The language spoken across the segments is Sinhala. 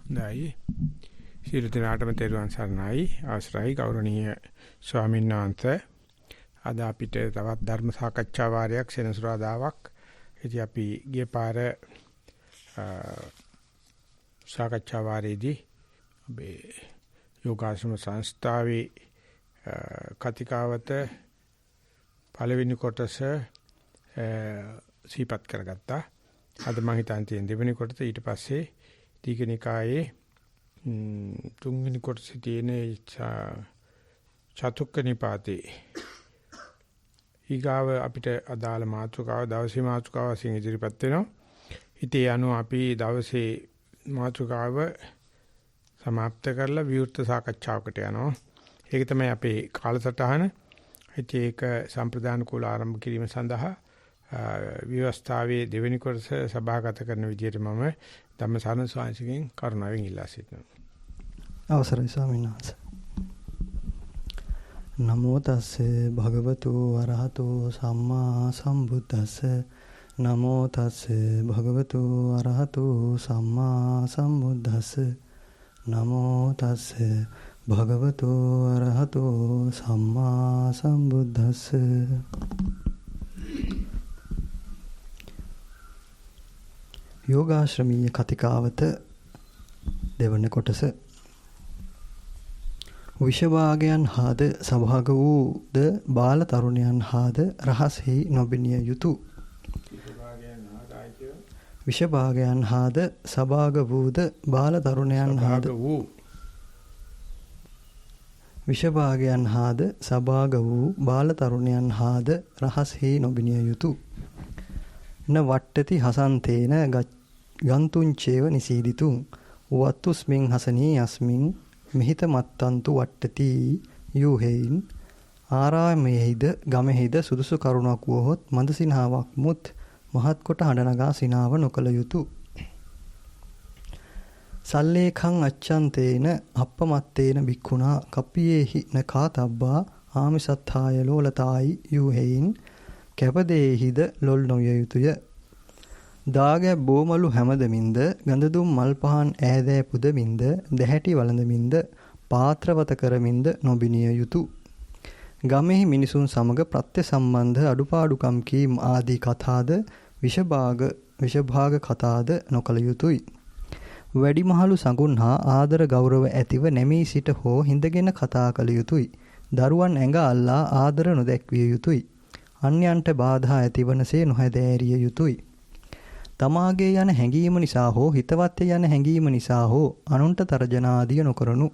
නැයි සියලු දෙනාටම තෙරුවන් සරණයි අවසරයි ගෞරවනීය ස්වාමීන් වහන්සේ අද අපිට තවත් ධර්ම සාකච්ඡා වාරයක් සෙනසුරාදාවක් ඉතින් අපි ගිය පාර සාකච්ඡා වාරයේදී ඔබේ යෝගාශ්‍රම සංස්ථාවේ කතිකාවත පළවෙනි කොටස සිහිපත් කරගත්තා. අද මම හිතන්නේ දෙවෙනි කොටස ඊට පස්සේ දීඝනිකායේ තුන්වෙනි කොටසේ තියෙන චතුක්ක නිපාතේ ඊගාව අපිට අදාළ මාතෘකාව දවසේ මාතෘකාව වශයෙන් ඉදිරිපත් වෙනවා. ඉතින් අනුව අපි දවසේ මාතෘකාව સમાપ્ત කරලා විවෘත සාකච්ඡාවකට යනවා. ඒක තමයි අපේ කාලසටහන. ඉතින් ඒක සම්ප්‍රදාන කුල ආරම්භ කිරීම සඳහා විවස්ථාවේ දෙවෙනි කොටස සභාගත කරන විදිහට මම ධම්මසරණ ස්වාමීන්ගෙන් කරුණාවෙන් ඉල්ලා සිටිනවා. අවසරයි ස්වාමීන් වහන්සේ. නමෝ තස්සේ භගවතු අරහතෝ සම්මා සම්බුද්දස්ස. නමෝ තස්සේ භගවතු අරහතෝ සම්මා සම්බුද්දස්ස. නමෝ තස්සේ භගවතු අරහතෝ සම්මා සම්බුද්දස්ස. යෝගාශ්‍රමීය කතිකාවත දෙවන කොටස. විෂභාගයන් හාද සභාග වූද බාල තරුණයන් හාද රහසෙහි නොබිනිය යුතු. විෂභාගයන් හාද සභාග වූද බාල තරුණයන් හාද විෂභාගයන් හාද සභාග වූ බාල තරුණයන් හාද රහසෙහි නොබිනිය යුතු. න වට්ටති හසන්තේන ගන්තුංචේව නිසීදිතුං වත්තුස්මින් හසනී යස්මින් මිහිත මත්තන්තු වට්ටති යූහෙයින් ආරාමයේහිද ගමෙහිද සුදුසු කරුණක් වුවහොත් මන්ද සිනාවක් මුත් මහත් කොට හඬනගා සිනාව නොකළ යුතු. සල්ලේඛං අච්ඡන්තේන අප්පමත්තේන බික්ඛුනා කප්පියේහි නකාතබ්බා ආමිසත්ථාය ලෝලතායි යූහෙයින් කැපදේහිද ලොල් නොවිය යුතුය. දාගැබ් බෝමලු හැමදමින්ද ගඳදුම් මල් පහන් ඈදෑ පුදමින්ද දැහැටි වළඳමින්ද පාත්‍රවත කරමින්ද නොබිනිය යුතු. ගමෙහි මිනිසුන් සමග ප්‍රත්‍ය සම්බන්ධ අඩුපාඩුකම් කීම් ආදී කතාද විෂභාග කතාද නොකළ යුතුය. වැඩිමහලු සඟුන් හා ආදර ගෞරව ඇතිව නැමී සිට හෝ හිඳගෙන කතා කළ යුතුය. දරුවන් ඇඟ අල්ලා ආදර නොදැක්විය යුතුය. අන්‍යයන්ට බාධා ඇතිවනසේ නොහැදෑරිය යුතුය. තමාගේ යන හැඟීම නිසා හෝ හිතවත්ය යන හැඟීම නිසා හෝ අනුන්ට තර්ජනාදිය නොකරනු.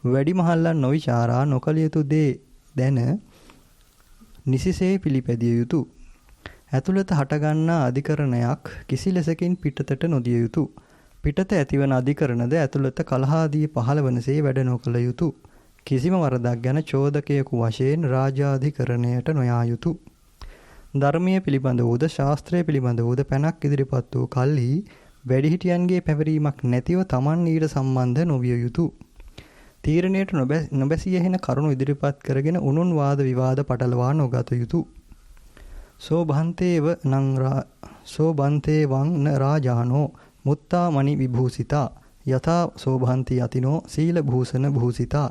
වැඩිමහල්ලන් නොවිචාරා නොකළ යුතු දේ දැන නිසිසේ පිළිපැදිය යුතු. ඇතුළත හටගන්නා අධිකරණයක් කිසි ලෙසකින් පිටතට නොදිය යුතු. පිටත ඇතිවන අධිකරණද ඇතුළත කලහාදී පහළවනසේ වැඩ නොකළ යුතු. කිසිම වරදක් ගැන චෝදකයෙකු වශයෙන් රාජාධිකරණයට නොයා යුතු. ධර්මයේ පිළිබඳ වූද ශාස්ත්‍රයේ පිළිබඳ වූද පැනක් ඉදිරිපත් වූ කල්හි වැඩිහිටියන්ගේ පැවරීමක් නැතිව Taman ඊට සම්බන්ධ නොවිය යුතු. තීරණයට නොබැසිය හෙන කරුණු ඉදිරිපත් කරගෙන උනුන් වාද විවාද පටලවා නොගත යුතු. සෝභන්තේව වං න රාජානෝ මුත්තා මණි විභූසිතා යථා සෝභන්ති යතිනෝ සීල භූෂණ භූසිතා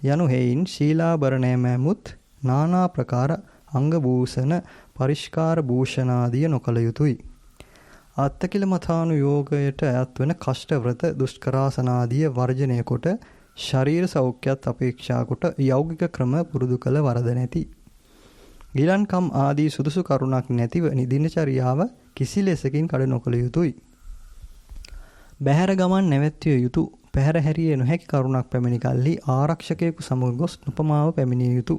යනු හේයින් ශීලාභරණයමැමුත් නානා ප්‍රකාර අංග භූෂණ පරිස්කාර භූෂණාදිය නොකළ යුතුය. අත්තකිලමතානුයෝගයට අයත් වන කෂ්ඨ ව්‍රත දුෂ්කරාසනාදිය වර්ජනය කොට ශරීර සෞඛ්‍යත් අපේක්ෂා කොට යෞගික ක්‍රම පුරුදු කළ වරද නැති. ගිලන්කම් ආදී සුදුසු කරුණක් නැතිව දිනචරියාව කිසි ලෙසකින් කඩ නොකළ යුතුය. බහැර ගමන් නැවැත්විය යුතු. පැහැර හැරියේ නොහැකි කරුණක් පැමිණි කල්හි ආරක්ෂකයෙකු සමග ගොස් උපමාව පැමිණිය යුතු.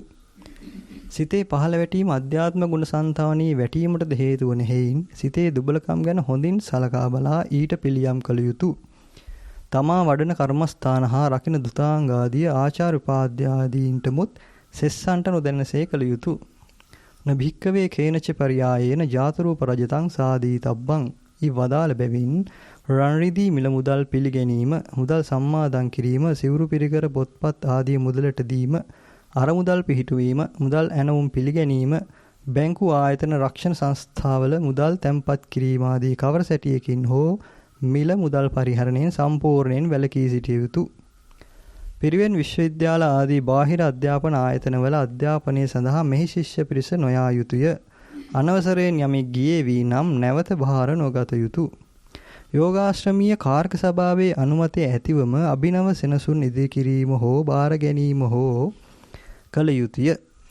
සිතේ පහළ වැටීම අධ්‍යාත්ම ගුණ සංතානී වැටීමටද හේතු වන හේයින් සිතේ දුබලකම් ගැන හොඳින් සලකා බලා ඊට පිළියම් කළ යුතු. තමා වඩන කර්මස්ථාන හා රකින්න දුතාංගාදී ආචාර උපාධ්‍යාදීන්ටමුත් සෙස්සන්ට නොදැනසේ කළ යුතු. නභික්කවේ කේනච පරියායේන ජාතරූප රජතං සාදී තබ්බං ඊ වදාළ බැවින් රන්රිදී මිල මුදල් පිළිගැනීම, මුදල් සම්මාදන් කිරීම, සිවුරු පිරිකර පොත්පත් ආදී මුදලට දීම, අරමුදල් පිහිටුවීම, මුදල් ඇනවුම් පිළිගැනීම, බැංකු ආයතන රක්ෂණ සංස්ථාවල මුදල් තැන්පත් කිරීම ආදී කවර සැටියකින් හෝ මිල මුදල් පරිහරණයෙන් සම්පූර්ණයෙන් වැළකී සිටිය යුතුය. පිරිවෙන් විශ්වවිද්‍යාල ආදී බාහිර අධ්‍යාපන ආයතනවල අධ්‍යාපනය සඳහා මෙහි ශිෂ්‍ය පිරිස නොයා යුතුය. අනවසරයෙන් යමෙක් ගියේ වී නම් නැවත භාර නොගත යුතුය. යෝගාශ්‍රමීය කාර්ක සභාවේ අනුමැතිය ඇතිවම අභිනව සෙනසුන් ඉදිරි කිරීම හෝ බාර ගැනීම හෝ කළ යුතුය.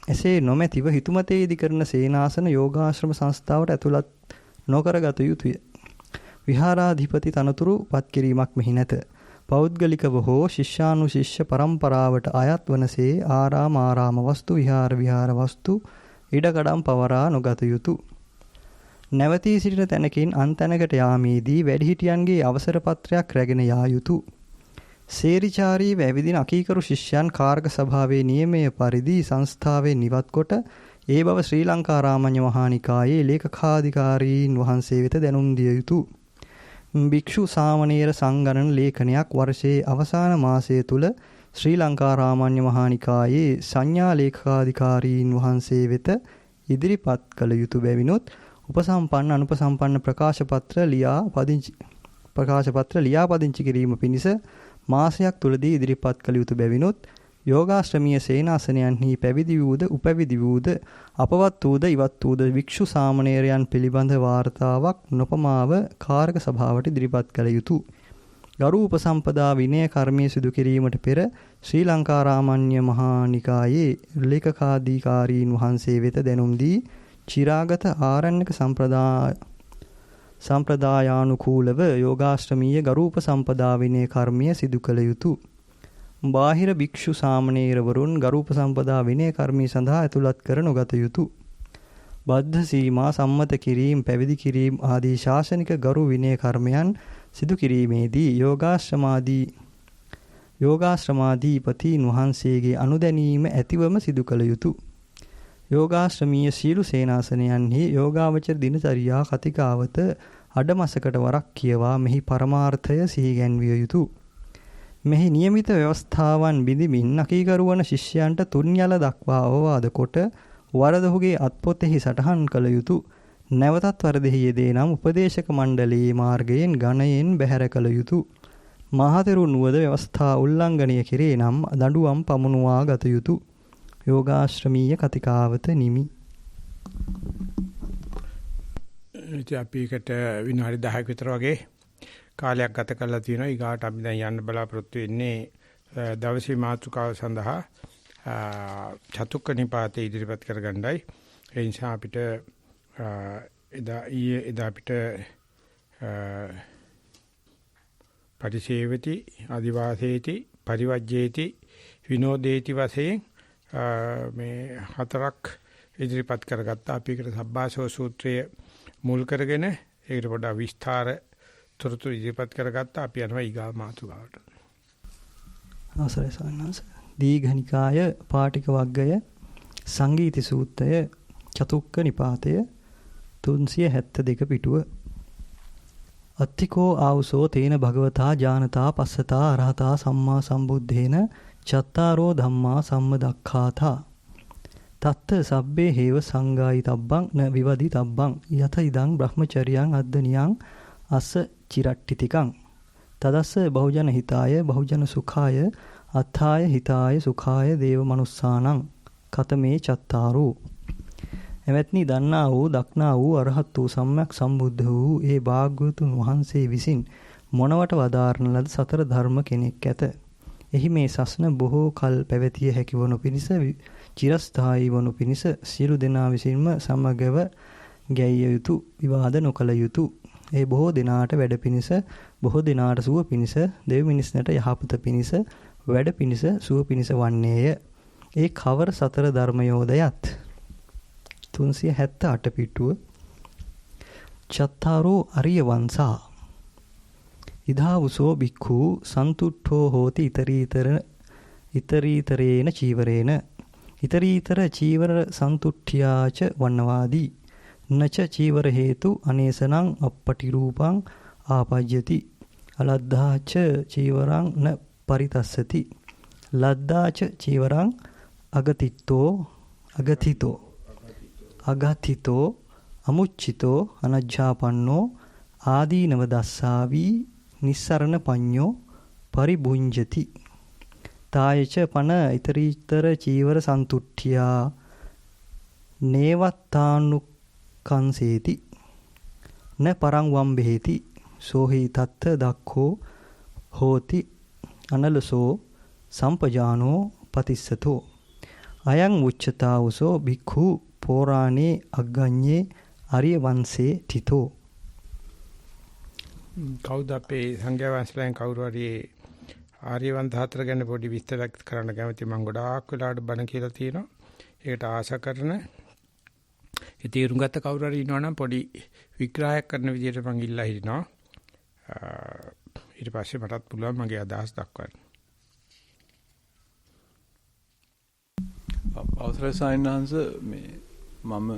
එසේ නොමැතිව හිතුමතේ ඉදි කරන සේනාසන යෝගාශ්‍රම සංස්ථාවට ඇතුළත් නොකරගත යුතුය. විහාරාධිපති තනතුරු පත් කිරීමක් මෙහි නැත. පෞද්ගලිකව හෝ ශිෂ්‍යානුශිෂ්‍ය පරම්පරාවට අයත් වනසේ ආරාම වස්තු විහාර වස්තු ඉඩකඩම් පවරා නොගත යුතුය. නැවතී සිටින තැනකින් අන් තැනකට යාමේදී වැඩිහිටියන්ගේ අවසර පත්‍රයක් රැගෙන යා යුතුය. සේරිචාරී වැවිදින අකීකරු ශිෂ්‍යයන් කාර්ක සභාවේ නියමය පරිදි සංස්ථාවෙන් ඉවත් කොට ඒ බව ශ්‍රී ලංකා රාමඤ්ඤ මහානිකායේ ලේකකාධිකාරීන් වහන්සේ වෙත දැනුම් දිය යුතුය. භික්ෂු සාමණේර සංගණන ලේඛනයක් වර්ෂයේ අවසාන මාසය තුල ශ්‍රී ලංකා රාමඤ්ඤ මහානිකායේ සංඥා ලේකකාධිකාරීන් වහන්සේ වෙත ඉදිරිපත් කළ යුතු බැවිනොත් උපසම්පන්න අනුපසම්පන්න ප්‍රකාශ පත්‍ර ලියා පදිංචි කිරීම පිණිස මාසයක් තුලදී ඉදිරිපත් කළ යුතු බැවිනොත් යෝගාශ්‍රමීය සේනාසනයන්හි පැවිදි වූද උපැවිදි වූද අපවත් වූද ඉවත් වූද වික්ෂු සාමණේරයන් පිළිබඳ වාර්තාවක් නොපමාව කාර්ක සභාවට ඉදිරිපත් කළ යුතුය. ගරු උපසම්පදා විනය කර්මයේ සිදු කිරීමට පෙර ශ්‍රී ලංකා රාමඤ්ඤ මහානිකායේ ලේකකාධිකාරීන් වහන්සේ වෙත දැනුම් දී චිරාගත ආරණ්‍යක සම්ප්‍රදායානුකූලව යෝගාශ්‍රමීය ගරු උපසම්පදා විනය කර්මය සිදු කළ යුතුය. බාහිර භික්ෂු සාමණේරවරුන් ගරු උපසම්පදා විනය කර්මී සඳහා ඇතුළත් කර නොගත යුතුය. බද්ධ සීමා සම්මත කිරීම පැවිදි කිරීම ආදී ශාසනික ගරු විනය කර්මයන් සිදු කිරීමේදී යෝගාශ්‍රමාධිපතීන් වහන්සේගේ අනුදැනීම ඇතිවම සිදු කළ යුතුය. යෝගාශ්‍රමීය සීල සේනාසනයන්හි යෝගාවචර දිනචරියා කතිකාවත අඩමසකට වරක් කියවා මෙහි පරමාර්ථය සිහි ගැන්විය යුතුය. මෙහි නියමිත ව්‍යවස්ථාවන් බිඳිමින් අකීකරු වන ශිෂ්‍යයන්ට තුන්යල දක්වා අවවාද කොට වරදහුගේ අත්පොතෙහි සටහන් කළ යුතුය. නැවතත් වරදෙහි යෙදේ නම් උපදේශක මණ්ඩලයේ මාර්ගයෙන් ගණයෙන් බැහැර කළ යුතුය. මහතෙරුන් වුවද ව්‍යවස්ථා උල්ලංඝනය කෙරේ නම් දඬුවම් පමුණුවා ගත යුතුය. යෝගාශ්‍රමීය කතිකාවත නිමි. ඉතින් අපි එකට විනාඩි 10ක විතර වගේ කාලයක් ගත කරලා තියෙනවා. ඊගාට අපි දැන් යන්න බලාපොරොත්තු වෙන්නේ දවසේ මාතෘකාව සඳහා චතුක්ක නිපාතේ ඉදිරිපත් කරගන්නයි. ඒ නිසා අපිට එදා අපිට පරිසේවති ආදිවාසේති පරිවජ්ජේති විනෝදේති වශයෙන් මේ හතරක් ඉදිරිපත් කරගත්තා. අපි ඒකට සබ්බාසව සූත්‍රය මුල් කරගෙන ඒකට පොඩ්ඩක් විස්තර තොරතුරු ඉදිරිපත් කරගත්තා. අපි යනවා ඊගා මාතෘකාවට. අවසරයි සන්නස. දීඝනිකාය පාටික වග්ගය සංගීති සූත්‍රය චතුක්ක නිපාතය 372 පිටුව. අත්තිකෝ ආවුසෝ තේන භගවතා ඥානතා පස්සතා අරහතා සම්මා සම්බුද්ධේන චත්තාරෝ ධම්මා සම්මදක්ඛාතා තත්ත සබ්බේ හේව සංගායිතබ්බං න විවදිතබ්බං යත ඉදං බ්‍රහ්මචර්යං අද්දනියං අස්ස චිරට්ටිතිකං තදස්ස බහුජන හිතාය බහුජන සුඛාය අත්ථාය හිතාය සුඛාය දේව මනුස්සානං කතමේ චත්තාරෝ. එවත්නි දන්නා වූ දක්නා වූ අරහත් වූ සම්්‍යක් සම්බුද්ධ වූ ඒ භාග්‍යවතුන් වහන්සේ විසින් මොනවට වදාරන ලද සතර ධර්ම කෙනෙක් ඇත. එහි මේ සස්න බොහෝ කල් පැවතිය හැකි වනු පිණිස චිරස්ථායී වනු පිණිස සියලු දෙනා විසින්ම සමගව ගැයිය යුතු විවාද නොකළ යුතු. ඒ බොහෝ දිනාට වැඩ පිණිස බොහෝ දිනාට සුව පිණිස දෙව් මිනිස්නට යහපත පිණිස වැඩ පිණිස සුව පිණිස වන්නේය. ඒ කවර සතර ධර්මයෝදයත් 378 පිටුව. චත්තාරෝ අරිය වංසා ඉදාවුසෝ බික්ඛු සන්තුට්ඨෝ හෝති ඉතරීතරේන චීවරේන ඉතරීතර චීවර සන්තුට්ඨියාච වන්නවාදී නච චීවර හේතු අනේසනං අපපටි රූපං ආපජ්ජති අලද්ධාච චීවරං න පරිතස්සති ලද්දාච චීවරං අගතිතෝ අමුච්චිතෝ අනජ්ජාපන්නෝ ආදීනව දස්සාවි නිස්සරණ පඤ්ඤෝ පරිභුඤ්ජති තායච පන ඊතරීතර චීවර සන්තුට්ඨියා නේවත්තානුකංසේති න පරං වම්බෙහෙති සෝහි තත්ත දක්ඛෝ හෝති අනලසෝ සම්පජානෝ පතිස්සතෝ අයං උච්චතාවසෝ භික්ඛු පෝරාණේ අග්ගඤ්ඤේ ආර්ය වංශේ තිතෝ. කවුද අපේ සංඝයා වහන්සේලාන් කවුරු හරි ආර්ය වංශ හතර ගැන පොඩි විස්තරයක් කරන්න කැමති? මම ගොඩාක් වෙලාවට බණ කියලා තියෙනවා. ඒකට ආශා කරන ඒ තීරුම් ගත්ත කවුරු හරි ඉන්නවනම් පොඩි විග්‍රහයක් කරන විදිහට මම ඉල්ලා හිටිනවා. ඊට පස්සේ මටත් පුළුවන් මගේ අදහස් දක්වන්න. අවසරයි සායනහන්ස, මේ මම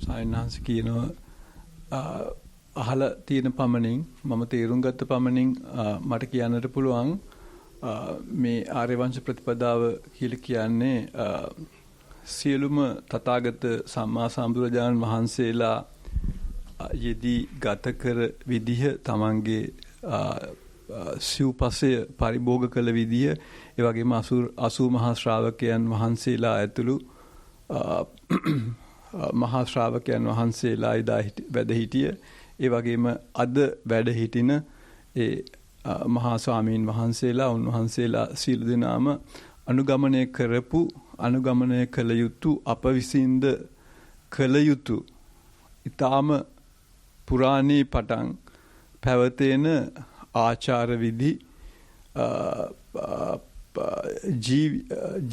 සායනහන්ස කියනවා අහලා තියෙන පමණින් මම තේරුම් ගත්ත පමණින් මට කියන්නට පුළුවන් මේ ආර්ය වංශ ප්‍රතිපදාව කියලා කියන්නේ සියලුම තථාගත සම්මා සම්බුදුරජාණන් වහන්සේලා යෙදී ගත කර විදිහ, තමන්ගේ සිව්පසය පරිභෝග කළ විදිහ, ඒ වගේම 80 මහා ශ්‍රාවකයන් වහන්සේලා ඇතුළු මහා ශ්‍රාවකයන් වහන්සේලා ඉදා වැඩ හිටිය, ඒ වගේම අද වැඩ හිටින ඒ මහා ස්වාමීන් වහන්සේලා, උන්වහන්සේලා සීල දෙනාම අනුගමනය කරපු, අනුගමනය කළ යුතු, අප විසින්ද කළ යුතු ඊටාම පුරාණී පටන් පැවතෙන ආචාර විධි,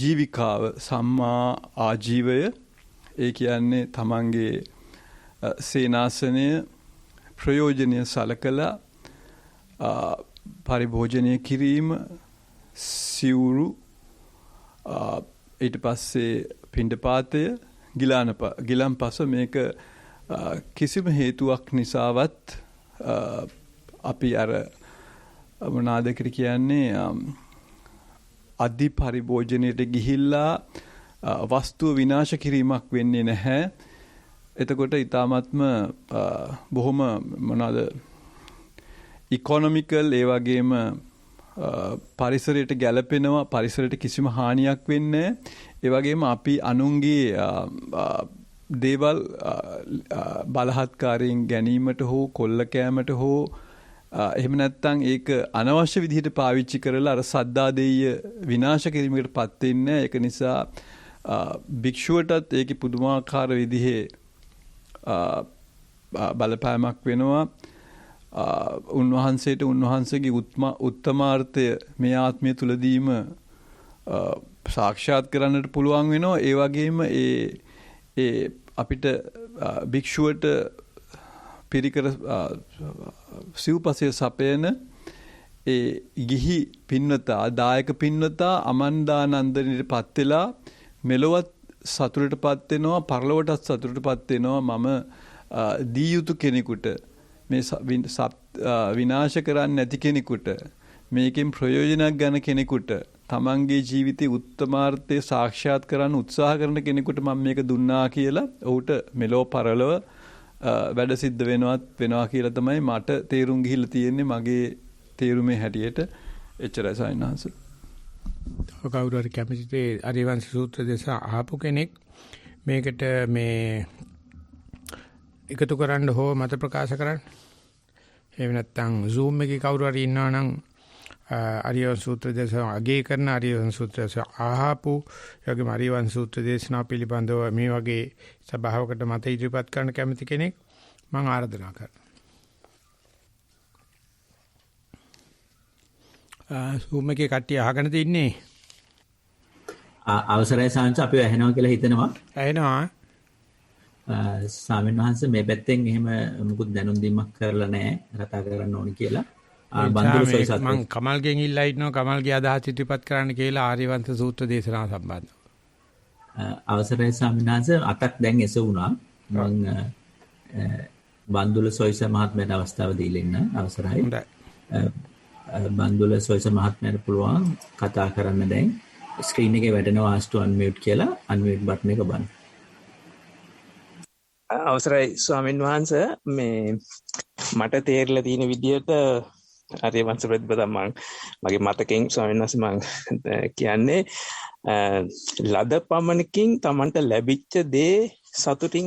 ජීවිකාව, සම්මා ආජීවය, ඒ කියන්නේ තමන්ගේ සේනාසනය ප්‍රයෝජනීය සලකලා පරිභෝජනය කිරීම, සිවුරු, ඊට පස්සේ පිණ්ඩපාතය, ගිලන්පස, මේක කිසිම හේතුවක් නිසාවත් අපි අර මොනවාද කියන්නේ අධි පරිභෝජනයට ගිහිල්ලා වස්තුව විනාශ කිරීමක් වෙන්නේ නැහැ. එතකොට ඊ타මත්ම බොහොම මොනවාද ඉකොනොමිකල්, ඒ වගේම පරිසරයට ගැළපෙනවා, පරිසරයට කිසිම හානියක් වෙන්නේ නැහැ. ඒ වගේම අපි අනුන්ගේ දේවල් බලහත්කාරයෙන් ගැනීමට හෝ කොල්ල කෑමට හෝ එහෙම නැත්නම් ඒක අනවශ්‍ය විදිහට පාවිච්චි කරලා අර සද්දා දෙය විනාශ කිරීමකට පත් වෙන්නේ. ඒක නිසා භික්ෂුවටත් ඒකේ පුදුමාකාර විදිහේ බලපෑමක් වෙනවා. උන්වහන්සේට උන්වහන්සේගේ උත්තමාර්ථය මේ ආත්මය තුලදීම සාක්ෂාත් කරන්නට පුළුවන් වෙනවා. ඒ වගේම ඒ අපිට භික්ෂුවට පිරිකර සිව්පසය සපයන ඒ ගිහි පින්වතා, දායක පින්වතා අමන්දානන්දනීටපත් වෙලා මෙලොවත් සතුටටපත් වෙනවා, පරලොවටත් සතුටටපත් වෙනවා. මම දී යුතු කෙනෙකුට, මේ විනාශ කරන්නේ නැති කෙනෙකුට, මේකෙන් ප්‍රයෝජනයක් ගන්න කෙනෙකුට, තමන්ගේ ජීවිතේ උත්තමාර්ථය සාක්ෂාත් කරන්න උත්සාහ කරන කෙනෙකුට මම මේක දුන්නා කියලා ඔහුට මෙලෝ පරලොව වැඩ සිද්ධ වෙනවා කියලා තමයි මට තේරුම් ගිහිල්ලා තියෙන්නේ, මගේ තේරුමේ හැටියට. එච්චරයි සායනහන්ස. කවුරු හරි කැමතිද ආර්යවංශ සූත්‍ර දේශ අහපු කෙනෙක් මේකට මේ එකතු කරන්න හෝ මත ප්‍රකාශ කරන්න? එහෙම නැත්නම් Zoom එකේ කවුරු හරි ඉන්නවා නම් ආර්යවංශ සූත්‍ර දේශ අගය කරන ආර්යවංශ සූත්‍ර දේශ අහපු යෝගී ආර්යවංශ සූත්‍ර දේශනා පිළිබඳව මේ වගේ සභාවකට මත ඉදිරිපත් කරන්න කැමති කෙනෙක් මම ආරාධනා කරනවා. Zoom එකේ කට්ටිය අහගෙන තින්නේ. අවසරයි සාංශ, අපි ඇහෙනවා කියලා හිතනවා. ඇහෙනවා. ස්වාමීන් වහන්සේ මේ පැත්තෙන් එහෙම මුකුත් දැනුම් දීමක් කරලා නැහැ, කතා කරන්න ඕනි කියලා. බන්දුල සොයිසත් මම කමල්ගෙන් ඉල්ලා ඉන්නවා කමල්ගේ අදහස් ඉදිරිපත් කරන්න කියලා ආර්යවංශ සූත්‍ර දේශනාව සම්බන්ධව. අවසරයි ස්වාමීන් වහන්සේ, අතක් දැන් එසුණා. මම බන්දුල සොයිස මහත්මයාට අවස්ථාව දීලා ඉන්න අවසරයි. හොඳයි. බන්දුල සොයිස මහත්මයාට පුළුවන් කතා කරන්න. දැන් ස්ක්‍රීන් එකේ වැටෙනවා ask to unmute කියලා. unmute බටන් එක බලන්න. අවසරයි ස්වාමීන් වහන්සේ, මේ මට තේරලා තියෙන විදිහට ආර්ය වංශ ප්‍රතිපදා මගේ මතකෙන් ස්වාමීන් වහන්සේ මම කියන්නේ ලද පමණකින් Tamanට ලැබිච්ච දේ සතුටින්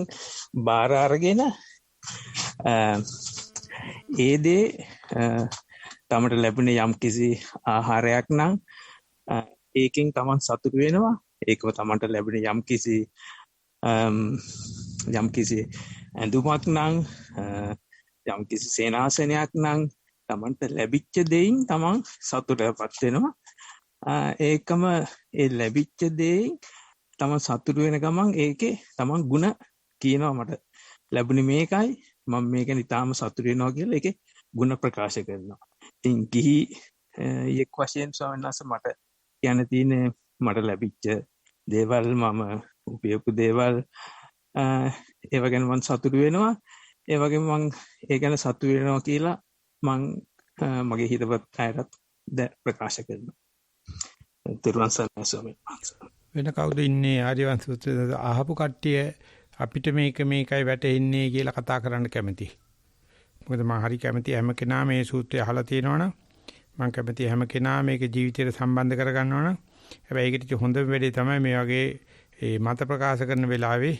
බාර අරගෙන ඒ දේ Tamanට ලැබුණේ යම් කිසි ආහාරයක් නම් ඒකෙන් Taman සතුට වෙනවා. ඒකව Tamanට ලැබුණේ යම් කිසි ඇඳුමක් නම් යම් කිසි සේනාසනයක් නම් Tamanට ලැබිච්ච දෙයින් Taman සතුටටපත් වෙනවා. ඒකම ඒ ලැබිච්ච දෙයින් Taman සතුට වෙන ගමන් ඒකේ Taman ಗುಣ කියනවා මට ලැබුණේ මේකයි මම මේක නිතාම සතුට වෙනවා කියලා ඒකේ ಗುಣ ප්‍රකාශ කරනවා. ඉතින් ගිහි යෙක් වශයෙන් ස්වාමීන් වහන්සේ මට කියන්න තියෙන්නේ මට ලැබිච්ච දේවල් මම උපයපු දේවල් ඒව ගැන මම සතුට වෙනවා. ඒ වගේම මම ඒ ගැන සතුට වෙනවා කියලා මම මගේ හිතවත් අයටත් ප්‍රකාශ කරනවා. තිරුවන් සරණයි ස්වාමීන් වහන්සේ. වෙන කවුද ඉන්නේ ආර්යවංශ සූත්‍රය අහපු කට්ටිය අපිට මේකයි වැටෙන්නේ කියලා කතා කරන්න කැමති. මොකද මම හරි කැමති හැම කෙනා මේ සූත්‍රය අහලා තියෙනවනම් මම කැමති හැම කෙනා මේක ජීවිතයට සම්බන්ධ කරගන්නවනම් හැබැයි ඒකට හොඳම වෙලේ තමයි මේ වගේ මේ මත ප්‍රකාශ කරන වෙලාවේ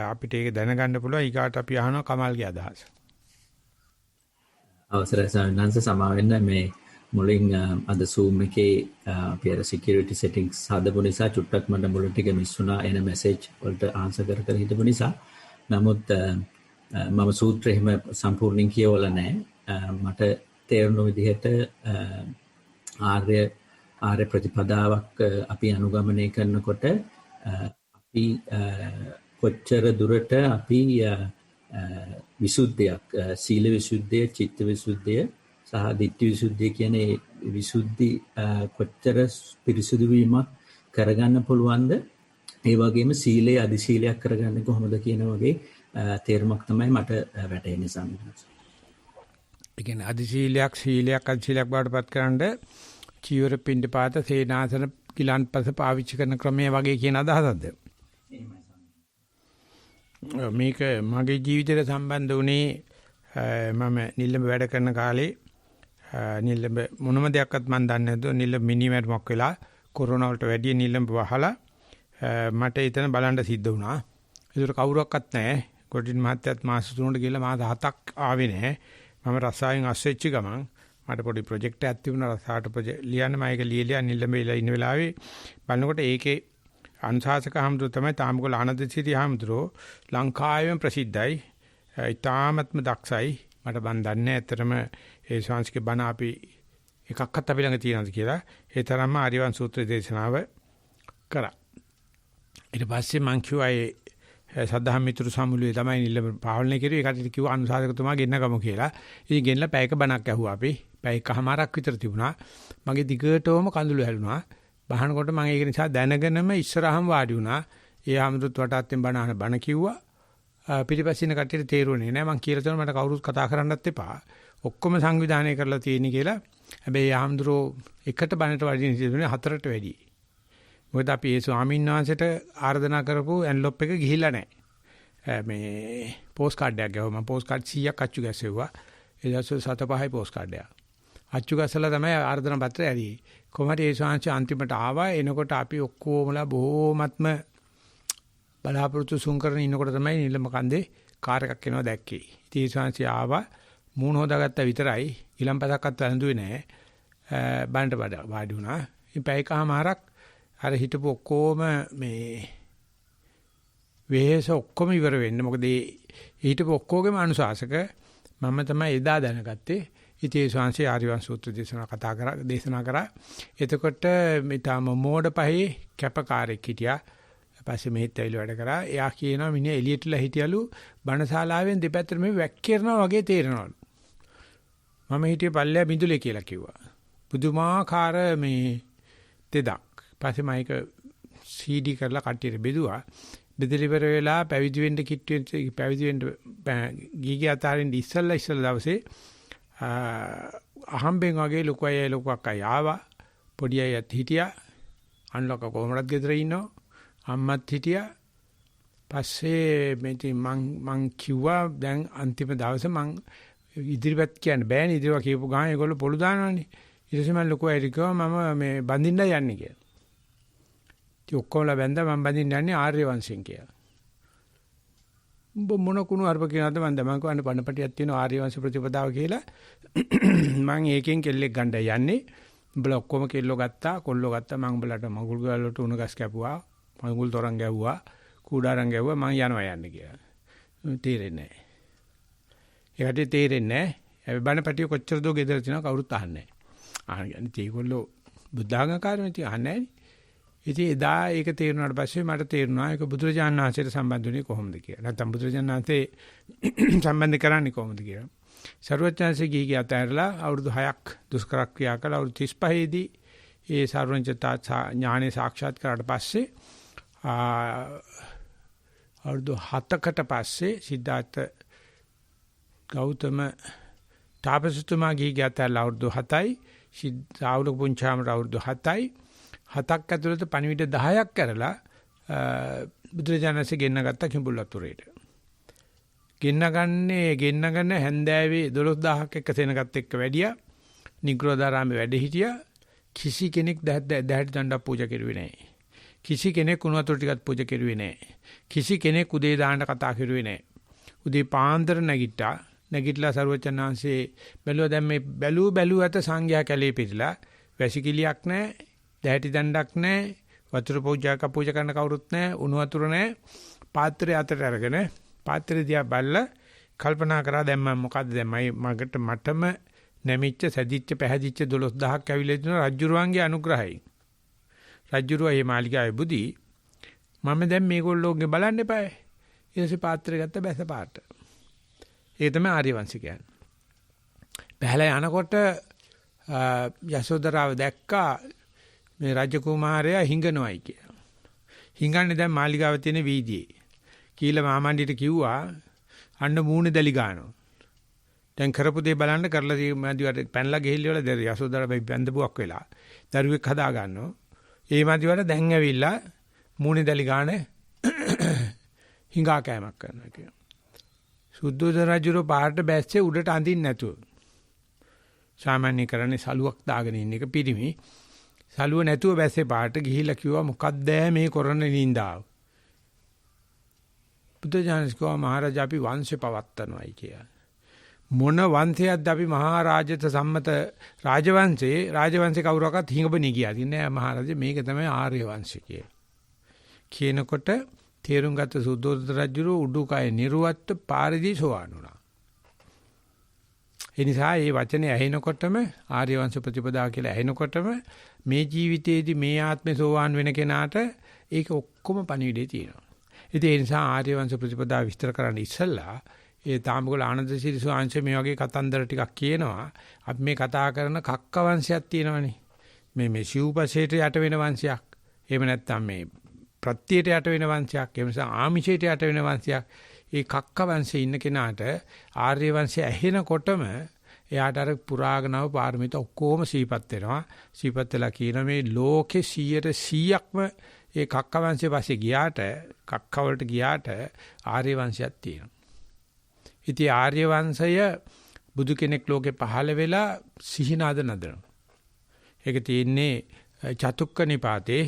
අපිට ඒක දැනගන්න පුළුවන්. ඊගාට අපි අහනවා කමල්ගේ අදහස. අවසරයි ස්වාමීන් වහන්සේ සමා වෙන්න මේ මුලින් අද Zoom එකේ අපි අර security settings හදපු නිසා චුට්ටක් මට මුලින් ටික මිස් වුණා එන message වලට answer කර හිටපු නිසා. නමුත් මම සූත්‍රය එහෙම සම්පූර්ණයෙන් කියවලා නැහැ. මට තේරුණු විදිහට ආර්ය ප්‍රතිපදාවක් අපි අනුගමනය කරනකොට අපි කොච්චර දුරට අපි විසුද්ධියක් සීල විසුද්ධිය, චිත්ත විසුද්ධිය සහ ධිට්ඨි විසුද්ධිය කියන්නේ විසුද්ධි කොච්චර පිරිසුදු වීමක් කරගන්න පුළුවන්ද? ඒ වගේම සීලයේ අදි සීලයක් කරගන්නේ කොහොමද කියන වගේ තේරුමක් තමයි මට වැටහෙන්නේ සම්මත. ඒ කියන්නේ අදි සීලයක් බවටපත් කරන්න චීවර පින්ඩපාත සේනාසන කිලන්පස පාවිච්චි කරන ක්‍රමයේ වගේ කියන අදහසක්ද? මේක මගේ ජීවිතයට සම්බන්ධ වුණේ මම නිල්ලඹ වැඩ කරන කාලේ නිල්ලඹ මොනම දෙයක්වත් මම දන්නේ නැතුව නිල්ලඹ මිනිමැරුමක් වෙලා කොරෝනා වලට වැඩි නිල්ලඹ වහලා මට එතන බලන්න සිද්ධ වුණා. ඒකට කවුරක්වත් නැහැ. කොටින් මහත්තයත් මාස 3කට ගිහලා මාස 7ක් ආවේ නැහැ. මම රසායන අස්වෙච්ච ගමන් මට පොඩි ප්‍රොජෙක්ට් එකක් තිබුණා රසාට ලියන්න මම ඒක ලියලා නිල්ලඹ ඉන්න වෙලාවේ බලනකොට ඒකේ අනුශාසක හමුදුර තමයි තාමකොළ ආනන්ද සිටි හමුදුරෝ ලංකාවේම ප්‍රසිද්ධයි. ඊටාත්ම දක්ෂයි. මට බන් දන්නේ ඇත්තටම ඒ ශාන්සික බණ අපි එකක්වත් අපි ළඟ තියෙනවද කියලා. ඒ තරම්ම ආර්යවංශ සූත්‍ර දේශනාව කරා. ඊට පස්සේ මං කිව්වා සද්ධා මිත්‍ර සමුළුවේ තමයි නිල්ලම පාවලනේ කිරුවේ. ඒකට කිව්වා අනුශාසකතුමා ගෙන්න ගමු කියලා. ඉතින් ගෙන්නලා පැයක බණක් ඇහුවා අපි. පැයකමාරක් විතර තිබුණා. මගේ දිගටම කඳුළු හැලුණා. බහනකොට මම ඒක නිසා දැනගෙනම ඉස්සරහම වාඩි වුණා. ඒ ආමතුත් වටාත්තෙන් බණ කිව්වා. පිටිපස්සින කට්ටියට තේරුනේ නැහැ. මං කියලා තන මට කවුරුත් කතා කරන්නත් එපා. ඔක්කොම සංවිධානය කරලා තියෙන්නේ කියලා. හැබැයි ආම්ද්‍රෝ එකට බණට වඩින ඉතින් 4ට වැඩි. මොකද අපි ඒ ස්වාමීන් වහන්සේට ආරාධනා කරපු ඇන්ලොප් එක ගිහිල්ලා නැහැ. මේ පෝස්ට් කාඩ් එකක් ගාව මම පෝස්ට් කාඩ් 100ක් අච්චු ගැසෙව්වා. ඒ දවස්වල 7-5යි පෝස්ට් කාඩ් එක. අච්චු ගැසලා තමයි ආරාධනා පත්‍රය ඇරියේ. කොහමද ඒ ස්වාමීන් අන්තිමට ආවා. එනකොට අපි ඔක්කොමලා බොහෝමත්ම බලාපොරොත්තු සුන් කරන ඉන්නකොට තමයි නිලම කන්දේ කාර් එකක් එනවා දැක්කේ. ඉතින් ඒ ස්වාමීන් ආවා මූණ හොදාගත්තා විතරයි. ඊළම්පතක්වත් වැළඳුවේ නැහැ. බණ්ඩ වාඩි වුණා. ඉතින් පැයකමාරක් අර හිටපු ඔක්කොම මේ වෙහෙස ඔක්කොම ඉවර වෙන්න. මොකද ඒ හිටපු ඔක්කොගේම අනුශාසක මම තමයි එදා දැනගත්තේ. ඉතින් ඒ ශාන්සේ ආර්යවංශ සූත්‍ර දේශනා කරා. එතකොට ඊටම මෝඩ පහේ කැපකාරයෙක් හිටියා. පස්සේ මෙහෙත් ඇවිල්ලා වැඩ කරා. එයා කියනවා මිනිහා එළියටලා හිටියලු බණශාලාවෙන් දෙපැත්තට මේ වැක්කිරනවා වගේ තේරෙනවලු. මම හිටියේ පල්ලෙය බිඳුලේ කියලා කිව්වා. පුදුමාකාර මේ තෙදක්. පස්සේ මම ඒක CD කරලා කට්ටියට බෙදුවා. බෙදලා ඉවර වෙලා පැවිදි වෙන්න ගීගේ අතාරින් ඉස්සල්ලා දවසේ අහම්බෙන් වගේ ලොකු අක්කයි ආවා. පොඩි අයත් හිටියා. අන්ලොක කොහමද ගෙදර ඉන්නෝ. අම්මත් හිටියා. පස්සේ මං කිව්වා දැන් අන්තිම දවසේ මං ඉදිරිපත් කියන්න බෑනේ. ඉදිරියට කියපු ගාන ඒගොල්ලෝ පොළු දානවනේ. ඊට පස්සේ මම ලොකු අයට කිව්වා මම මේ බඳින්න යන්නේ කියලා. ඉතින් ඔක්කොමලා බැඳා මම බඳින්න යන්නේ ආර්ය වංශයෙන් කියලා. උඹ මොන කුණු අරප කියනද මම දැන් කවන්න පණපටියක් තියෙනවා ආර්ය වංශ ප්‍රතිපදාව කියලා. මම ඒකෙන් කෙල්ලෙක් ගන්න යන්නේ. උඹලා ඔක්කොම කෙල්ලෝ ගත්තා, කොල්ලෝ ගත්තා. මම උඹලට මඟුල් ගල් වලට උණ ගස් කැපුවා, මඟුල් තොරන් ගැව්වා, කූඩාරම් ගැව්වා. මම යනවා යන්නේ කියලා. තේරෙන්නේ නැහැ. ඒකට තේරෙන්නේ නැහැ. හැබැයි බණපටිය කොච්චර දෝ ගෙදර තියනවා කවුරුත් අහන්නේ නැහැ. අහන්නේ ඒගොල්ලෝ බුද්ධාගමකාරයෝ ඉතින් අහන්නේ නැහැ. ඉතින් එදා ඒක තේරුණාට පස්සේ මට තේරුණා ඒක බුදුරජාණන් වහන්සේට සම්බන්ධ වෙන්නේ කොහොමද කියලා. නැත්නම් බුදුරජාණන් වහන්සේ සම්බන්ධ කරන්නේ කොහොමද කියලා. සර්වඥාන්සේ ගිහි අතහැරලා අවුරුදු 6ක් දුෂ්කර ක්‍රියා කළා. අවුරුදු 35 දී ඒ සර්වඥතා ඥානෙ සාක්ෂාත් කරාට පස්සේ අවුරුදු 7කට පස්සේ සිද්ධාර්ථ ගෞතම තාපසතුමා ගිහි අතහැරලා අවුරුදු 7යි රාහුල පුංචාමර අවුරුදු 7යි 7ක් ඇතුළත පණිවිඩ 10ක් කරලා බුදුරජාණන්සේ ගෙන්න ගත්ත කිඹුල් වතුරේට. ගෙන්නගන්න හැන්දෑවේ 12000ක් එක්ක සෙනගත් එක්ක වැඩියා. නිග්‍රෝධාරාමේ වැඩ හිටියා. කිසි කෙනෙක් දැහැටි දණ්ඩක් පූජා කරුවේ නැහැ. කිසි කෙනෙක් කුණු වතුර ටිකක් පූජා කරුවේ නැහැ. කිසි කෙනෙක් උදේ දාන්න කතා කරුවේ නැහැ. උදේ පාන්දර නැගිටලා සරුවචනාංශේ බැලුවා දැන් මේ බැලූ ඇත සංඝයා කැලේ පිටලා වැසිකිලියක් නැහැ. දැහැටි දණ්ඩක් නැහැ. වතුර පූජා කරන කවුරුත් නැහැ. උණු වතුර නැහැ. පාත්‍රය අතට අරගෙන පාත්‍රය දිහා බලලා කල්පනා කරා දැන් මම මොකද්ද දැන් මටම නැමිච්ච සැදිච්ච පැහැදිච්ච 12000ක් ඇවිල්ලා දින රජ්ජුරුවන්ගේ අනුග්‍රහයෙන් රජ්ජුරුවා මේ මාලිගාවේ බුදි මම දැන් මේගොල්ලෝගේ බලන්න එපායි. ඊට පස්සේ පාත්‍රය ගත්ත බැස පාට. ඒ තමයි ආර්ය වංශික කියන්නේ. පහලා යනකොට යසෝදරාව දැක්කා මේ රජකුමාරයා හිඟනවයි කියලා. හිඟන්නේ දැන් මාලිගාව තියෙන වීදියේ. කීලා මාමණ්ඩිට කිව්වා අන්න මූණේ දැලි ගන්නවා. දැන් කරපු දේ බලන්න කරලා මැදිවට පැනලා ගිහිල්ලා වල යසෝදරා බැඳපුවක් වෙලා. දරුවෙක් හදා ගන්නවා. ඒ මැදිවට දැන් ඇවිල්ලා මූණේ දැලි ගන්න හිඟා කෑමක් කරනවා කියලා. සුද්ධෝදන රජුරෝ පාරට බැස්සේ උඩට අඳින්න නැතුව. සාමාන්‍ය කරන්නේ සලුවක් දාගෙන ඉන්න එක පිරිමි. සලුව නැතුව බැස්සේ පාරට ගිහිල්ලා කිව්වා මොකක්ද මේ කරන නින්දාව. බුදුජානකෝ මහරජා අපි වංශේ පවත්වනවායි කියලා. මොන වංශයක්ද අපි මහරජාත සම්මත රාජවංශේ කවුරක්වත් හිඟබනේ ගියාද නෑ මහරජා මේක තමයි ආර්ය වංශය කියලා. කියනකොට තේරුම් ගත්ත සුද්ධෝදන රජුරෝ උඩුකය නිර්වත්ත පාරදී සෝවාන් වුණා. ඒ නිසා මේ වචනේ ඇහෙනකොටම ආර්ය වංශ ප්‍රතිපදා කියලා ඇහෙනකොටම මේ ජීවිතයේදී මේ ආත්මේ සෝවාන් වෙන කෙනාට ඒක ඔක්කොම පණිවිඩේ තියෙනවා. ඉතින් ඒ නිසා ආර්ය වංශ ප්‍රතිපදා විස්තර කරන්න ඉස්සෙල්ලා ඒ තාඹගල ආනන්ද සිරිසු ආංශ මේ වගේ කතන්දර ටිකක් කියනවා. අපි මේ කතා කරන කක්ක වංශයක් තියෙනවනේ. මේ සිව්පසේට යට වෙන වංශයක්. එහෙම නැත්නම් මේ ප්‍රත්‍යයට යට වෙන වංශයක්. ඒ නිසා ආමිෂයට යට වෙන වංශයක්. ඒ කක්ක වංශයේ ඉන්න කෙනාට ආර්ය වංශය ඇහෙනකොටම එයාට අර පුරාගනව පාරමිත ඔක්කොම සීපත් වෙනවා. සීපත් වෙලා කියන මේ ලෝකේ 100%ක්ම ඒ කක්ක වංශයේ පස්සේ ගියාට කක්ක වලට ගියාට ආර්ය වංශයක් තියෙනවා. ඉතින් ආර්ය වංශය බුදු කෙනෙක් ලෝකේ පහළ වෙලා සිහිනාද නදනවා. ඒක තියෙන්නේ චතුක්ක නිපාතේ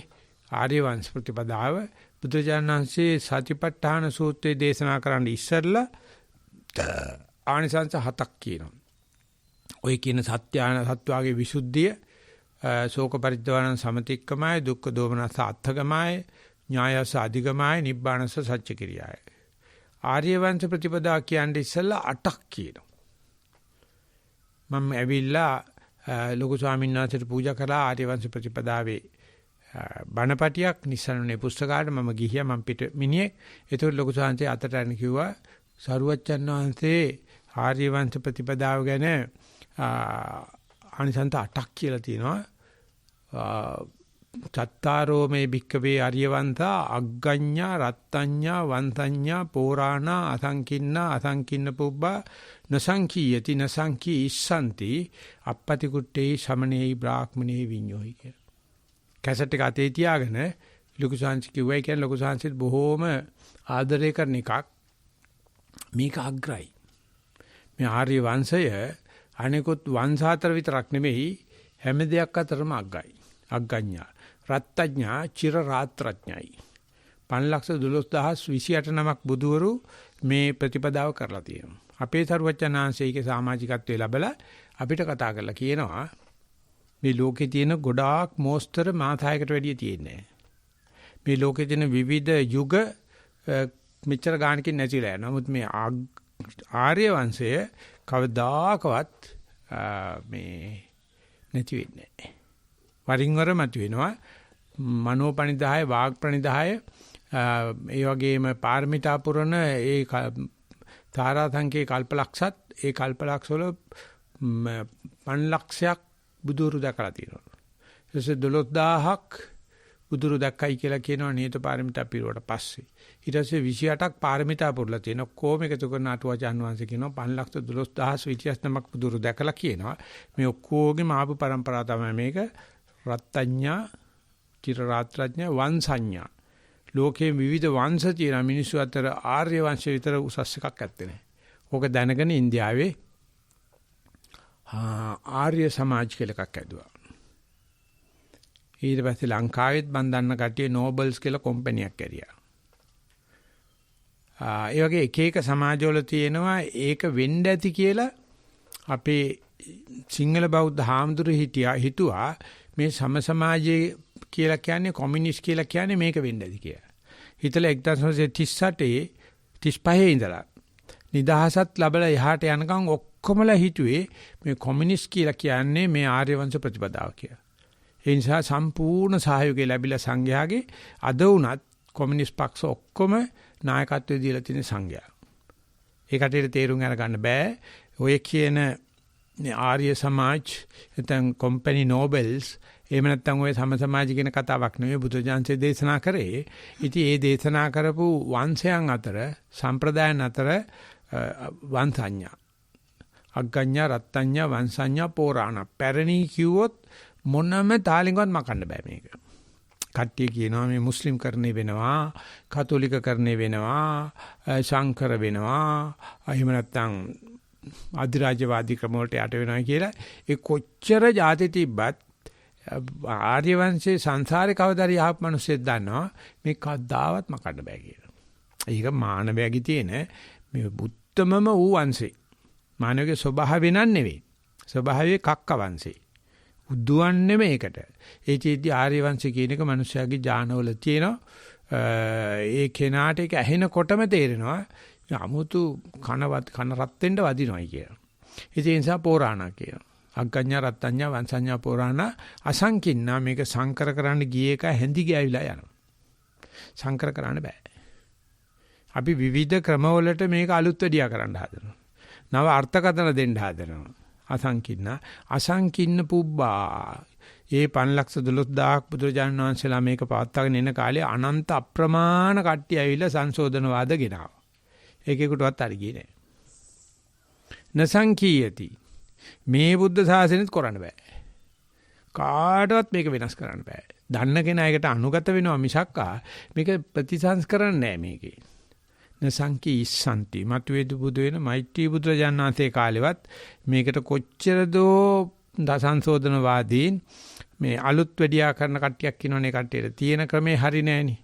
ආර්ය වංශ ප්‍රතිපදාව බුදුරජාණන් වහන්සේ සතිපට්ඨාන සූත්‍රයේ දේශනා කරන්න ඉස්සෙල්ලා ආනිසංස 7ක් කියනවා. ඔය කියන සත්‍යාගේ විසුද්ධිය ශෝක පරිද්දවන සමතික්කමයි දුක්ඛ දෝමනස අත්ථගමයි ඥායස අධිගමයි නිබ්බානස සත්‍ය කිරියයි. ආර්ය වංශ ප්‍රතිපදා කියන්නේ ඉස්සෙල්ලා 8ක් කියනවා. මම ඇවිල්ලා ලොකු ස්වාමීන් වහන්සේට පූජා කළා ආර්ය වංශ ප්‍රතිපදාවේ බණපටියක් නිස්සරණේ පුස්තකාලේ මම ගිහියා මම පිට මිනිහෙක්. ඒතකොට ලොකු ස්වාමීන් අතට අරන් කිව්වා සරුවච්චන් වහන්සේ ආර්ය වංශ ප්‍රතිපදාව ගැන ආනිසංස 8ක් කියලා තියෙනවා. චත්තාරෝ මේ භික්කවේ ආර්යවන්තා අග්ගඤ්ඤා රත්ත්‍ඤ්ඤා වන්තඤ්ඤා පෝරාණා අසංකින්න පුබ්බා නසංකීයති නසංකී ඉස්සන්ති අපපති කුට්ටේ සමනේයි බ්‍රාහ්මනේ විඤ්ඤෝයි කිය. කැසට් එක අතේ තියාගෙන ලොකු සංසි කිව්වයි කියන්නේ ලොකු සංසිත් බොහෝම ආදරය කරන එකක්. මේක අග්‍රයි. මේ ආර්ය වංශය අනිකුත් වංශ අතර විතරක් නෙමෙයි හැම දෙයක් අතරම අග්ගයි. අග්ගඤ්ඤා. රත්ත්‍ඤ්ඤා චිර රාත්‍රඥයි. 512028 නමක් බුදවරු මේ ප්‍රතිපදාව කරලා තියෙනවා. අපේ සරුවචනාංශයේ සමාජිකත්වයේ ලැබලා අපිට කතා කරලා කියනවා මේ ලෝකේ තියෙන ගොඩාක් මෝස්තර මාථායකට වැඩිය තියෙන්නේ. මේ ලෝකේ තියෙන විවිධ යුග මෙච්චර ගානකින් නැතිලා යනවා. නමුත් මේ ආර්ය වංශය කවදාකවත් මේ නැති වෙන්නේ නැහැ. වරින් වර මතුවෙනවා. මනෝපණිදාය, වාග් ප්‍රණිදාය, ඒ වගේම පාරමිතා පුරන ඒ තාරාසංඛේ කල්පලක්ෂත් ඒ කල්පලක්ෂ වල 5 ලක්ෂයක් බුදුරු දැකලා තියෙනවා. ඊටසේ 12000ක් බුදුරු දැක්කයි කියලා කියනවා නියත පාරමිතා පිරුවට පස්සේ. ඊට පස්සේ 28ක් පාරමිතා පුරලා තියෙනවා. කොහොම එකතු කරන අටුවාචාන් වහන්සේ කියනවා 512029ක් බුදුරු දැකලා කියනවා. මේ ඔක්කොගේම ආපු પરම්පරාව තමයි මේක. රත්ත්‍ඤ්ඤා චිර රාත්‍රඥා වංශඤ්ඤා. ලෝකයේ විවිධ වංශ තියෙන මිනිස්සු අතර ආර්ය වංශය විතර උසස් එකක් ඇත්තේ නැහැ. ඕක දැනගෙන ඉන්දියාවේ ආර්ය සමාජ කියලා එකක් ඇදුවා. ඊට පස්සේ ලංකාවෙත් මන් දන්න කට්ටිය නෝබල්ස් කියලා කම්පැනියක් ඇරියා. ඒ වගේ එක එක සමාජවල තියෙනවා ඒක වෙන්න ඇති කියලා අපේ සිංහල බෞද්ධ හාමුදුරු හිතුවා මේ සම සමාජයේ කියලා කියන්නේ කොමියුනිස්ට් කියලා කියන්නේ මේක වෙන්න ඇති කියලා. හිතලා 1938 35 ඉඳලා නිදහසත් ලැබලා එහාට යනකම් ඔක්කොමලා හිතුවේ මේ කොමියුනිස්ට් කියලා කියන්නේ මේ ආර්ය වංශ ප්‍රතිපදාව කියලා. ඒ නිසා සම්පූර්ණ සහයෝගය ලැබිලා සංඝයාගේ අද වුණත් කොමියුනිස්ට් පක්ෂ ඔක්කොම නායකත්වයේ දීලා තියෙන සංඝයා. ඒකට තේරුම් අරගන්න බෑ. ඔය කියන ආර්ය සමාජ නැත්නම් කම්පැනි නෝබල්ස් එහෙම නැත්නම් ඔය සම සමාජ කියන කතාවක් නෙවෙයි බුදුජානකේ දේශනා කරේ. ඉතින් ඒ දේශනා කරපු වංශයන් අතර සම්ප්‍රදායන් අතර වංශඤ්ඤා අග්ගඤ්ඤා රත්ත්‍ඤ්ඤා වංශඤ්ඤා පෝරාණ පැරණි කිව්වොත් මොනම තාලෙන්වත් මකන්න බෑ මේක. කට්ටිය කියනවා මේ මුස්ලිම් කරන්නේ වෙනවා, කතෝලික කරන්නේ වෙනවා, ශංකර වෙනවා, එහෙම නැත්නම් අධිරාජ්‍යවාදී ක්‍රම වලට යට වෙනවා කියලා. ඒ කොච්චර જાති තිබ්බත් ආර්ය වංශයේ සංසාරේ කවදාරි යහපත් මිනිස්සෙක් දන්නවා මේ කද්දාවත් මකන්න බෑ කියලා. ඒක මානවයාගේ තියෙන මේ බුද්ධමම වූ වංශේ. මානවගේ ස්වභාවය නන් නෙවෙයි. ස්වභාවයේ කක්ක වංශේ. උද්දුවන්නේ මේකට. ඒ චේති ආර්ය වංශය කියන එක මිනිස්යාගේ ඥානවල තියෙනවා. ඒ කෙනාට ඒක ඇහෙනකොටම තේරෙනවා 아무තු කන රත් වෙන්න වදිනවයි කියලා. ඒ නිසා පෝරාණ කියනවා. අග්ගඤ්ඤා රත්ත්‍ඤ්ඤා වංශඤ්ඤා පෝරාණ අසංකින්නා මේක සංකර කරන්න ගියේ එක හැඳි ගෑවිලා යනවා. සංකර කරන්න බෑ. අපි විවිධ ක්‍රමවලට මේක අලුත් වැඩියා කරන්න හදනවා. නව අර්ථකථන දෙන්න හදනවා. අසංකින්න පුබ්බා. ඒ 512000ක් බුදුරජාණන් වහන්සේලා මේක පවත්වාගෙන එන කාලේ අනන්ත අප්‍රමාණ කට්ටිය ඇවිල්ලා සංශෝධනවාද ගෙනාවා. ඒකෙකුටවත් හරි ගියේ නෑ. නසංකීයති. මේ බුද්ධ ශාසනයත් කරන්න බෑ. කාටවත් මේක වෙනස් කරන්න බෑ. දන්න කෙනා ඒකට අනුගත වෙනවා මිසක්කා මේක ප්‍රතිසංස්කරණ නෑ මේකේ. නසංකී ඉස්සන්ති මතුවේද බුදු වෙන මෛත්‍රී බුදුරජාණන්සේ කාලෙවත් මේකට කොච්චර දෝ දසංශෝධනවාදීන් මේ අලුත් වැඩියා කරන කට්ටියක් ඉන්නවනේ කට්ටියට තියෙන ක්‍රමේ හරි නෑනේ.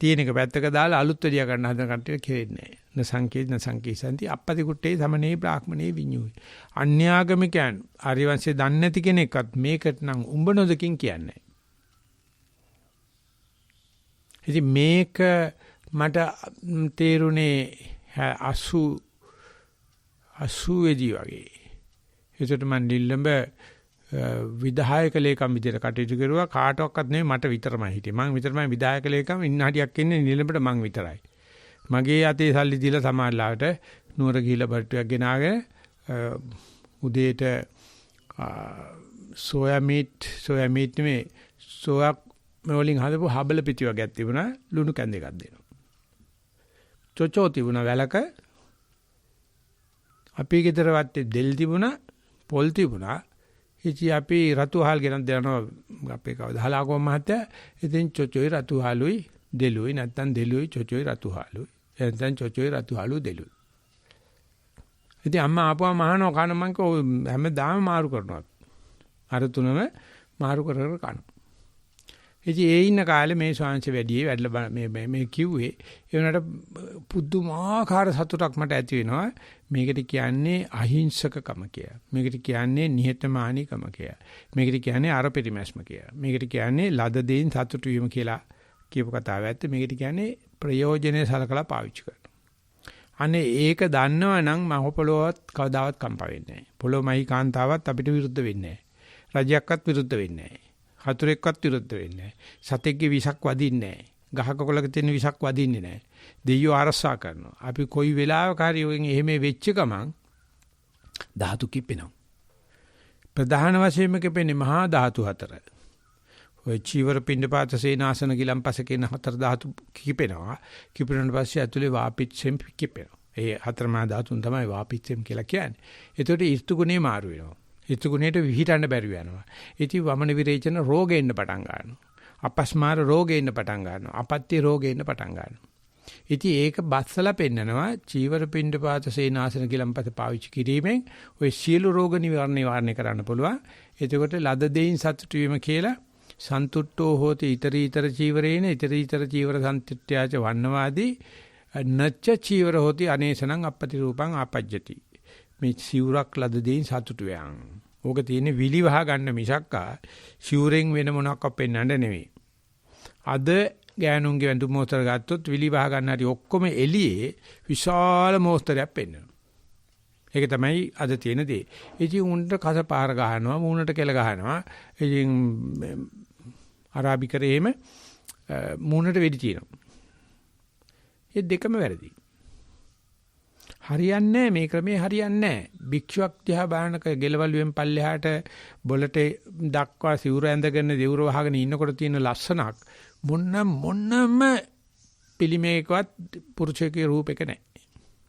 තියෙන එක පැත්තක දාලා අලුත් වැඩියා කරන්න හදන කට්ටියට කෙරෙන්නේ නෑ. නසංකී සන්ති අපපති කුට්ටේ සමනේ බ්‍රාහ්මණේ විඤ්ඤුයි. අන්‍යාගමිකයන් ආර්යවංශයේ දන්නේ නැති කෙනෙක්වත් මේකට නම් උඹ නොදකින් කියන්නේ. ඉතින් මේක මට තේරුනේ 80 දී වගේ. ඒකට මම නිල්ලඹ විධායක ලේකම් විදිහට කටයුතු කරුවා. කාටවත් නෙවෙයි මට විතරමයි හිටියේ. මම විතරමයි විධායක ලේකම් ඉන්න හරියක් ඉන්නේ නිල්ලඹට මං විතරයි. මගේ අතේ සල්ලි දීලා සමාජලාවට නුවර ගිහිලා බට්ටුවක් ගෙනාගෙන උදේට සෝයා මීට් නෙමෙයි සෝයා වලින් හදපු හබල පිටි වර්ගයක් තිබුණා. ලුණු කැඳ එකක් දෙනවා. චොචෝ තිබුණා වැලක. අපි ගෙදර වත්තේ දෙල් තිබුණා, පොල් තිබුණා. ඉතින් අපි රතුහල් ගෙනත් දෙනවා අපේ කවදාහලාකෝ මහත්තයා. ඉතින් චොචෝයි රතුහලුයි දෙලුයි නැත්තම් දෙලුයි චොචෝයි රතුහලුයි. නැත්තම් චොචෝයි රතුහලු දෙලුයි. ඉතින් අම්මා ආපුවම අහනවා කන මං කෝ හැමදාම මාරු කරනවා. අර තුනම මාරු කර කර කනවා. ඉතින් ඒ ඉන්න කාලේ මේ ශාංශ වැඩියේ වැඩලා මේ කිව්වේ ඒ වුණාට පුදුමාකාර සතුටක් මට ඇති වෙනවා. මේකට කියන්නේ අහිංසකකම කියලා. මේකට කියන්නේ නිහතමානීකම කියලා. මේකට කියන්නේ අරපරිමැස්ම කියලා. මේකට කියන්නේ ලද දෙයින් සතුටු වීම කියලා කියපු කතාව ඇත්ත. මේකට කියන්නේ ප්‍රයෝජනෙ සලකලා පාවිච්චි කරනවා. අනේ ඒක දන්නවනම් මහ පොළොවත් කවදාවත් කම්ප වෙන්නේ නැහැ. පොළොමයි කාන්තාවත් අපිට විරුද්ධ වෙන්නේ නැහැ. රජයක්වත් විරුද්ධ වෙන්නේ නැහැ. හතුරෙක්වත් විරුද්ධ වෙන්නේ නැහැ. සතෙක්ගේ විසක් වදින්නේ නැහැ. ගහක කොළක තියෙන විසක් වදින්නේ නැහැ. දෙයියෝ ආරක්ෂා කරනවා. අපි කොයි වෙලාවක හරි ඔයෙන් එහෙම වෙච්ච ගමන් ධාතු කිපෙනවා. ප්‍රධාන වශයෙන්ම කිපෙන්නේ මහා ධාතු හතර. ඔය චීවර පිණ්ඩපාත සේනාසන ගිලම්පස කියන හතර ධාතු කිපෙනවා. කිපෙනාට පස්සේ ඇතුලේ වාපිච්චෙම් කිපෙනවා. ඒ හතර මහා ධාතුන් තමයි වාපිච්චෙම් කියලා කියන්නේ. ඒතකොට ඍතු ගුණේ මාරු වෙනවා. ඍතු ගුණයට විහිටන්න බැරි වෙනවා. ඉතින් වමන විරේචන රෝගෙන්න පටන් ගන්නවා. අපස්මාර රෝගෙන්න පටන් ගන්නවා. අපත්‍ය රෝගෙන්න පටන් ගන්නවා. ඉතින් ඒක බස්සලා පෙන්නනවා චීවර පිණ්ඩපාත සේනාසන ගිලම්පස පාවිච්චි කිරීමෙන් ඔය සියලු රෝග නිවාරණය කරන්න පුළුවන්. එතකොට ලද දෙයින් සතුටු වීම කියලා සන්තුට්ඨෝ හෝති ඊතරීතර චීවරේන ඊතරීතර චීවර සන්තුට්ඨ්‍යාච වන්නවාදී නච්ච චීවර හෝති අනේසනං අපපති රූපං ආපජ්ජති. මේ සිවුරක් ලද දෙයින් සතුටු වෙන. ඕක තියෙන්නේ විලිවහ ගන්න මිසක්කා සිවුරෙන් වෙන මොනක් අපෙන්නන්න නෙවෙයි. අද ගෑනුන්ගේ වැඳුම් මෝස්තර ගත්තොත් විලිවහ ගන්න හරි ඔක්කොම එළියේ විශාල මෝස්තරයක් පෙන්වනවා. ඒක තමයි අද තියෙන දේ. ඉතින් උන්ට කසපාර ගහනවා, මූණට කෙල ගහනවා. ඉතින් අරාබිකරේම මූණට වෙඩි තියෙනවා. ඒ දෙකම වැරදි. හරියන්නේ මේ ක්‍රමේ හරියන්නේ භික්ෂුවක් දිහා බලනක ගෙලවලුවෙන් පල්ලෙහාට බොලට දක්වා සිවුර ඇඳගෙන දෙවුර වහගෙන ඉන්නකොට තියෙන ලස්සනක් මොන්නම පිළිමේකවත් පුරුෂයෙකුගේ රූපයක නැහැ.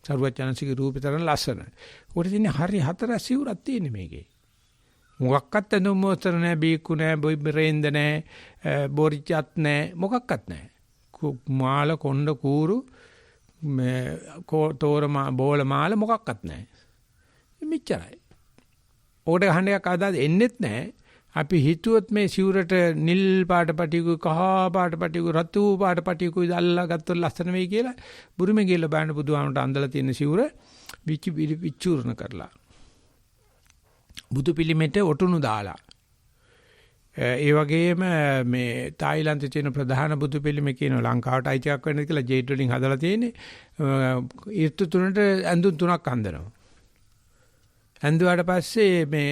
සරුවචනසිකේ රූපේ තරම් ලස්සන. උඩ තියෙන හරි හතර සිවුරක් තියෙන මේකේ. මොකක්වත් ඇඳුම් මොස්තර නැහැ, බීකු නැහැ, බොයිබරේන්ද නැහැ, බොරිචත් නැහැ, මොකක්වත් නැහැ. මාල කොණ්ඩ කූරු මේ තෝරමා බෝල මාල මොකක්වත් නැහැ. මෙච්චරයි. ඕකට ගහන්න එකක් ආදාද එන්නෙත් නැහැ. අපි හිතුවොත් මේ සිවුරට නිල් පාට පටිකුයි කහ පාට පටිකුයි රතු පාට පටිකුයි දැල්ලා ගත්තොත් ලස්සන වෙයි කියලා බුරුමේ ගිහලා බලන්න බුදුහාමුදුරට අඳලා තියෙන සිවුර විචූර්ණ කරලා බුදු පිළිමෙට ඔටුනු දාලා ඒ වගේම මේ තායිලන්තයේ තියෙන ප්‍රධාන බුදු පිළිම කියන ලංකාවට අයිතියක් වෙන්න කියලා ජේට් වලින් හදලා තියෙන්නේ ඊර්තු තුනට ඇඳුම් තුනක් අඳිනවා. ඇඳුවාට පස්සේ මේ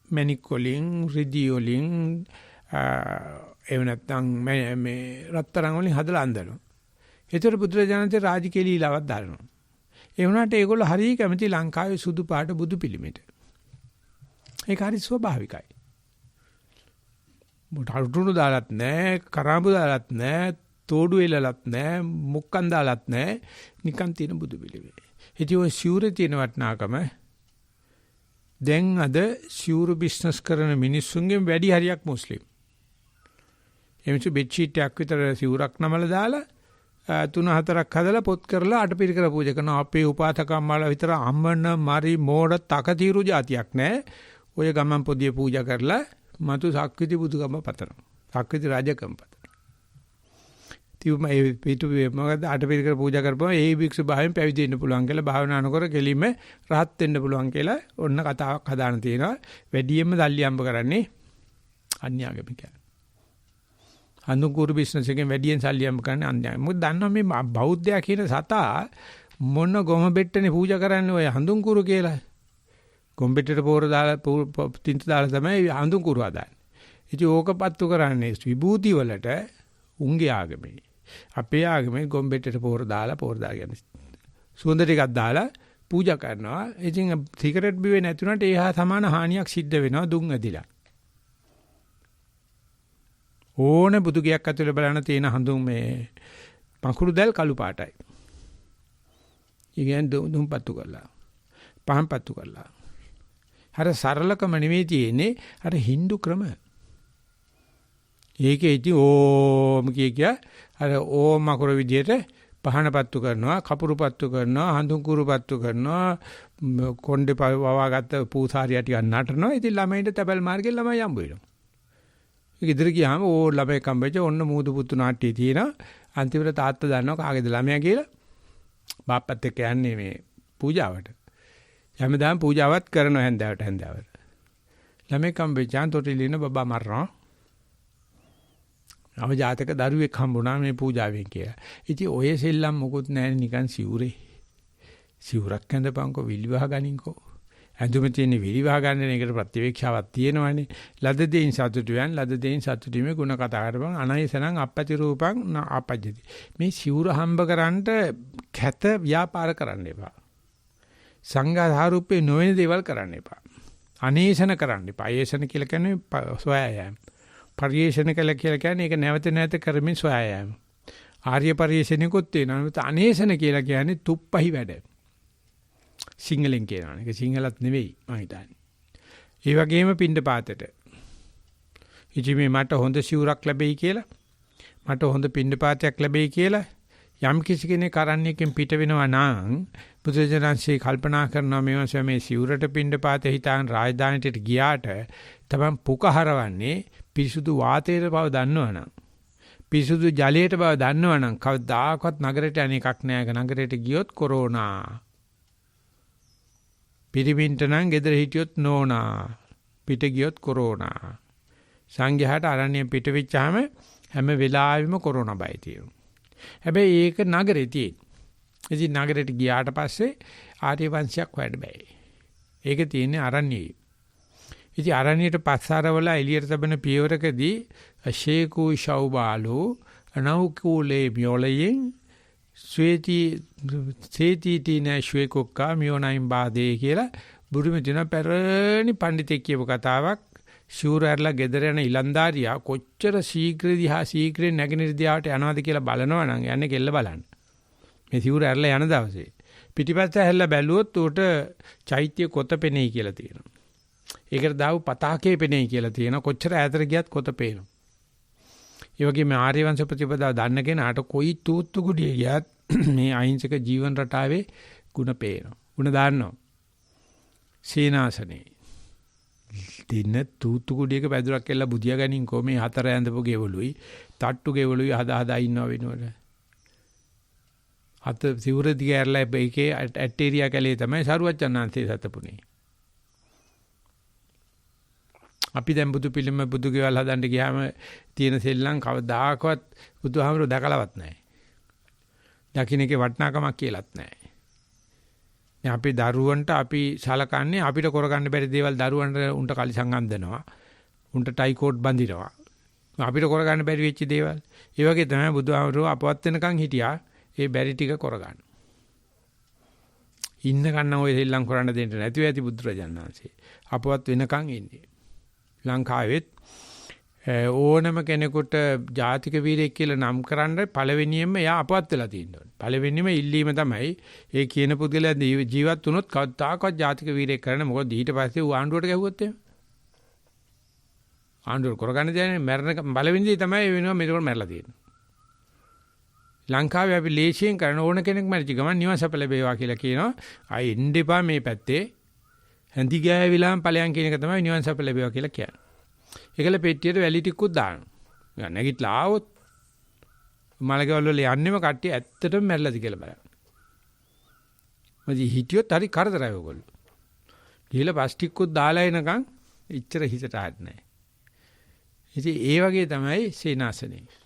මැණික් වලින් රිදි වලින් එහෙම නැත්නම් මේ රත්තරන් වලින් හදලා අඳිනවා. ඒතර බුදුරජාණන්සේ රාජකීය ලීලාවක් දානවා. ඒ වුණාට ඒගොල්ලෝ හරිය කැමති ලංකාවේ සුදු පාට බුදු පිළිමෙට. ඒක හරි ස්වභාවිකයි. මොටරුණු දාලත් නැහැ, කරාඹු දාලත් නැහැ, තෝඩු එලලත් නැහැ, මුක්කන් දාලත් නැහැ, නිකන් තියෙන බුදු පිළිමේ. ඉතින් ඔය සිවුරේ තියෙන වටිනාකම දැන් අද සිවුරු බිස්නස් කරන මිනිස්සුන්ගෙන් වැඩි හරියක් මුස්ලිම්. එමිසු බෙඩ්ෂීට් එකක් විතර සිවුරක් නමලා දාලා 3-4ක් හදලා පොත් කරලා අටපිරිකර පූජා කරනවා. අපේ උපාසකම්මාලා විතර අම්මන මරි මෝඩ තකතිරු જાතියක් නැහැ. ඔය ගමන් පොදිය පූජා කරලා මතු සක්විති බුදුගම පතනවා. සක්විති රාජකම් පතනවා. තියුම ඒ පිටු මොකද අටපිරිකර පූජා කරපුවා ඒ භික්ෂු භාවයෙන් පැවිදි වෙන්න පුළුවන් කියලා භාවනා නොකර කෙලින්ම රහත් වෙන්න පුළුවන් කියලා ඔන්න කතාවක් හදාන තියෙනවා. වැඩියෙන්ම දල්ලි අම්බ කරන්නේ අන්‍යාගමිකයන්. හඳුන් කුරු බිස්නස් එකෙන් වැඩියෙන් සල්ලි අම්බ කරන්නේ අන්‍යාගමික. මොකද දන්නවා මේ බෞද්ධයා කියන සතා මොන ගොම බෙට්ටනේ පූජා කරන්නේ ඔය හඳුන් කුරු කියලා. ගොම බෙට්ටට පොර දාලා තින්ත දාලා තමයි හඳුන් කුරු හදාන්නේ. ඉතින් ඕකපත්තු කරන්නේ විභූති වලට උන්ගේ ආගමේ. අපේ ආගමේ ගොම්බෙට්ටට පොර දාලා කියන්නේ සුවඳ ටිකක් දාලා පූජා කරනවා. ඉතින් සිගරට් බිවේ නැතුණට ඒ හා සමාන හානියක් සිද්ධ වෙනවා දුම් ඇදිලා. ඕන බුදු ගයක් ඇතුලේ බලන්න තියෙන හඳුන් මේ පකුරු දැල් කළු පාටයි. ඉගෙන දුම් පත්තු කරලා. පහන් පත්තු කරලා. අර සරලකම නෙවෙයි තියෙන්නේ අර Hindu ක්‍රම. ඒකේ ඉති ඕම් කිය අර ඕම් අකුර විදියට පහන පත්තු කරනවා, කපුරු පත්තු කරනවා, හඳුන් කුරු පත්තු කරනවා, කොණ්ඩේ වවාගත්ත පූසාරියා ටිකක් නටනවා. ඉතින් ළමයින්ට තැබල් මාර්ගෙන් ළමයි හම්බ වෙනවා. ඒක ඉදිරිය ගියාම ඕ ළමයි කම්බෙච්ච ඔන්න මූදු පුතු නාට්‍යය තියෙනවා. අන්තිමට තාත්තා දන්නවා කාගේද ළමයා කියලා. බාප්පත් එක්ක යන්නේ මේ පූජාවට. හැමදාම පූජාවත් කරනවා හැන්දාවට. ළමයි කම්බෙච්චාන් තොටිලින බබා මරනවා. අවජාතක දරුවෙක් හම්බුණා මේ පූජාවෙන් කියලා. ඉතින් ඔය සෙල්ලම් මොකුත් නැහැ නිකන් සිවුරේ. සිවුරක් ඇඳපන්කෝ විලිවහ ගනින්කෝ. ඇඳුම තියෙන විලිවහ ගන්න එකට ප්‍රතිවේක්ෂාවක් තියෙනවනේ. ලද දෙයින් සතුටු වෙන ලද දෙයින් සතුටු වීමේ ಗುಣ කතා කරපන් අනයිසනම් අපපති රූපං ආපජ්ජති. මේ සිවුර හම්බ කරන්නට කැත ව්‍යාපාර කරන්න එපා. සංඝාධාරූපේ නොවන දේවල් කරන්න එපා. අනේෂණ කරන්න එපා. අයේෂණ කියලා කියන්නේ සොයායෑම. පරිේෂණ කළ කියලා කියන්නේ ඒක නැවත නැවත කරමින් සොයායෑම. ආර්ය පරිේෂණිකුත් තියෙනවා. අනේෂණ කියලා කියන්නේ තුප්පහි වැඩ. සිංහලෙන් කියනවා. ඒක සිංහලත් නෙවෙයි මම හිතන්නේ. ඒ වගේම පින්ඩපාතේට. ඉතින් මේ මට හොඳ සිවුරක් ලැබෙයි කියලා මට හොඳ පින්ඩපාතයක් ලැබෙයි කියලා යම් කිසි කෙනෙක් අරණ්‍යයෙන් පිට වෙනවා නම් බුදුජානන්සේ කල්පනා කරනවා මේ සිවුරට පින්ඩපාතේ හිතාන් රාජධානියට ගියාට තමයි පුක හරවන්නේ පිරිසුදු වාතයට බව දන්නවනම් පිරිසුදු ජලයට බව දන්නවනම් කවදාකවත් නගරයට අනේකක් නෑ. නගරයට ගියොත් කොරෝනා පිරිමින්ට නම් ගෙදර හිටියොත් නෝනා පිට ගියොත් කොරෝනා සංඝයාට අරණිය පිට වෙච්චාම හැම වෙලාවෙම කොරෝනා බය තියෙනවා. හැබැයි ඒක නගරේ තියෙන. ඉතින් නගරයට ගියාට පස්සේ ආර්ය වංශයක් වැඩ බෑ. ඒක තියෙන්නේ අරණියේ. ඉතින් අරණියට පස්සාරවල එළියට තබන පියවරකදී අශේකු ශෞබාලෝ අනෞකූලේ මියොලයෙන් සේති ශ්වේකොක්කා මියොනයින් බාදේ කියලා බුරුමේ තියෙන පැරණි පඬිතෙක් කියපු කතාවක්. ශූරයර්ලා ගෙදර යන ඉලන්දාරියා කොච්චර ශීඝ්‍රයෙන් නැගිනිර දිහාට යනවද කියලා බලනවා නම් යන්නේ කෙල්ල බලන්න. මේ ශූරයර්ලා යන දවසේ පිටිපස්ස හැල්ලා බැලුවොත් උට චෛත්‍ය කොත පෙනෙයි කියලා තියෙනවා. ඒකට දාව පතාකේ පෙනෙයි කියලා තියෙනවා. කොච්චර ඈතට ගියත් කොත පේනවා. ඒ වගේම ආර්ය වංශ ප්‍රතිපදාව දන්න කෙනාට කොයි තූත්තු කුඩිය ගියත් මේ අහිංසක ජීවන රටාවේ ಗುಣ පේනවා. ಗುಣ දාන්නවා. සීනාසනේ දින තූත්තු කුඩියක පැදුරක් කියලා බුදියා ගනින්කෝ මේ හතර ඇඳපු ගෙවලුයි තට්ටු ගෙවලුයි හදා ඉන්නව වෙනවල. අත සිවුර දිග ඇරලා ඒකේ ඇටේරියා කැලේ තමයි සරුවච්චන්හන්සේ සතපුනේ. අපි දැන් බුදු පිළිම බුදු ගෙවල් හදන්න ගියාම තියෙන සෙල්ලම් කවදාකවත් බුදුහාමරෝ දැකලවත් නැහැ. දකින්නකේ වටිනාකමක් කියලාත් නැහැ. දැන් අපි දරුවන්ට අපි සලකන්නේ අපිට කරගන්න බැරි දේවල් දරුවන්ට උන්ට කලිසම් අඳිනවා. උන්ට ටයි කෝට් බඳිනවා. අපිට කරගන්න බැරි වෙච්ච දේවල්. ඒ වගේ තමයි බුදුහාමරෝ අපවත් වෙනකන් හිටියා. ඒ බැරි ටික කරගන්න. ඉන්න කන්න ඔය සෙල්ලම් කරන්න දෙන්න නැතුව ඇති බුදුරජාණන් වහන්සේ. අපවත් වෙනකන් ඉන්නේ. ලංකාවෙත් ඕනම කෙනෙකුට ජාතික වීරයෙක් කියලා නම් කරන්න පළවෙනියෙන්ම එයා අපවත් වෙලා තියෙනවා. පළවෙනිම ඉල්ලීම තමයි ඒ කියන පුද්ගලයා ජීවත් වුණොත් කවදාකවත් ජාතික වීරයෙක් කරන්න මොකද ඊට පස්සේ ඌ ආණ්ඩුවට ගැහුවොත් එහෙම. ආණ්ඩුව කරගන්න දෙන්නේ මරණ පළවෙනිදී තමයි වෙනවා මේක මරලා තියෙනවා. ලංකාවේ අපි ලේසියෙන් කරන ඕන කෙනෙක් මැරිච්ච ගමන් නිවන් සප ලැබේවා කියලා කියනවා. ආයි එන්න එපා මේ පැත්තේ. හැඳි ගෑවිලාම ඵලයන් කියන එක තමයි නිවන් සප ලැබේවා කියලා කියන්නේ. ඒකල පෙට්ටියට වැලි ටිකකුත් දානවා. නැගිටලා ආවොත් මලකවල වල යන්නෙම කට්ටිය ඇත්තටම මැරලාද කියලා බලන්න. මොකද හිටියොත් හරි කරදරයි ඔයගොල්ලෝ. ගිහලා පස් ටිකකුත් දාලා එනකන් ඉච්චර හිතට ආත් නැහැ. ඉතින් ඒ වගේ තමයි සේනාසනේ.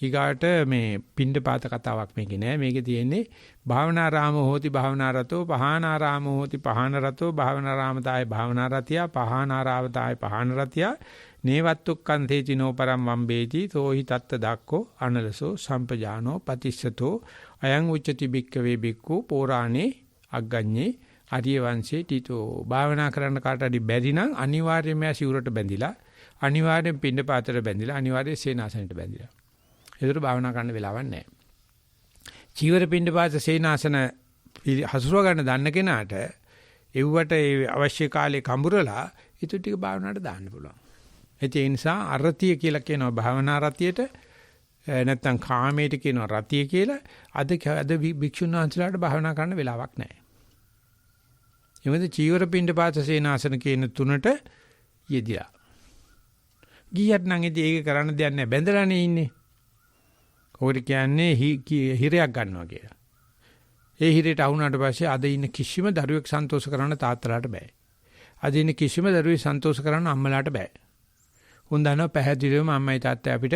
ඊගාට මේ පින්ඩපාත කතාවක් මේකේ නෑ. මේකේ තියෙන්නේ භාවනාරාම හෝති භාවනාරතෝ පහානාරාම හෝති පහානරතෝ භාවනාරාමතාය භාවනාරතිය පහානාරාවතාය පහානරතිය නේවත්තුක්කං තේචිනෝ පරම් වම්බේති සෝහි තත්ත දක්කෝ අනලසෝ සම්පජානෝ පතිස්සතෝ අයං උච්චති බික්කවේ බික්කු පෝරාණේ අග්ගඤ්ඤේ ආර්ය වංශේ තීතෝ. භාවනා කරන්න කාටද බැරි නම් අනිවාර්යයෙන්ම සිවුරට බැඳිලා අනිවාර්යෙන් පින්ඩපාතට බැඳිලා අනිවාර්යෙන් සේනාසනෙට බැඳිලා. ඒකට භාවනා කරන්න වෙලාවක් නැහැ. චීවර පින්ඩපාත සේනාසන හසුරුව ගන්න දන්න කෙනාට එව්වට ඒ අවශ්‍ය කාලේ කඹරලා ඊට ටික භාවනාවට දාන්න පුළුවන්. ඒ නිසා අරතිය කියලා කියනවා භාවනා රතියට නැත්නම් කාමයට කියනවා රතිය කියලා. අද භික්ෂුන් වහන්සේලාට භාවනා කරන්න වෙලාවක් නැහැ. එමෙද චීවර පිණ්ඩපාත සේනාසන කියන තුනට යෙදිලා. ගියත් නම් ඉතින් ඒක කරන්න දෙයක් නැහැ. බැඳලානේ ඉන්නේ. ඔකට කියන්නේ හිරයක් ගන්නවා කියලා. ඒ හිරේට අහුණාට පස්සේ අද ඉන්න කිසිම දරුවෙක් සන්තෝෂ කරන්න තාත්තලාට බෑ. අද ඉන්න කිසිම දරුවෙක් සන්තෝෂ කරන්න අම්මලාට බෑ. උන් දන්නවා පැහැදිලිවම අම්මයි තාත්තයි අපිට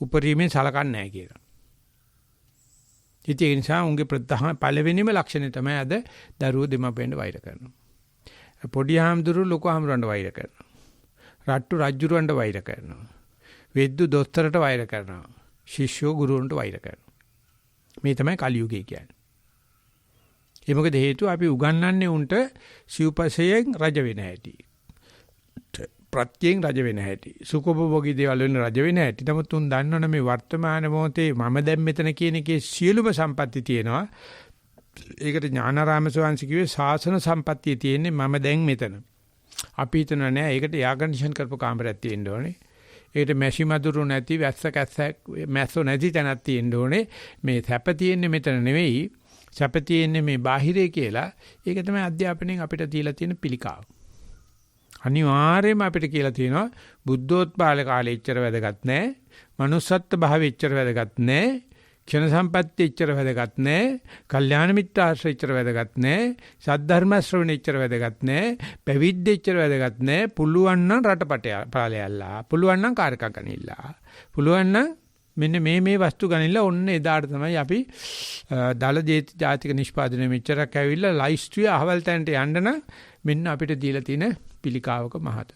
උපරිමයෙන් සලකන්නේ නැහැ කියලා. ඉතින් ඒ නිසා උන්ගේ ප්‍රධාන පළවෙනිම ලක්ෂණය තමයි අද දරුවෝ දෙමාපියන්ට වෛර කරනවා. පොඩි හාමුදුරුවෝ ලොකු හාමුදුරන්ට වෛර කරනවා. රට්ටු රජුරවන්ට වෛර කරනවා. වෙද්දු දොස්තරට වෛර කරනවා. ශිෂ්‍යෝ ගුරුවරුන්ට වෛර කරනවා. මේ තමයි කලියුගය කියන්නේ. ඒ මොකද හේතුව අපි උගන්වන්නේ උන්ට සිව්පසයෙන් රජ වෙන හැටි. ප්‍රත්‍යයෙන් රජ වෙන හැටි. සුඛෝපභෝගී දේවල් වෙන රජ වෙන හැටි. නමුත් උන් දන්නවනේ මේ වර්තමාන මොහොතේ මම දැන් මෙතන කියන එකේ සියලුම සම්පatti තියෙනවා. ඒකට ඥානාරාම ස්වාමීන් කිව්වේ සාසන සම්පත්තිය තියෙන්නේ මම දැන් මෙතන. අපි හිතන නෑ ඒකට එයා කන්ඩිෂන් කරපු කාමරයක් තියෙන්න ඕනේ. ඒකට මැෂි මදුරු නැති වැස්ස කැස්ස මැස්සෝ නැති තැනක් තියෙන්න ඕනේ. මේ සැප තියෙන්නේ මෙතන නෙවෙයි. සැප තියෙන්නේ මේ බාහිරේ කියලා. ඒක තමයි අධ්‍යාපනයෙන් අපිට දීලා තියෙන පිළිකාව. අනිවාර්යයෙන්ම අපිට කියලා තියෙනවා බුද්ධෝත්පාද කාලේ එච්චර වැදගත් නැහැ. manussත්ත්ව භාවය එච්චර වැදගත් නැහැ. ක්ෂණ සම්පත්තිය එච්චර වැදගත් නැහැ. කල්යාණ මිත්‍යාශ්‍රය එච්චර වැදගත් නැහැ. සද්ධර්ම ශ්‍රවණය එච්චර වැදගත් නැහැ. පැවිද්ද එච්චර වැදගත් නැහැ. පුළුවන් නම් රටපටය පාලයල්ලා. පුළුවන් නම් කාර්කක් ගනිලා. පුළුවන් නම් මෙන්න මේ වස්තු ගනිලා ඔන්න එදාට තමයි අපි දල ජාතික නිෂ්පාදනය මෙච්චරක් ඇවිල්ලා ලයිස්ට්ුවේ අහවල් තැනට යන්න නම් මෙන්න අපිට දීලා තියෙන පිළිකාවක මහත.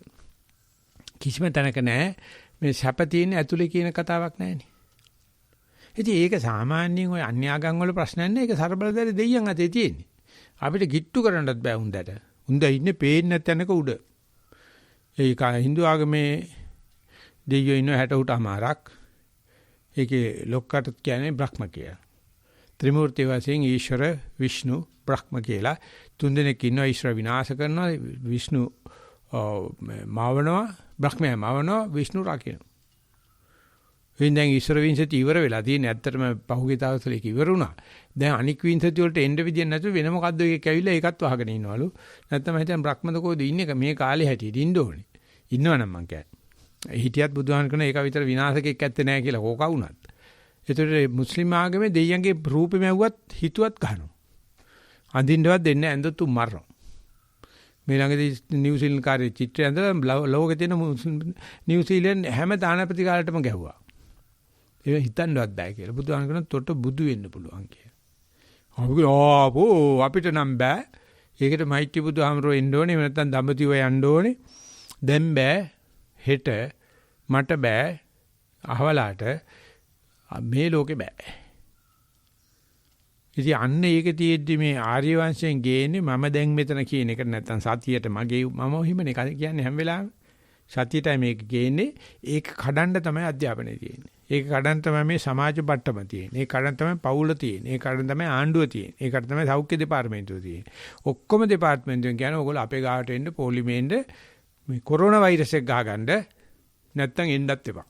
කිසිම තැනක නැහැ මේ සැප තියෙන ඇතුලේ කියන කතාවක් නැහැනේ. ඉතින් ඒක සාමාන්‍යයෙන් ඔය අන්‍යාගම් වල ප්‍රශ්නයක් නෑ. ඒක ਸਰබලදාරි දෙයියන් අතේ තියෙන්නේ. අපිට ගිට්ටු කරන්නත් බෑ උන්දට. උන්ද ඉන්නේ පේන්නේ නැතනක උඩ. ඒක හින්දු ආගමේ දෙයියෝ ඉන්න 60 උට අමාරක්. ඒකේ ලොක්කට කියන්නේ බ්‍රහ්ම කියලා. ත්‍රිමූර්ති වශයෙන් ඊශ්වර විෂ්ණු බ්‍රහ්ම කියලා තුන්දෙනෙක් ඉන්නවා. ඊශ්වර විනාශ කරනවා, විෂ්ණු මාවනවා, බ්‍රහ්මයා මාවනවා, විෂ්ණු රකින්නවා. දැන් ඊශ්වර විංශති ඉවර වෙලා තියෙන්නේ. ඇත්තටම පහුගිය දවස්වල ඒක ඉවර වුණා. දැන් අනික් විංශති වලට එන්න විදියක් නැතුව වෙන මොකද්ද එකක් ඇවිල්ලා ඒකත් වහගෙන ඉන්නවලු. නැත්තම් හිතන් බ්‍රහ්මද කොහෙද ඉන්නේ මේ කාලේ හැටියට ඉන්න ඕනේ. ඉන්නවනම් මං කියන්නේ. හිටියත් බුදුහාම කරන එක විතර විනාශකෙක් ඇත්තේ නැහැ කියලා කෝකා වුණත්. ඒතර මුස්ලිම් ආගමේ දෙයියන්ගේ රූපෙ මැව්වත් හිතුවත් ගන්නවා. අඳින්නවත් දෙන්නේ නැහැ ඇඳතු මරනවා. මේ ළඟදී නිව්සීලන්ත කාර්ය චිත්‍රය ඇඳලා ලෝකේ තියෙන නිව්සීලන්ත හැම තානාපති කාලයටම ගැහුවා. ඒක හිතන්නවත් බෑ කියලා. බුදුහාම කරන තොට බුදු වෙන්න පුළුවන් කියලා. අපි කිව්වා අපිට නම් බෑ. ඒකට මෛත්‍රී බුදුහාමරෝ එන්න ඕනේ. නැත්නම් ධම්මදිව යන්න ඕනේ. දැන් බෑ. හෙට මට බෑ. අහවලාට මේ ලෝකේ බෑ. ඉතින් අන්න ඒක තියෙද්දි මේ ආර්ය වංශයෙන් ගේන්නේ මම දැන් මෙතන කියන එක නැත්නම් සතියට මගේ මම හිමනේ කියන්නේ හැම වෙලාවෙම. සතියටයි මේක ගේන්නේ. ඒක කඩන්න තමයි අධ්‍යාපනය තියෙන්නේ. ඒක කඩන්න තමයි මේ සමාජ බට්ටම තියෙන්නේ. ඒක කඩන්න තමයි පවුල තියෙන්නේ. ඒක කඩන්න තමයි ආණ්ඩුව තියෙන්නේ. ඒකට තමයි සෞඛ්‍ය දෙපාර්තමේන්තුව තියෙන්නේ. ඔක්කොම දෙපාර්තමේන්තුවෙන් කියන්නේ ඕගොල්ලෝ අපේ ගාවට එන්න පොලිමේන්ද මේ කොරෝනා වෛරස් එක ගහගන්න නැත්තම් එන්නත් එපා.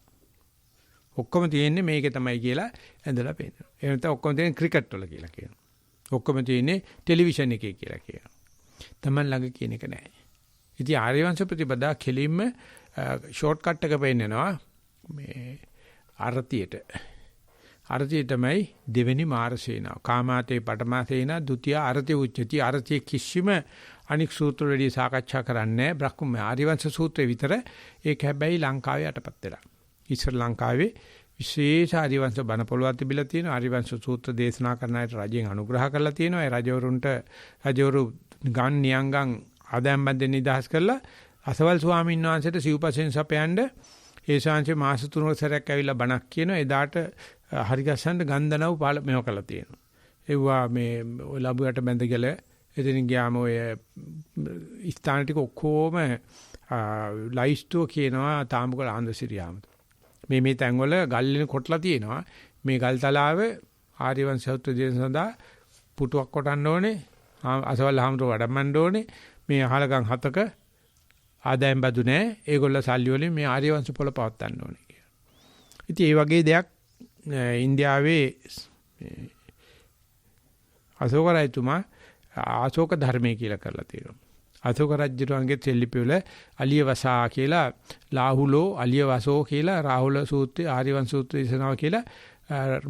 ඔක්කොම තියෙන්නේ මේකේ තමයි කියලා ඇඳලා පෙන්නනවා. ඒ නැත්නම් ඔක්කොම තියෙන්නේ ක්‍රිකට් වල කියලා කියනවා. ඔක්කොම තියෙන්නේ ටෙලිවිෂන් එකේ කියලා කියනවා. Taman ළඟ කියන එක නැහැ. ඉතින් ආර්යවංශ ප්‍රතිපදා කෙලින්ම ෂෝට් කට් එක පෙන්නනවා මේ අරතියට. අරතිය තමයි දෙවෙනි මාර්සේනාව. කාමාතේ පඨමාසේනා ဒုတိ ය අරතිය උච්චති. අරතිය කිසිම අනික් සූත්‍ර වලදී සාකච්ඡා කරන්නේ නැහැ. බ්‍රහ්ම ආර්යවංශ සූත්‍රේ විතර ඒක හැබැයි ලංකාවේ යටපත් වෙලා. ඉස්සර ලංකාවේ විශේෂ ආර්යවංශ බණ පොළවක් තිබිලා තියෙනවා. ආර්යවංශ සූත්‍ර දේශනා කරන අයට රජෙන් අනුග්‍රහ කරලා තියෙනවා. ඒ රජවරුන්ට රජවරු ගන් නියංගන් ආදායම් බන්දෙන් නිදහස් කරලා අසවල් ස්වාමීන් වහන්සේට සිව්පසෙන් සපයන්න ඒ ශාංශේ මාස 3ක සැරයක් ඇවිල්ලා බණක් කියනවා. එදාට හරිගස්සන්න ගන්ධනව මේව කරලා තියෙනවා. ඒවා මේ ලැබුවට බැඳගල එදින ගියාම ඔය ස්ථාන ටික ඔක්කොම ලයිස්ට්ුව කියනවා තාඹුකල ආන්දසිරියාම. මේ තැන්වල ගල්ලින කොටලා තියෙනවා. මේ ගල් තලාව ආර්යවංශ සූත්‍ර දේශන සඳහා පුටුවක් කොටන්න ඕනේ. අසවල් හාමුදුරුවෝ වඩම්මන්න ඕනේ. මේ අහලගම් 7ක ආදායම් බදු නැහැ. ඒගොල්ලෝ සල්ලි වලින් මේ ආර්යවංශ පොළ පවත්වන්න ඕනේ කියලා. ඉතින් මේ වගේ දෙයක් ඉන්දියාවේ අශෝක රජතුමා ආශෝක ධර්මයේ කියලා කරලා තියෙනවා. අශෝක රජුගේ තෙලිපිවල අලිය වසා කියලා ලාහුලෝ අලිය වසෝ කියලා රාහුල සූත්‍රය ආර්යවංශ සූත්‍රය දේශනාව කියලා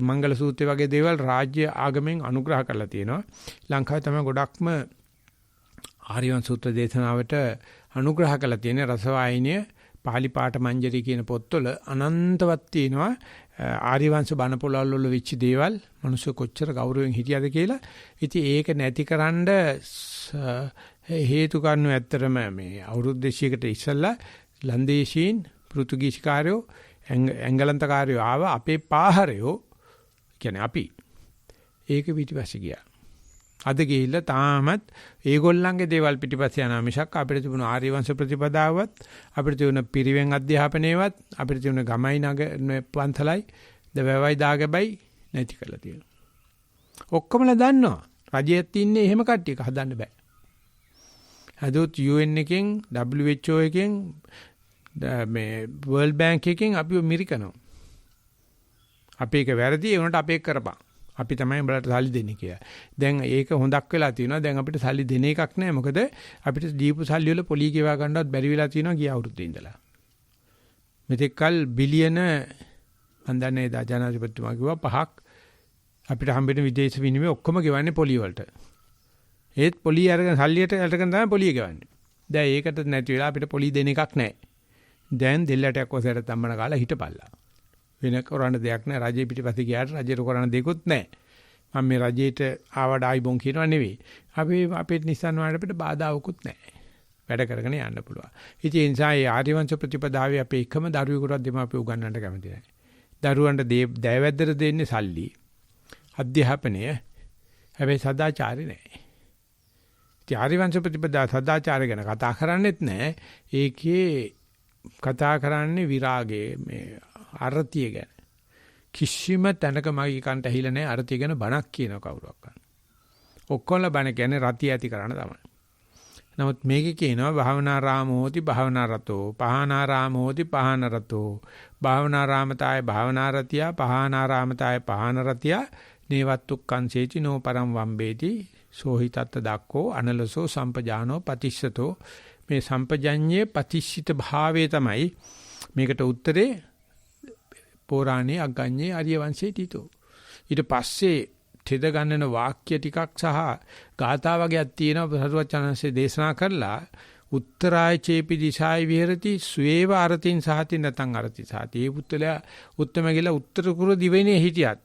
මංගල සූත්‍රය වගේ දේවල් රාජ්‍ය ආගමෙන් අනුග්‍රහ කරලා තියෙනවා. ලංකාවේ තමයි ගොඩක්ම ආර්යවංශ සූත්‍ර දේශනාවට අනුග්‍රහ කරලා තියෙන රසවාහිනිය පාලි පාඨ මංජරි කියන පොත්වල අනන්තවත් තියෙනවා ආර්යවංශ බණ පොළවල් වල වෙච්ච දේවල් මිනිස්සු කොච්චර ගෞරවයෙන් හිටියද කියලා. ඉතින් ඒක නැතිකරන්න හේතු කාරණු ඇත්තරම මේ අවුරුදු 200කට ඉස්සෙල්ලා ලන්දේශීන් පෘතුගීස්කාරයෝ එංගලන්තකාරයෝ ආව අපේ පාහරයෝ කියන්නේ අපි ඒක පිටිපස්සේ ගියා. අද ගිහිල්ලා තාමත් ඒගොල්ලන්ගේ දේවල් පිටිපස්සේ යනවා මිසක් අපිට තිබුණ ආර්යවංශ ප්‍රතිපදාවවත් අපිට තිබුණ පිරිවෙන් අධ්‍යාපනයේවත් අපිට තිබුණ ගමයි නග පන්සලයි දවවයි දාගබයි නැති කරලා තියෙනවා. ඔක්කොමලා දන්නවා. රජයේත් ඉන්නේ එහෙම කට්ටියක හදන්න බෑ. හදොත් UN එකෙන් WHO එකෙන් මේ World Bank එකෙන් අපිව මිරිකනවා. අපි ඒක වැරදි ඒ උනට අපේ කරපන්. අපි තමයි උඹලට සල්ලි දෙන්නේ කියලා. දැන් ඒක හොඳක් වෙලා තියෙනවා. දැන් අපිට සල්ලි දෙන එකක් නැහැ. මොකද අපිට දීපු සල්ලි වල පොලි ගෙවා ගන්නවත් බැරි වෙලා තියෙනවා ගිය අවුරුද්දේ ඉඳලා. මෙතෙක්කල් බිලියන මන් දන්නේ ජනාධිපතිතුමා කිව්වා 5ක් අපිට හම්බෙන විදේශ විනිමය ඔක්කොම ගෙවන්නේ පොලි වලට. ඒත් පොලි අරගෙන සල්ලියට අරගෙන තමයි පොලිය ගෙවන්නේ. දැන් ඒකට නැති වෙලා අපිට පොලි දෙන එකක් නැහැ. දැන් දෙල්ලටයක් ඔසේට තම්බන කාලා හිටපල්ලා. වෙන කරන්න දෙයක් නැහැ. රජේ පිටිපස්සේ ගියාට රජේට කරන්න දෙයක්වත් නැහැ. මම මේ රජේට ආවඩ ආයිබොන් කියනවා නෙවෙයි. අපි අපේ නිසන් වලට අපිට බාධාවකුත් නැහැ. වැඩ කරගෙන යන්න පුළුවන්. ඉතින් ඒ නිසා මේ ආර්යවංශ ප්‍රතිපදාවේ අපේ එකම දරුවෙකුට දෙමාපිය උගන්වන්නට කැමති නැහැ. දරුවන්ට දෑවැද්දට දෙන්නේ සල්ලි. අධ්‍යාපනය. හැබැයි සදාචාරය නැහැ. ඉතින් ආර්යවංශ ප්‍රතිපදා සදාචාරය ගැන කතා කරන්නේත් නැහැ. ඒකේ කතා කරන්නේ විරාගයේ මේ අරතිය ගැන. කිසිම තැනක මගේ කන්ට ඇහිලා නැහැ අරතිය ගැන බණක් කියන කවුරක් ගන්න. ඔක්කොම බණ කියන්නේ රතිය ඇති කරන්න තමයි. නමුත් මේකේ කියනවා භාවනාරාමෝති භාවනාරතෝ පහනාරාමෝති පහනරතෝ භාවනාරාමතාය භාවනාරතිය පහනාරාමතාය පහනරතිය නේවත්තුක්කංසේචි නෝ පරම් වම්බේති සෝහිතත්ත දක්කෝ අනලසෝ සම්පජානෝ පතිස්සතෝ මේ සම්පජඤ්ඤේ පතිස්සිත භාවයේ තමයි මේකට උත්තරේ පෝරාණේ අග්ගඤ්ඤේ ආර්ය වංශේ තීතෝ. ඊට පස්සේ තෙද ගන්නන වාක්‍ය ටිකක් සහ ගාථා වගේක් තියෙනවා සරුවචනන්සේ දේශනා කරලා උත්තරාය චේපි දිසාය විහෙරති සුවේව අරතින් සහති නැතන් අරති සහති. ඒ පුත්තලයා උත්තම ගිල උත්තර කුර දිවෙනේ හිටියත්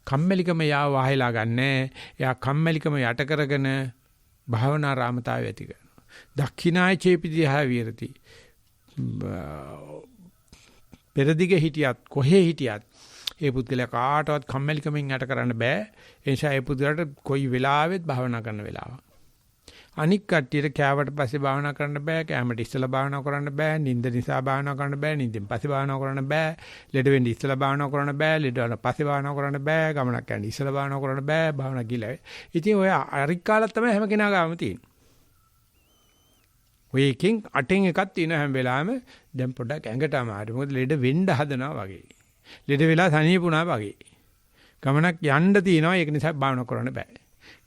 කම්මැලිකම යාව වහලා ගන්නෑ. එයා කම්මැලිකම යට කරගෙන භාවනා රාමතාවය ඇති කරනවා. දක්ඛිනාය චේපි දිසාය විහෙරති පෙරදිග හිටියත් කොහේ හිටියත් ඒ පුද්ගලයා කාටවත් කම්මැලිකමෙන් යට කරන්න බෑ. ඒ නිසා ඒ පුද්ගලයාට කොයි වෙලාවෙත් භාවනා කරන්න වෙලාව. අනික් කට්ටියට කෑවට පස්සේ භාවනා කරන්න බෑ. කෑමට ඉස්සලා භාවනා කරන්න බෑ. නිින්ද නිසා භාවනා කරන්න බෑ. නිින්දෙන් පස්සේ භාවනා කරන්න බෑ. ලෙඩ වෙන්න ඉස්සලා භාවනා කරන්න බෑ. ලෙඩ වෙන පස්සේ භාවනා කරන්න බෑ. ගමනක් යන්න ඉස්සලා භාවනා කරන්න බෑ. භාවනා කිලා. ඉතින් ඔය අරික් කාලත් තමයි හැම කෙනා ගාම තියෙන්නේ. ඔය එකෙන් 8න් එකක් තියෙන හැම වෙලාවෙම දැන් පොඩ්ඩක් ඇඟට අමාරු. මොකද ලෙඩ වෙන්න හදනවා වගේ. ලෙඩ වෙලා තනියුණා වගේ. ගමනක් යන්න තියෙනවා ඒක නිසා භාවනා කරන්න බෑ.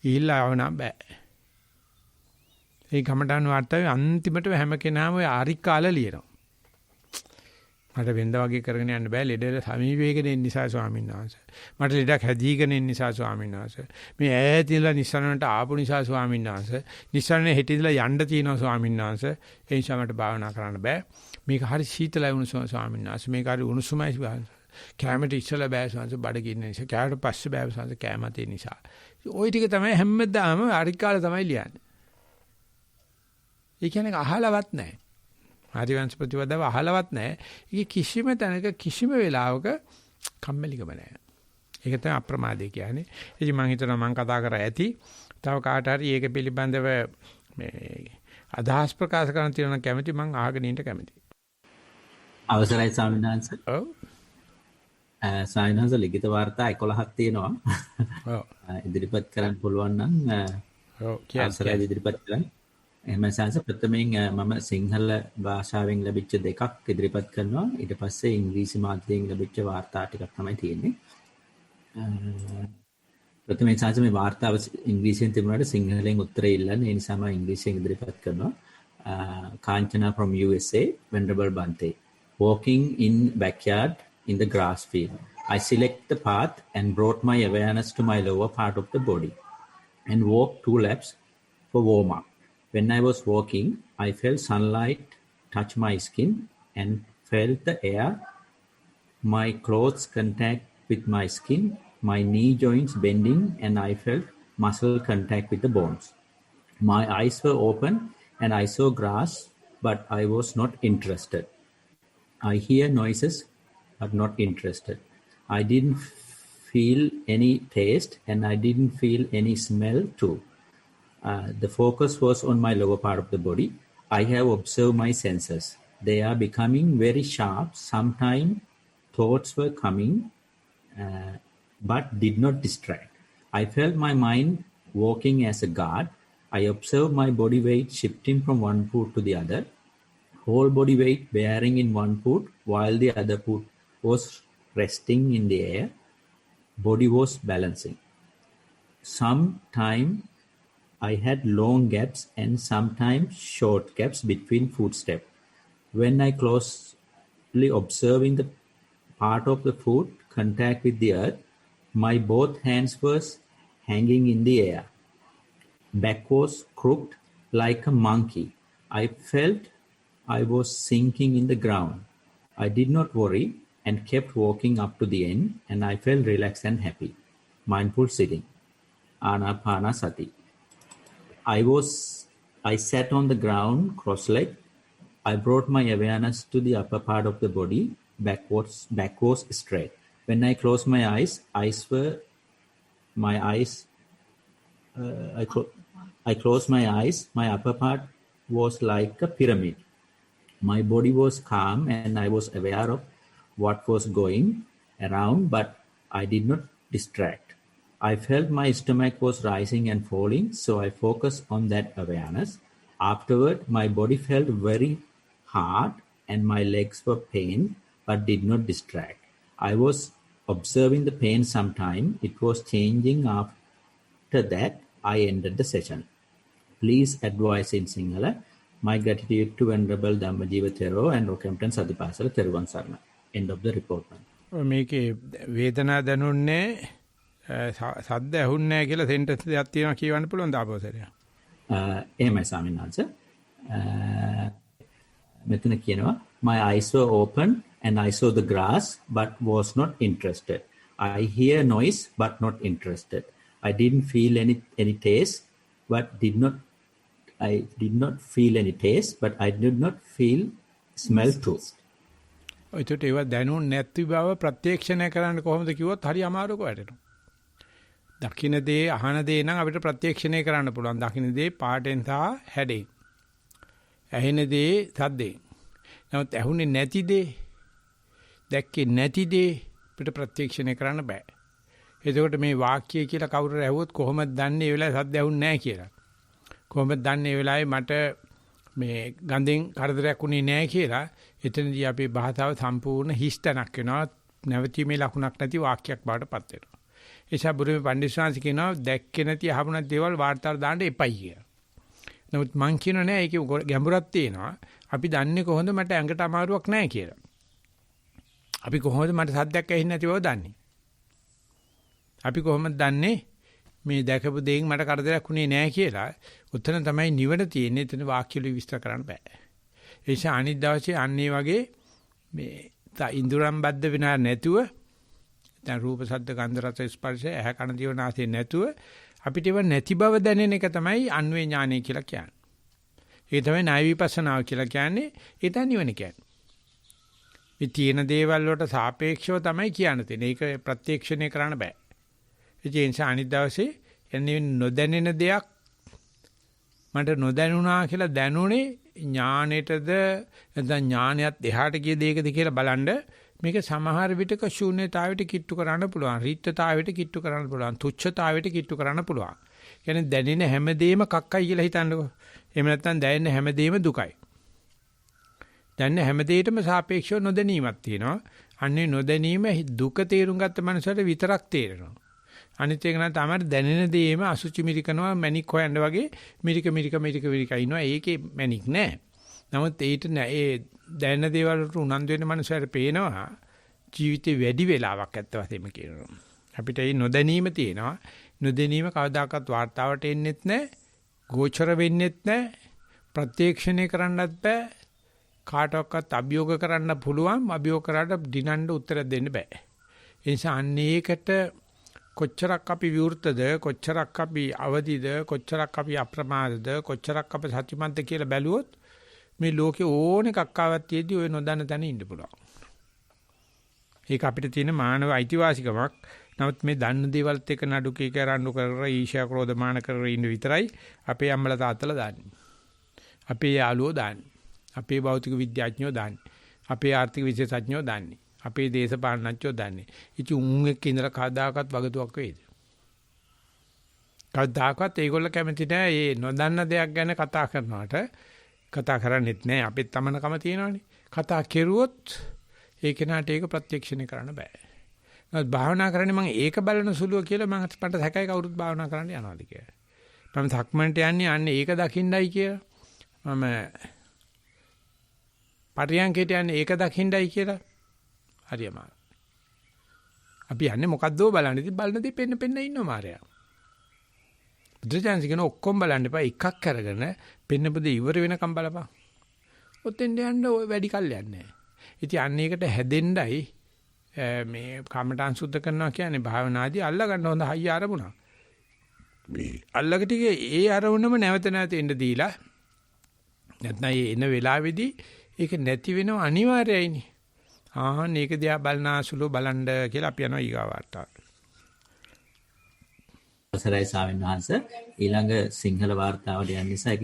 ගිහිල්ලා ආවනම් බෑ. ඒ ගමඩන් වාර්තාවේ අන්තිමට හැම කෙනාම ඔය ආරිකාල ලියනවා. මට වෙන්ද වගේ කරගෙන යන්න බෑ ලෙඩ සමීප වේගෙන ඉන්න නිසා ස්වාමීන් වහන්සේ. මට ලෙඩක් හැදීගෙන ඉන්න නිසා ස්වාමීන් වහන්සේ. මේ ඈතින්ලා නිස්සරණට ආපු නිසා ස්වාමීන් වහන්සේ. නිස්සරණේ හිටින්දලා යන්න තියෙනවා ස්වාමීන් වහන්සේ. ඒ නිසා මට භාවනා කරන්න බෑ. මේක හරි සීතලයි උණුසුම ස්වාමීන් වහන්සේ. මේක හරි උණුසුමයි ස්වාමීන් වහන්සේ. කැමරට ඉස්සලා බෑ ස්වාමීන් බඩ ගින්න නිසා. කැමරට පස්සේ බෑ ස්වාමීන් කැමතේ නිසා. ওই ටික තමයි හැමදාම ආරිකාල තමයි ලියන්නේ. ඒ කියන්නේ අහලවත් නැහැ. ආදිවංශ ප්‍රතිපදාව අහලවත් නැහැ. ඒක කිසිම තැනක කිසිම වෙලාවක කම්මැලිකම නැහැ. ඒක තමයි අප්‍රමාදේ කියන්නේ. ඉතින් මම හිතනවා මම කතා කරා ඇති. තව කාට හරි ඒක පිළිබඳව මේ අදහස් ප්‍රකාශ කරන්න තියෙනවා කැමති මම අහගෙන ඉන්න කැමතියි. අවසරයි ස්වාමීන් වහන්සේ. ඔව්. ස්වාමීන් වහන්සේ ලිඛිත වාර්තා 11ක් තියෙනවා. ඔව්. ඉදිරිපත් කරන්න පුළුවන් නම් ඔව් කියන්නේ ඉදිරිපත් කරන්න. එහෙම සංස ප්‍රථමයෙන් මම සිංහල භාෂාවෙන් ලැබිච්ච දෙකක් ඉදිරිපත් කරනවා. ඊට පස්සේ ඉංග්‍රීසි මාධ්‍යයෙන් ලැබිච්ච වාර්තා ටිකක් තමයි තියෙන්නේ. ප්‍රථමයෙන් සාංශ මේ වාර්තාව ඉංග්‍රීසියෙන් තිබුණාට සිංහලෙන් උත්තරය ඉල්ලන්නේ. ඒ නිසා මම ඉංග්‍රීසියෙන් ඉදිරිපත් කරනවා. Kanchana from USA, Venerable Bante. Walking in backyard in the grass field. I select the path and brought my awareness to my lower part of the body and walked 2 laps for warm up. When I was walking, I felt sunlight touch my skin and felt the air, my clothes contact with my skin, my knee joints bending, and I felt muscle contact with the bones. My eyes were open and I saw grass, but I was not interested. I hear noises, but not interested. I didn't feel any taste and I didn't feel any smell too. The focus was on my lower part of the body. I have observed my senses. They are becoming very sharp. Sometimes thoughts were coming, but did not distract. I felt my mind walking as a guard. I observed my body weight shifting from one foot to the other. Whole body weight bearing in one foot while the other foot was resting in the air. Body was balancing. Sometimes I had long gaps and sometimes short gaps between footsteps. When I closely observing the part of the foot contact with the earth, my both hands was hanging in the air. Back was crooked like a monkey. I felt I was sinking in the ground. I did not worry and kept walking up to the end, and I felt relaxed and happy. Mindful sitting. Anapanasati. I sat on the ground cross-legged. I brought my awareness to the upper part of the body. Back was straight. When I closed my eyes, I closed my eyes. My upper part was like a pyramid. My body was calm and I was aware of what was going around, but I did not distract. I felt my stomach was rising and falling, so I focused on that awareness. Afterward, my body felt very hard and my legs were pained, but did not distract. I was observing the pain sometime. It was changing. After that, I ended the session. Please advise in Sinhala. My gratitude to Venerable Dhammajiva Thero and Rockhampton Sadipasala Theruvan Sarana. End of the report. මේකේ වේදනාව දැනුන්නේ සද්ද ඇහුන්නේ නැහැ කියලා සෙන්ටන්ස් දෙකක් තියෙනවා කියවන්න පුළුවන් දාපෝසරය. එහෙමයි ස්වාමීන් වහන්සේ. මෙතන කියනවා my eyes were open and I saw the grass but was not interested. I hear noise but not interested. I didn't feel any taste but I did not feel any taste but I did not feel smell too. ඔයිට ඒව දැනුන් නැති බව ප්‍රත්‍යක්ෂණය කරන්න කොහොමද කිව්වොත් හරි අමාරුක වැටෙනවා. දකින්න දේ අහන දේ නම් අපිට ප්‍රත්‍යක්ෂණය කරන්න පුළුවන්. දකින්න දේ පාටෙන් සහ හැඩෙන්. ඇහෙන දේ සද්දෙන්. නමුත් ඇහුනේ නැති දේ දැක්කේ නැති දේ අපිට ප්‍රත්‍යක්ෂණය කරන්න බෑ. එතකොට මේ වාක්‍යය කියලා කවුරු ඇහුවොත් කොහොමද දන්නේ ඒ වෙලාවේ සද්ද ඇහුන්නේ නැහැ කියලා? කොහොමද දන්නේ ඒ වෙලාවේ මට මේ ගඳෙන් කරදරයක් උනේ නැහැ කියලා? එතනදී අපේ භාෂාව සම්පූර්ණ හිස්තනක් වෙනවා. නැවතීමේ ලකුණක් නැති වාක්‍යයක් බවට පත් වෙනවා. ඒ නිසා බුදුමේ පඬිස්සාංශ කියනවා දැක්කේ නැති අහුණක් දේවල් වාර්තාවට දාන්න එපයි කියලා. නමුත් මං කියන නෑ ඒකේ ගැඹුරක් තියෙනවා. අපි දන්නේ කොහොමද මට ඇඟට අමාරුවක් නැහැ කියලා. අපි කොහොමද මට සද්දයක් ඇහෙන්නේ නැති බව දන්නේ? අපි කොහොමද දන්නේ මේ දැකපු දෙයින් මට කරදරයක් උනේ නැහැ කියලා? උතන තමයි නිවන තියෙන්නේ. එතන වාක්‍යවල විස්තර කරන්න බෑ. ඒ නිසා අනිත් දවසේ අන්නේ වගේ මේ ඉන්ද්‍රයන් බද්ධ වෙනා නැතුව දැන් රූප ශබ්ද ගන්ධ රස ස්පර්ශ ඇහ කන දිව නාසය නැතුව අපිට ඒව නැති බව දැනෙන එක තමයි අන්වේ ඥානය කියලා කියන්නේ. ඒ තමයි ණය විපස්සනාව කියලා කියන්නේ. ඒ තමයි නිවන කියන්නේ. මේ තියෙන දේවල් වලට සාපේක්ෂව තමයි කියන්න තියෙන්නේ. ඒක ප්‍රත්‍යක්ෂණය කරන්න බෑ. ඒ නිසා අනිත් දවසේ එන්නේ නොදැනෙන දෙයක් මට නොදැනුණා කියලා දැනුනේ ඥානෙටද නැත්නම් ඥානයත් එහාට ගිය දෙයකද කියලා බලන්න මේක සමහර විටක ශූන්‍යතාවයට කිට්ටු කරන්න පුළුවන්. රිත්ත්‍යතාවයට කිට්ටු කරන්න පුළුවන්. තුච්ඡතාවයට කිට්ටු කරන්න පුළුවන්. කියන්නේ දැනෙන හැමදේම කක්කයි කියලා හිතන්නකෝ. එහෙම නැත්නම් දැනෙන හැමදේම දුකයි. දැනෙන හැමදේටම සාපේක්ෂව නොදැනීමක් තියෙනවා. අන්නේ නොදැනීම දුක තේරුම් ගත්ත මනුස්සයට විතරක් තේරෙනවා. අනිත් එක නම් තමයි දැනෙන දේම අසුචි මිරිකනවා මැණික් හොයන්න වගේ මිරික ඉන්නවා. ඒකේ මැණික් නෑ. නමුත් ඒිට නෑ ඒ දැනෙන දේවල් වලට උනන්දු වෙන මනුස්සයර පේනවා ජීවිතේ වැඩි වෙලාවක් ඇත්ත වශයෙන්ම කියනවා. අපිට මේ නොදැනීම තියෙනවා. නොදැනීම කවදාකවත් වාර්තාවට එන්නෙත් නෑ. ගෝචර වෙන්නෙත් නෑ. ප්‍රත්‍යක්ෂණය කරන්නත් බෑ. කාටවත් අභියෝග කරන්න පුළුවන්. අභියෝග කරාට දිනන්න උත්තර දෙන්න බෑ. ඒ නිසා අනේකට කොච්චරක් අපි විවෘතද, කොච්චරක් අපි අවදිද, කොච්චරක් අපි අප්‍රමාදද, කොච්චරක් අපි සත්‍යමත්ද කියලා බැලුවොත් මේ ලෝකේ ඕන එකක් ආවත් තියෙද්දි ඔය නොදන්න තැන ඉන්න පුළුවන්. ඒක අපිට තියෙන මානව අයිතිවාසිකමක්. නමුත් මේ දන්න දේවල්ත් එක්ක නඩු කීක රණ්ඩු කර ඊර්ෂ්‍යා ක්‍රෝධ මාන කර ඉන්න විතරයි අපේ අම්මලා තාත්තලා දාන්නේ. අපේ යාළුවෝ දාන්නේ. අපේ භෞතික විද්‍යාඥයෝ දාන්නේ. අපේ ආර්ථික විශේෂඥයෝ දාන්නේ. අපේ දේශපාලනඥයෝ දාන්නේ. ඉතින් උන් එක්ක ඉඳලා කවදාකවත් වගතුවක් වේද? කවදාකවත් ඒගොල්ල කැමති නෑ මේ නොදන්න දෙයක් ගැන කතා කරනවට. කතා කරන්නේත් නෑ. අපිත් තමනකම තියෙනවනේ. කතා කෙරුවොත් ඒ කෙනාට ඒක ප්‍රත්‍යක්ෂණය කරන්න බෑ. නමුත් භාවනා කරන්නේ මම ඒක බලන සුළුව කියලා මට සැකයි කවුරුත් භාවනා කරන්න යනවාද කියලා. මම සක්මන්ට යන්නේ ඒක දකින්නයි කියලා. මම පරියන්කේට යන්නේ ඒක දකින්නයි කියලා. හරියම. අපි යන්නේ මොකද්දෝ බලන්න. ඉතින් බලන දේ පෙන්න ඉන්නවා මාර්යා. බුදුචාන්සිකන ඔක්කොම බලන්න එපා. එකක් අරගෙන පෙන්නපද ඉවර වෙනකම් බලපන්. ඔතෙන් යන්න ඔය වැඩි කල් යන්නේ නැහැ. ඉතින් අන්න ඒකට හැදෙන්නයි මේ කමඨාන් සුද්ධ කරනවා කියන්නේ භාවනාදී අල්ල ගන්න හොඳ හයිය ආරමුණක්. මේ අල්ලක ටිකේ ඒ ආරමුණම නැවත එන්න දීලා නැත්නම් ඒ එන වෙලාවේදී ඒක නැති වෙනව අනිවාර්යයිනේ. මේක දිහා බලනාසුලෝ බලන්න කියලා අපි යනවා ඊගා වාර්තාවට. අවසරයි ස්වාමීන් වහන්සේ ඊළඟ සිංහල වාර්තාවට යන නිසා ඒක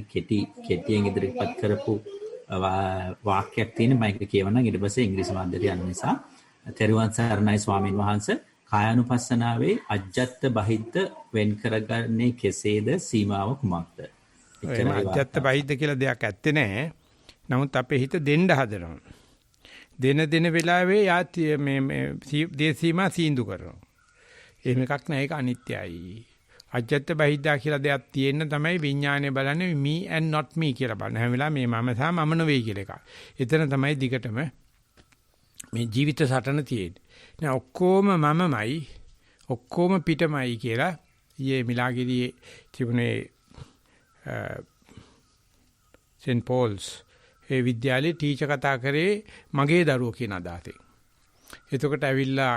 කෙටියෙන් ඉදිරිපත් කරපු වාක්‍යයක් තියෙන මයික් එක කියවන්න ඊට පස්සේ ඉංග්‍රීසි මාධ්‍යයට යන නිසා තෙරුවන් සරණයි ස්වාමීන් වහන්සේ කායानुපස්සනාවේ අජ්ජත් බහිද්ද වෙන් කරගන්නේ කෙසේද සීමාව කුමක්ද? අජ්ජත් බහිද්ද කියලා දෙයක් ඇත්තේ නැහැ. නමුත් අපේ හිත දෙන්න හදනවා. දෙන වෙලාවේ යා මේ දේශීමා සීඳු කරනවා. එහෙම එකක් නෑ ඒක අනිත්‍යයි. අජ්ජත් බහිද්දා කියලා දෙයක් තියෙන්න තමයි විඥානය බලන්නේ me and not me කියලා බලන. හැම වෙලාවෙම මේ මම සහ මම නෙවෙයි කියලා එකක්. එතන තමයි දිගටම මේ ජීවිත සටන තියෙන්නේ. නෑ ඔක්කොම මමමයි ඔක්කොම පිටමයි කියලා ඊයේ මිලාගිරියේ තිබුණේ සෙන්ට් පෝල්ස් ඒ විද්‍යාලයේ ටීචර් කතා කරේ මගේ දරුවෝ කියන අදහසෙන්. එතකොට ඇවිල්ලා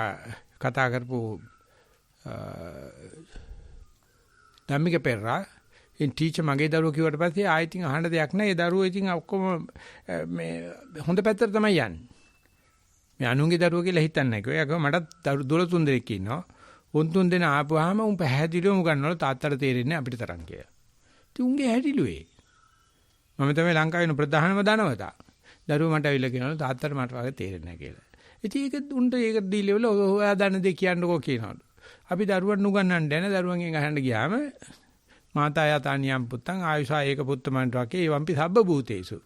කතා කරපු ධම්මික පෙරා ටීචර් මගේ දරුවෝ කිව්වට පස්සේ ආයෙත් ඉතින් අහන්න දෙයක් නැහැ. ඒ දරුවෝ ඉතින් ඔක්කොම මේ හොඳ පැත්තට තමයි යන්නේ. මේ අනුන්ගේ දරුවෝ කියලා හිතන්නේ නැහැ. ඒක මටත් දරුවෝ 3 දෙනෙක් ඉන්නවා. උන් 3 දෙනා ආපුවාම උන් පැහැදිලිවම ගන්නවල තාත්තට තේරෙන්නේ අපිට තරම් කියලා. ඉතින් උන්ගේ හැදිලුවේ. මම තමයි ලංකාවේ ඉන්න ප්‍රධානම ධනවතා. දරුවෝ මට ඇවිල්ලා කියනවා තාත්තට මට වගේ තේරෙන්නේ නැහැ කියලා. ඉතින් ඒක උන්ට ඒක දීලෙවල ඔයා දන්න දේ කියන්නකෝ කියනවලු. අපි දරුවන් නුගන්නන්න යන දරුවන්ගෙන් අහන්න ගියාම මාතා යතානියම් පුත්තන් ආයුෂා ඒක පුත්තමන්ට වගේ වම්පි සබ්බ භූතේසු.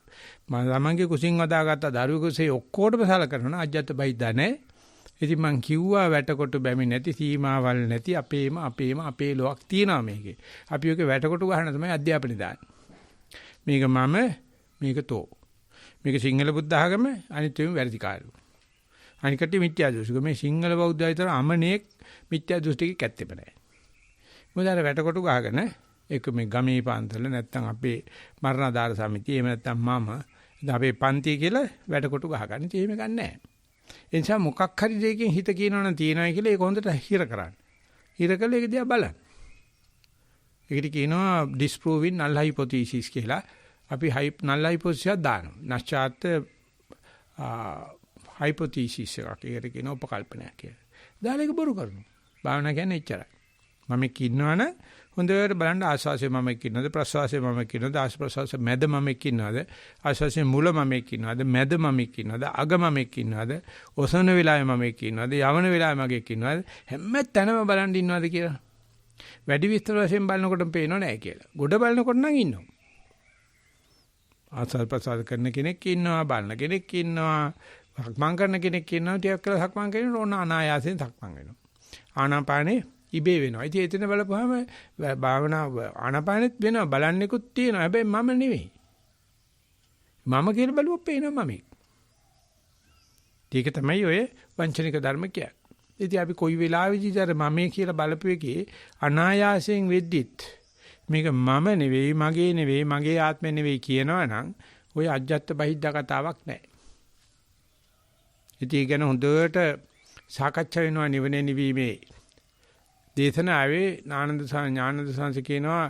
මම ළමංගේ කුසින් වදාගත්ත දරුවෙකුසේ ඔක්කොටම සලකනවා අජ්ජත් බයිද්දා නැහැ. ඉතින් මං කිව්වා වැටකොටු බැමි නැති සීමාවල් නැති අපේ ලෝක් තියනවා මේකේ. අපි ඔක වැටකොටු ගහන තමයි අධ්‍යාපනය දාන්නේ. මේක මම මේක තෝ. මේක සිංහල බුද්ධ ආගම අනිත් ඒවා වැරදි කාර්යෝ. අනිකට මිත්‍යා දෘෂ්ටික මේ සිංහල බෞද්ධය විතර අමනේක් මිත්‍යා දෘෂ්ටික කැත්තෙම නැහැ. මොකද අර වැටකොටු ගහගෙන ඒක මේ ගමේ පාන්තල නැත්තම් අපේ මරණාධාර සමිතිය එහෙම නැත්තම් මම අපේ පන්තිය කියලා වැටකොටු ගහගන්න. ඉතින් එහෙම ගන්න නැහැ. ඒ නිසා මොකක් හරි දෙයකින් හිත කියනවනම් තියනයි කියලා ඒක හොඳට හිර කරන්න. හිර කළා ඒක දිහා බලන්න. ඒකට කියනවා disproving null hypothesis කියලා. අපි null hypothesis දානවා. නැස්චාත් hypothesis එකක්. ඒකට කියනවා උපකල්පනයක් කියලා. දාලා ඒක බොරු කරනවා. භාවනා කියන්නේ එච්චරයි. මම ඉන්නවනම් හොඳට බලන්න ආස්වාසිය මම ඉන්නවද ප්‍රස්වාසිය මම ඉන්නවද ආස්වාසිය මැද මම ඉන්නවද ආස්වාසිය මුල මම ඉන්නවද මැද මම ඉන්නවද අග මම ඉන්නවද ඔසවන වෙලාවේ මම ඉන්නවද යවන වෙලාවේ මගේ ඉන්නවද හැම තැනම බලන් ඉන්නවද කියලා වැඩි විස්තර වශයෙන් බලනකොට පේනව නෑ කියලා. ගොඩ බලනකොට නම් ඉන්නවා. ආස්වාද ප්‍රසාද කරන කෙනෙක් ඉන්නවා බලන කෙනෙක් ඉන්නවා සක්මන් කරන කෙනෙක් ඉන්නවා ටිකක් කියලා සක්මන් කරනකොට ඕන අනායාසයෙන් සක්මන් වෙනවා. ආනාපානේ ඉබේ වෙනවා. ඉතින් එතන බලපුවාම භාවනා ආනාපානෙත් වෙනවා බලන්නෙකුත් තියෙනවා. හැබැයි මම නෙවෙයි. මම කියලා බලුවොත් පේනවා මමෙක්. ඒක තමයි ඔය වංචනික ධර්ම කියන්නේ. ඉතින් අපි කොයි වෙලාවෙදීද අර මමේ කියලා බලපු එකේ අනායාසයෙන් වෙද්දිත් මේක මම නෙවෙයි මගේ නෙවෙයි මගේ ආත්මෙ නෙවෙයි කියනවා නම් ඔය අජ්ජත් බහිද්දා කතාවක් නැහැ. ඉතින් ඒ ගැන හොඳට සාකච්ඡා වෙනවා නිවනේ නිවීමේ දේශනාවේ ඥානන්ද සංස කියනවා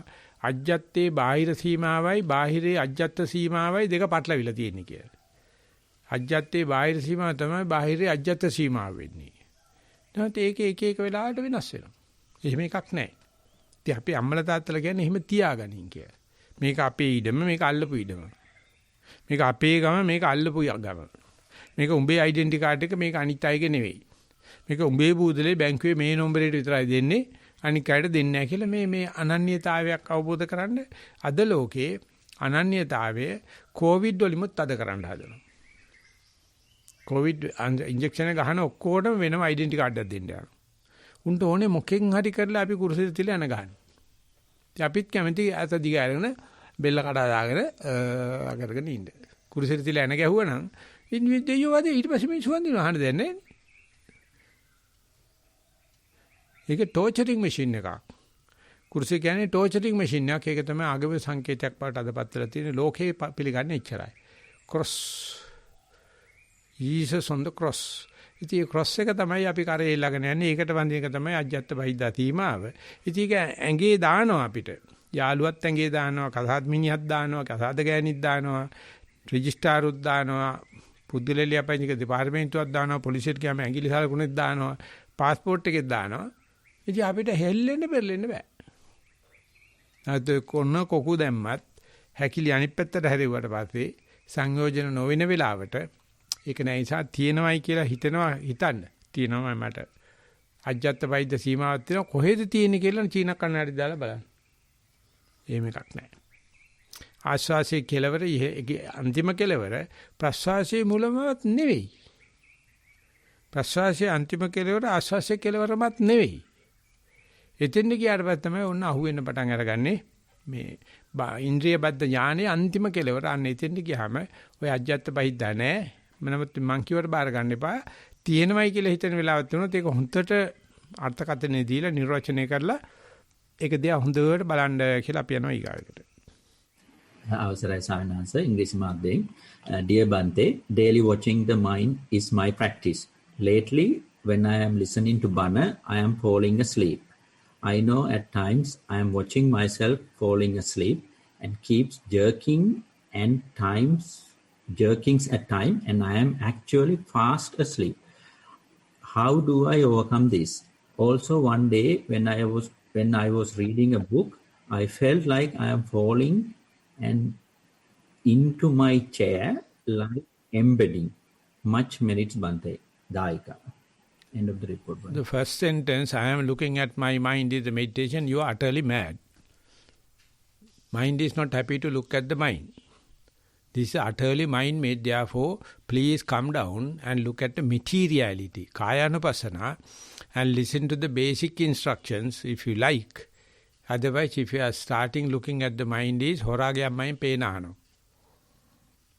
අජ්ජත්තේ බාහිර සීමාවයි බාහිරේ අජ්ජත් සීමාවයි දෙක පටලවිලා තියෙන්නේ කියලා. අජ්ජත්තේ බාහිර සීමාව තමයි බාහිරේ අජ්ජත් සීමාව වෙන්නේ. නැත්නම් ඒක එක වෙලාවට වෙනස් වෙනවා. එහෙම එකක් නැහැ. ඉතින් අපි අම්මලා තාත්තලා කියන්නේ එහෙම තියාගනින් කියලා. මේක අපේ ඉඩම මේක අල්ලපු ඉඩම. මේක අපේ ගම මේක අල්ලපු ගම. මේක උඹේ ඩෙන්ටි කාඩ් එක මේක අනිත් අයගේ නෙවෙයි. මේක උඹේ බූදලේ බැංකුවේ මේ නම්බරේට විතරයි දෙන්නේ අනික් අයට දෙන්නේ නැහැ කියලා මේ අනන්‍යතාවයක් අවබෝධ කරගන්න අද ලෝකේ අනන්‍යතාවය කොවිඩ් වලිමුත් අද කරන්න හදනවා. කොවිඩ් ඉන්ජෙක්ෂන් එක ගහන ඔක්කොටම වෙනම ඩෙන්ටි කාඩ් එකක් දෙන්න යනවා. උන්ට ඕනේ මොකෙන් හරි කරලා අපි කුරුසෙට තියලා යන ගන්න. ඉතින් අපිත් කැමති අත දිග අරගෙන බෙල්ල කඩා දාගෙන අකරගෙන ඉන්න. කුරුසෙට තියලා යන ගැහුවා නම් ඉන් දෙයියෝ වදේ ඊට පස්සේ මේ සුවන් දිනවා අහන්න දෙන්නේ. ඒක ටෝචරින් මැෂින් එකක්. කුරුසිය කියන්නේ ටෝචරින් මැෂින් එකක්. ඒක තමයි ආගම සංකේතයක් පාට අදපත් වෙලා තියෙන ලෝකේ පිළිගන්නේ එච්චරයි. Cross. Jesus on the cross. ඉතින් ඒ ක්‍රොස් එක තමයි අපි කරේ ළඟන යන්නේ. ඒකට වන්දින එක තමයි අජ්ජත් බහිද්දා තීමාව. ඉතින් ඒක ඇඟේ දානවා අපිට. යාළුවත් ඇඟේ දානවා, කසාද මිනිහක් දානවා, කසාද ගෑණික් දානවා, රෙජිස්ට්‍රාරුත් දානවා, පුදුලෙලිය අපයිනික දෙපාර්තමේන්තුවක් දානවා, පොලිසියට ගියාම ඇඟිලි සලකුණෙත් දානවා, પાස්පෝර්ට් එකෙත් දානවා. ඉතින් අපිට හෙල්ලෙන්න පෙරලෙන්න බෑ. අද කොන කොකු දැම්මත් හැකිලි අනිත් පැත්තට හැරෙව්වට පස්සේ සංයෝජන නොවන වෙලාවට ඒක නිසා තියෙනවයි කියලා හිතන්න තියෙනවා මට අජ්ජත් වෛද්‍ය සීමාවක් තියෙනවා කොහෙද තියෙන්නේ කියලා චීන කන්නඩි දාලා බලන්න. එහෙම එකක් නැහැ. ආශ්වාසයේ කෙලවර අන්තිම කෙලවර ප්‍රශ්වාසයේ මුලමවත් නෙවෙයි. ප්‍රශ්වාසයේ අන්තිම කෙලවර ආශ්වාසයේ කෙලවරමත් නෙවෙයි. එතෙන් ගියාට පස්සේ තමයි ඔන්න අහුවෙන්න පටන් අරගන්නේ මේ ඉන්ද්‍රිය බද්ධ ඥානයේ අන්තිම කෙලවර. අන්න එතෙන් ගියාම ඔය අජ්ජත් බහිද්දා නැහැ. මනමත් මං කියවට බාර ගන්න එපා. තියෙනවයි කියලා හිතන වෙලාවක් තුනොත් ඒක හොන්දට අර්ථකථනය දීලා නිර්වචනය කරලා ඒක දිහා හොඳට බලන්න කියලා අපි යනවා ඊගාවට. අවසරයි සාවිනාස ඉංග්‍රීසි මාධ්‍යයෙන්. Dear Bante, daily watching the mind is my practice. Lately, when I am listening to Bana, I am falling asleep. I know at times I am watching myself falling asleep and keeps jerkings at time, and I am actually fast asleep. How do I overcome this? Also, one day when I was reading a book, I felt like I am falling and into my chair like embedding. Much merits Bante. Daika. End of the report. Bante. The first sentence, I am looking at my mind is the meditation. You are utterly mad. Mind is not happy to look at the mind. This is utterly mind made. Therefore, please come down and look at the materiality, Kayanupassana, and listen to the basic instructions if you like. Otherwise, if you are starting looking at the mind is horagya mind penano.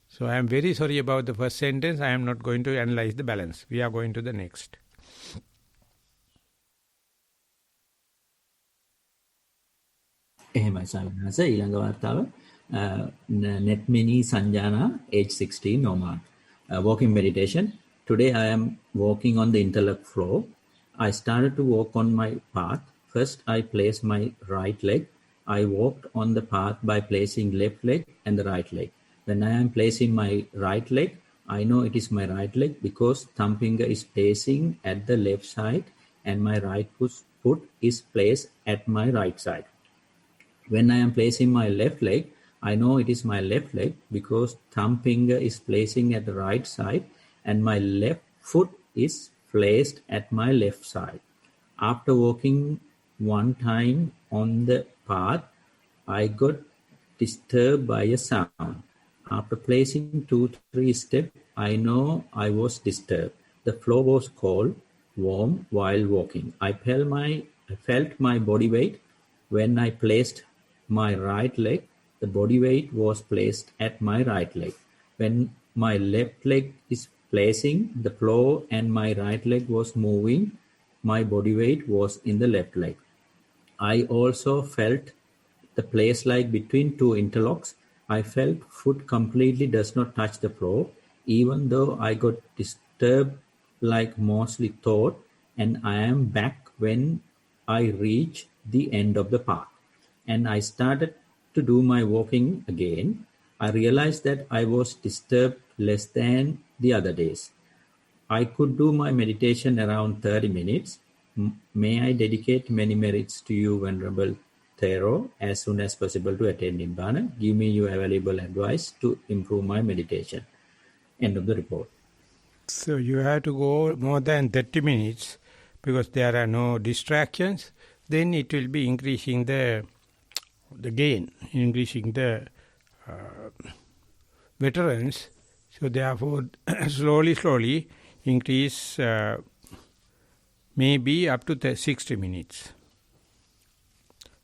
So I am very sorry about the first sentence. I am not going to analyze the balance. We are going to the next. එහෙමයි සාවිනාස ඊළඟ වතාව Netmini Sanjana, age 16, Oman. Walking meditation. Today I am walking on the interlock floor. I started to walk on my path. First I placed my right leg. I walked on the path by placing left leg and the right leg. When I am placing my right leg, I know it is my right leg because thumb finger is placing at the left side and my right foot is placed at my right side. When I am placing my left leg, I know it is my left leg because thumb finger is placing at the right side and my left foot is placed at my left side. After walking one time on the path, I got disturbed by a sound. After placing 2-3 steps, I know I was disturbed. The floor was cold, warm while walking. I felt my I felt my body weight. When I placed my right leg, the body weight was placed at my right leg. When my left leg is placing the floor and my right leg was moving, my body weight was in the left leg. I also felt the place like between two interlocks. I felt foot completely does not touch the floor, even though I got disturbed like mostly thought, and I am back when I reach the end of the path. And I started to do my walking again. I realized that I was disturbed less than the other days. I could do my meditation around 30 minutes. May I dedicate many merits to you, Venerable Thero, as soon as possible to attend Nibbana. Give me your available advice to improve my meditation. End of the report. So you have to go more than 30 minutes because there are no distractions. Then it will be increasing the gain, increasing the veterans. So therefore, slowly increase maybe up to 60 minutes.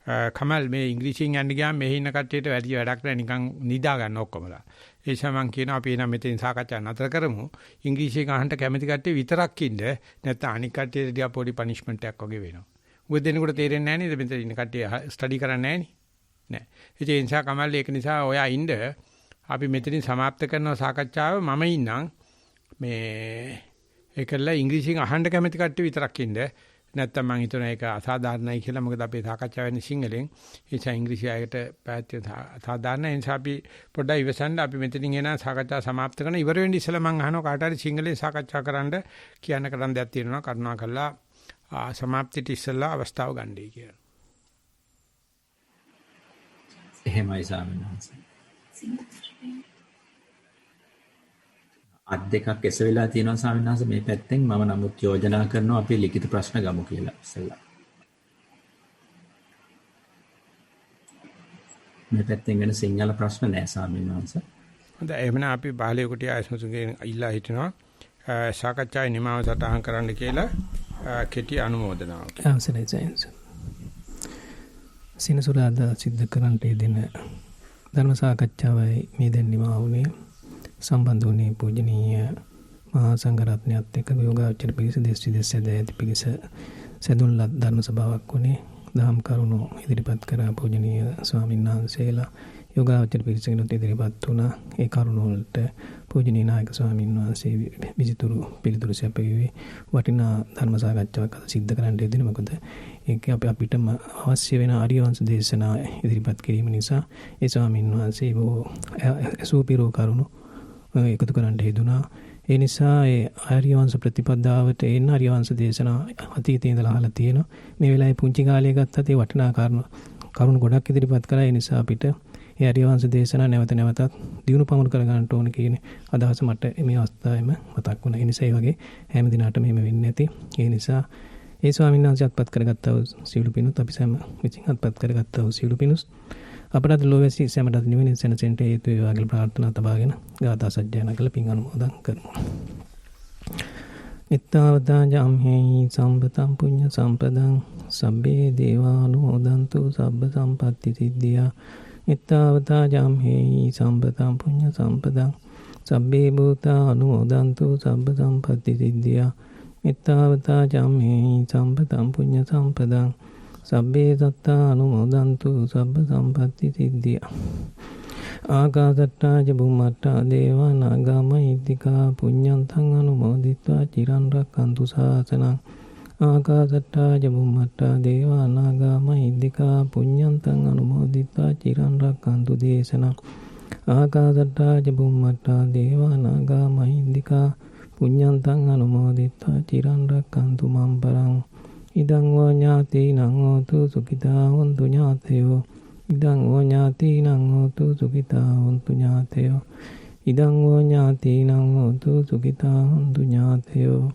Kamal මේ ඉංග්‍රීසියෙන් යන්න ගියාම මෙහි ඉන්න කට්ටියට වැඩි වැඩක් නැහැ නිකන් නිදා ගන්න ඔක්කොමලා. ඒ නිසා මම කියනවා අපි එනම් මෙතෙන් සාකච්ඡා නතර කරමු. ඉංග්‍රීසියෙන් අහන්න කැමති කට්ටිය විතරක් ඉන්න. නැත්නම් අනික් කට්ටියට දිහා පොඩි පනිෂ්මන්ට් එකක් වගේ වෙනවා. මොකද දෙනකොට තේරෙන්නේ නැහැ නේද මෙතන ඉන්න කට්ටිය ස්ටඩි කරන්නේ නැහැ නේ. නෑ. ඒ නිසා කමල් ඒක නිසා ඔයා ඉන්න අපි මෙතනින් સમાપ્ત කරනවා සාකච්ඡාව මම ඉන්නම් මේ ඒකලා ඉංග්‍රීසියෙන් අහන්න කැමති කට්ටිය විතරක් ඉන්න. නැත්තම් මම හිතනවා ඒක අසාධාරණයි කියලා. මොකද අපේ සාකච්ඡාව වෙන්නේ සිංහලෙන්. ඒ නිසා ඉංග්‍රීසි ආයකට පැත්තේ අසාධාරණයි. ඒ නිසා අපි පොඩ්ඩක් ඉවසන්න. අපි මෙතනින් එන සාකච්ඡාව સમાપ્ત කරන ඉවර වෙන්න ඉස්සෙල්ලා මම අහනවා කාට හරි සිංහලෙන් සාකච්ඡා කරන්න කරන්න දෙයක් තියෙනවා කරුණා කරලා સમાપ્තිට ඉස්සෙල්ලා අවස්ථාව ගන්නයි කියලා. එහෙමයි ස්වාමීන් වහන්සේ. අත් දෙකක් එස වෙලා තියෙනවා ස්වාමීන් වහන්සේ මේ පැත්තෙන්. මම නමුත් යෝජනා කරනවා අපි ලිඛිත ප්‍රශ්න ගමු කියලා ඉස්සෙල්ලා. මේ පැත්තෙන් වෙන සිංහල ප්‍රශ්න නැහැ ස්වාමීන් වහන්සේ. හොඳයි එහෙනම් අපි බාලේ කුටිය ආයසමුතුගෙන් ඉල්ලා හිටිනවා සාකච්ඡාවේ නිමාව සටහන් කරන්න කියලා කෙටි අනුමෝදනාවක්. අවසරයි සයන්ස්. සිනසුරාදා සිද්ධ කරන්නට යෙදෙන ධර්ම සාකච්ඡාවයි මේ දැන් නිමා වුණේ. සම්බන්ධ වුණේ පූජනීය මහා සංඝරත්නයත් එක්ක යෝගාචර පිරිස දෙස් ඇති පිරිස සැදුල්ලත් ධර්ම සභාවක් වුණේ. දහම් කරුණු ඉදිරිපත් කරා පූජනීය ස්වාමීන් වහන්සේලා යෝගාචර පිරිසකිනුත් ඉදිරිපත් වුණා. ඒ කරුණු වලට පූජනීය නායක ස්වාමීන් වහන්සේ විජිතුරු පිළිතුරු සැපයුවේ. වටිනා ධර්ම සාකච්ඡාවක් අද සිද්ධ කරන්න යෙදුනේ. මොකද ඒක අපිටම අවශ්‍ය වෙන ආර්යවංශ දේශනා ඉදිරිපත් කිරීම නිසා ඒ ස්වාමීන් වහන්සේ සූපිරෝ කරුණු එකතු කරන්න යෙදුනා. ඒ නිසා ඒ ආර්යවංශ ප්‍රතිපදාවට එන්න ආර්යවංශ දේශනා අතීතයේ ඉඳලා අහලා තියෙනවා. මේ වෙලාවේ පුංචි කාලේ ගත්තත් ඒ වටිනා කරුණු ගොඩක් ඉදිරිපත් කළා. ඒ නිසා අපිට ඒ ආර්යවංශ දේශනා නැවත නැවතත් දිනු පමුණු කර ගන්නට ඕන කියන අදහස මට මේ අවස්ථාවේම මතක් වුණා. ඒ නිසා ඒ වගේ හැම දිනකටම මෙහෙම වෙන්නේ නැති. ඒ නිසා ඒ ස්වාමීන් වහන්සේ අත්පත් කරගත්තා වූ සියලු පිණුත් අපි සෑම විසින් අත්පත් කරගත්තා වූ සියලු පිණුත් අපරාධ ලෝවැසි සෑමටත් නිවෙනින් සැනසෙන්නට හේතු වේවා කියලා ප්‍රාර්ථනා තබාගෙන ගාථා සජ්ජායනා කළ පින් අනුමෝදන් කරමු. ittavata jamhehi sampatam punya sampadan sabbe devanumodantu sabba sampatti siddhiya ittavata jamhehi sampatam punya sampadan sabbe bhuta anumodantu sabba sampatti siddhiya ittavata jamhehi sampatam punya sampadan sabbe satta anumodantu sabba sampatti siddhiya ආකාසට්ටා ච බුම්මට්ටා දේවා නාග මහිද්దికා පුඤ්ඤන්තං අනුමෝදිත්වා චිරන් රක්ඛන්තු ශාසනං ආකාසට්ටා ච බුම්මට්ටා දේවා නාග මහිද්దికා පුඤ්ඤන්තං අනුමෝදිත්වා චිරන් රක්ඛන්තු දේශනං ආකාසට්ටා ච බුම්මට්ටා දේවා නාග මහිද්దికා පුඤ්ඤන්තං අනුමෝදිත්වා චිරන් රක්ඛන්තු මම් පරං ඉදං වා ඥාතිනං හෝතු සුඛිතා හොන්තු ඥාතයෝ ඉදං ඕ ඥාතිනං හෝතු සුඛිතා හොන්තු ඥාතයෝ ඉදං ඕ ඥාතිනං හෝතු සුඛිතා හොන්තු ඥාතයෝ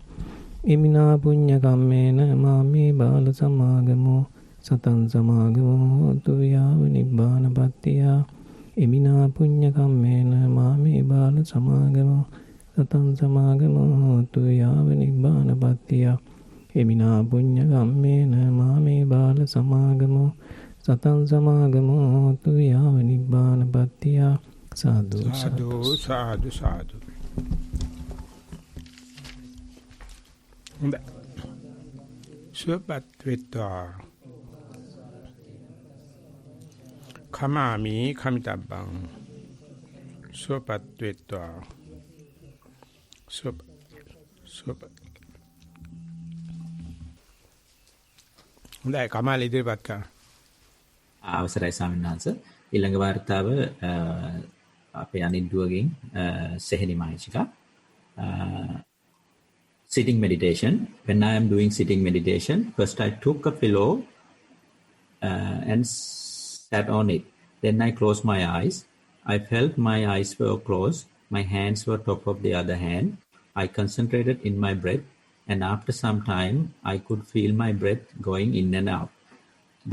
ඉමිනා පුඤ්ඤ කම්මේන මාමේ බාල සමාගමෝ සතං සමාගමෝ හෝතු යාව නිබ්බානපත්තිය ඉමිනා පුඤ්ඤ කම්මේන මාමේ බාල සමාගමෝ සතං සමාගමෝ හෝතු යාව නිබ්බානපත්තිය එමිනා පුඤ්ඤ කම්මේන මාමේ බාල සමාගමෝ සතං සමාගමෝ තු යාව නිබ්බානපත්තිය සාදු සාදු සාදු සාදු. හොඳයි. සුවපත් වෙත්වා. කමාමි කමිතබ්බං සුවපත් වෙත්වා. සුවපත්. හොඳයි කමාල ඉදිරිපත් කරන්න. අවසරයි ස්වාමීන් වහන්සේ. ඊළඟ වார்த்தාව අපේ අනිද්දුවගෙන් සෙහෙනි මහේෂිකා. Sitting meditation. When I am doing sitting meditation, first I took a pillow and sat on it. Then I closed my eyes. I felt my eyes were closed. My hands were top of the other hand. I concentrated in my breath, and after some time, I could feel my breath going in and out.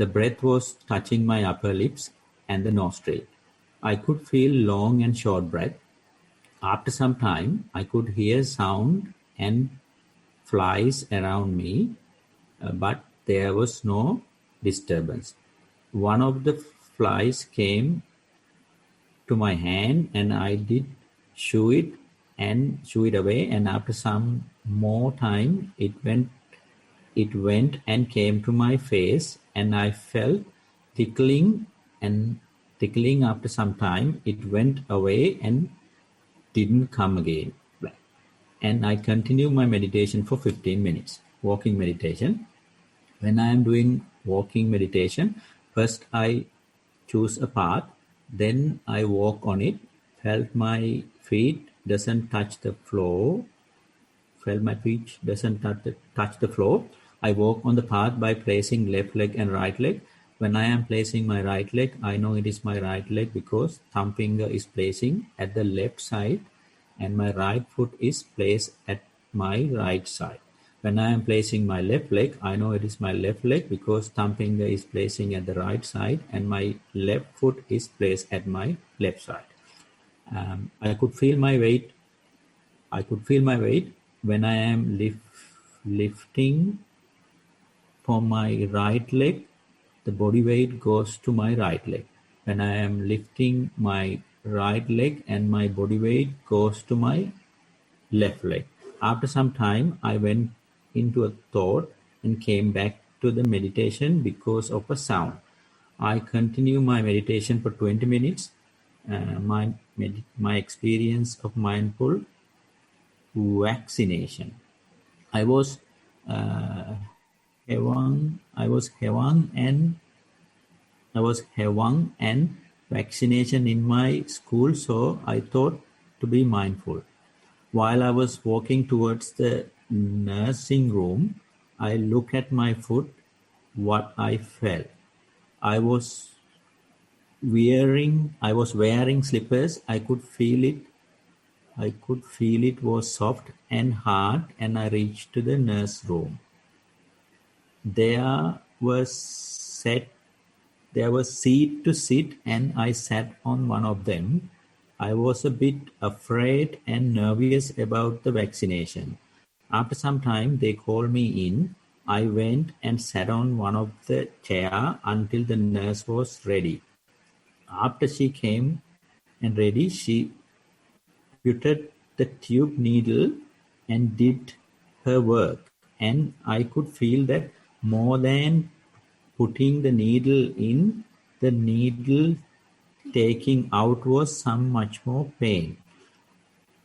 The breath was touching my upper lips and the nostril. I could feel long and short breath. After some time, I could hear sound and flies around me, but there was no disturbance. One of the flies came to my hand and I did shoo it away, and after some more time it went and came to my face, and I felt tickling. After some time it went away and didn't come again. And I continue my meditation for 15 minutes, walking meditation. When I am doing walking meditation, first I choose a path, then I walk on it, felt my feet doesn't touch the floor. I walk on the path by placing left leg and right leg. When I am placing my right leg, I know it is my right leg because thumb finger is placing at the left side and my right foot is placed at my right side. When I am placing my left leg, I know it is my left leg because thumb finger is placing at the right side and my left foot is placed at my left side. I could feel my weight. When I am lifting for my right leg, the body weight goes to my right leg. When I am lifting my right leg and my body weight goes to my left leg. After some time, I went into a thought and came back to the meditation because of a sound. I continue my meditation for 20 minutes. My experience of mindful vaccination. I was having and vaccination in my school, so I thought to be mindful. While I was walking towards the nursing room, I looked at my foot, what I felt. I was wearing slippers. I could feel it was soft and hard, and I reached to the nurse room. There was seat to sit, and I sat on one of them. I was a bit afraid and nervous about the vaccination. After some time, they called me in. I went and sat on one of the chair until the nurse was ready. After she came and ready, she putted the tube needle and did her work. And I could feel that more than putting the needle in, the needle taking out was some much more pain.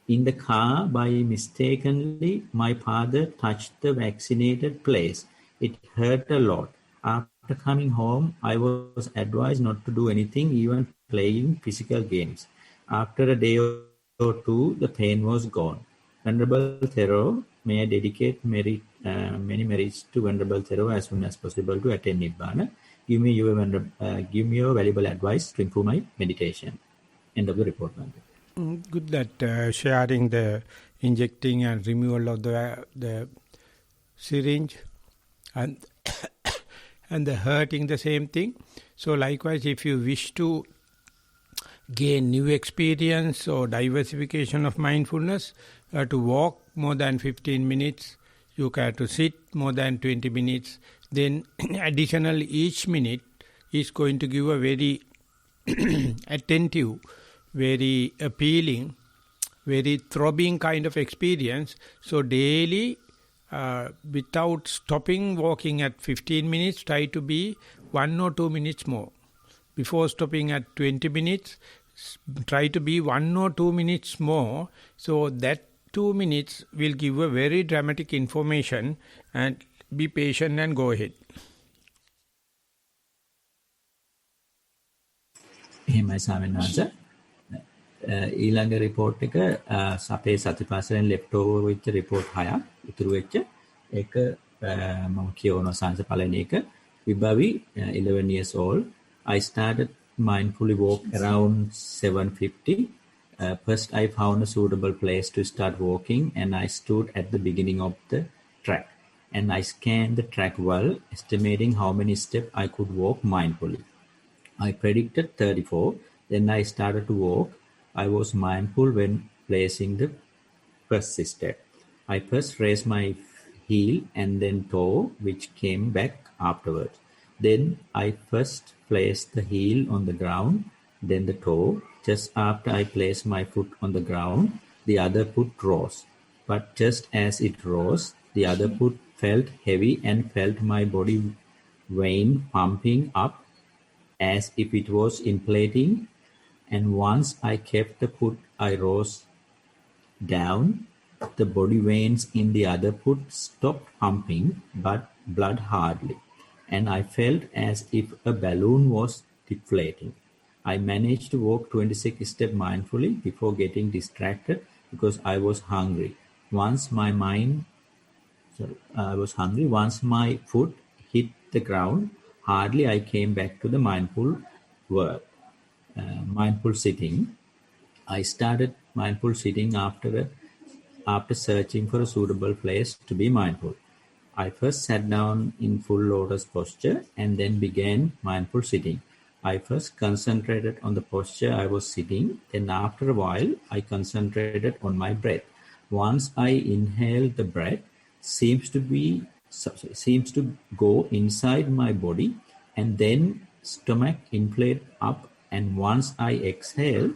In the car, by mistakenly, my father touched the vaccinated place. It hurt a lot. After coming home, I was advised not to do anything, even playing physical games. After a day or two, the pain was gone. Venerable Thero, may I dedicate many merits to Venerable Thero as soon as possible to attain Nibbana. Give me your valuable advice to improve my meditation. End of the report. Good that sharing the injecting and removal of the syringe and the hurting the same thing. So likewise, if you wish to gain new experience or diversification of mindfulness, to walk more than 15 minutes you have to sit more than 20 minutes. Then additional each minute is going to give a very attentive, very appealing, very throbbing kind of experience. So daily, without stopping walking at 15 minutes, try to be 1 or 2 minutes more. Before stopping at 20 minutes, try to be 1 or 2 minutes more. So that 2 minutes will give a very dramatic information, and be patient and go ahead. එහෙමයි ස්වාමීන් වහන්සේ. ඊළඟ report එක අපේ සතිපස්සෙන් left over වෙච්ච report 6ක් ඉතුරු වෙච්ච ඒක මම කියවනවා සංස පළවෙනි එක. Vibavi, 11 years old. I started mindfully walk around 7:50. First I found a suitable place to start walking, and I stood at the beginning of the track, and I scanned the track well, estimating how many steps I could walk mindfully. I predicted 34. Then I started to walk. I was mindful when placing the first step. I first raised my heel and then toe, which came back afterwards. Then I first placed the heel on the ground, then the toe. Just after I placed my foot on the ground, the other foot rose. But just as it rose, the other foot felt heavy and felt my body vein pumping up as if it was inflating. And once I kept the foot I rose down, the body veins in the other foot stopped pumping, but blood hardly. And I felt as if a balloon was deflating. I managed to walk 26 steps mindfully before getting distracted because I was hungry. Once my foot hit the ground, hardly I came back to the mindful sitting. I started mindful sitting after searching for a suitable place to be mindful. I first sat down in full lotus posture and then began mindful sitting. I first concentrated on the posture I was sitting, then after a while I concentrated on my breath. Once I inhaled, the breath seems to go inside my body, and then stomach inflated up, and once I exhaled,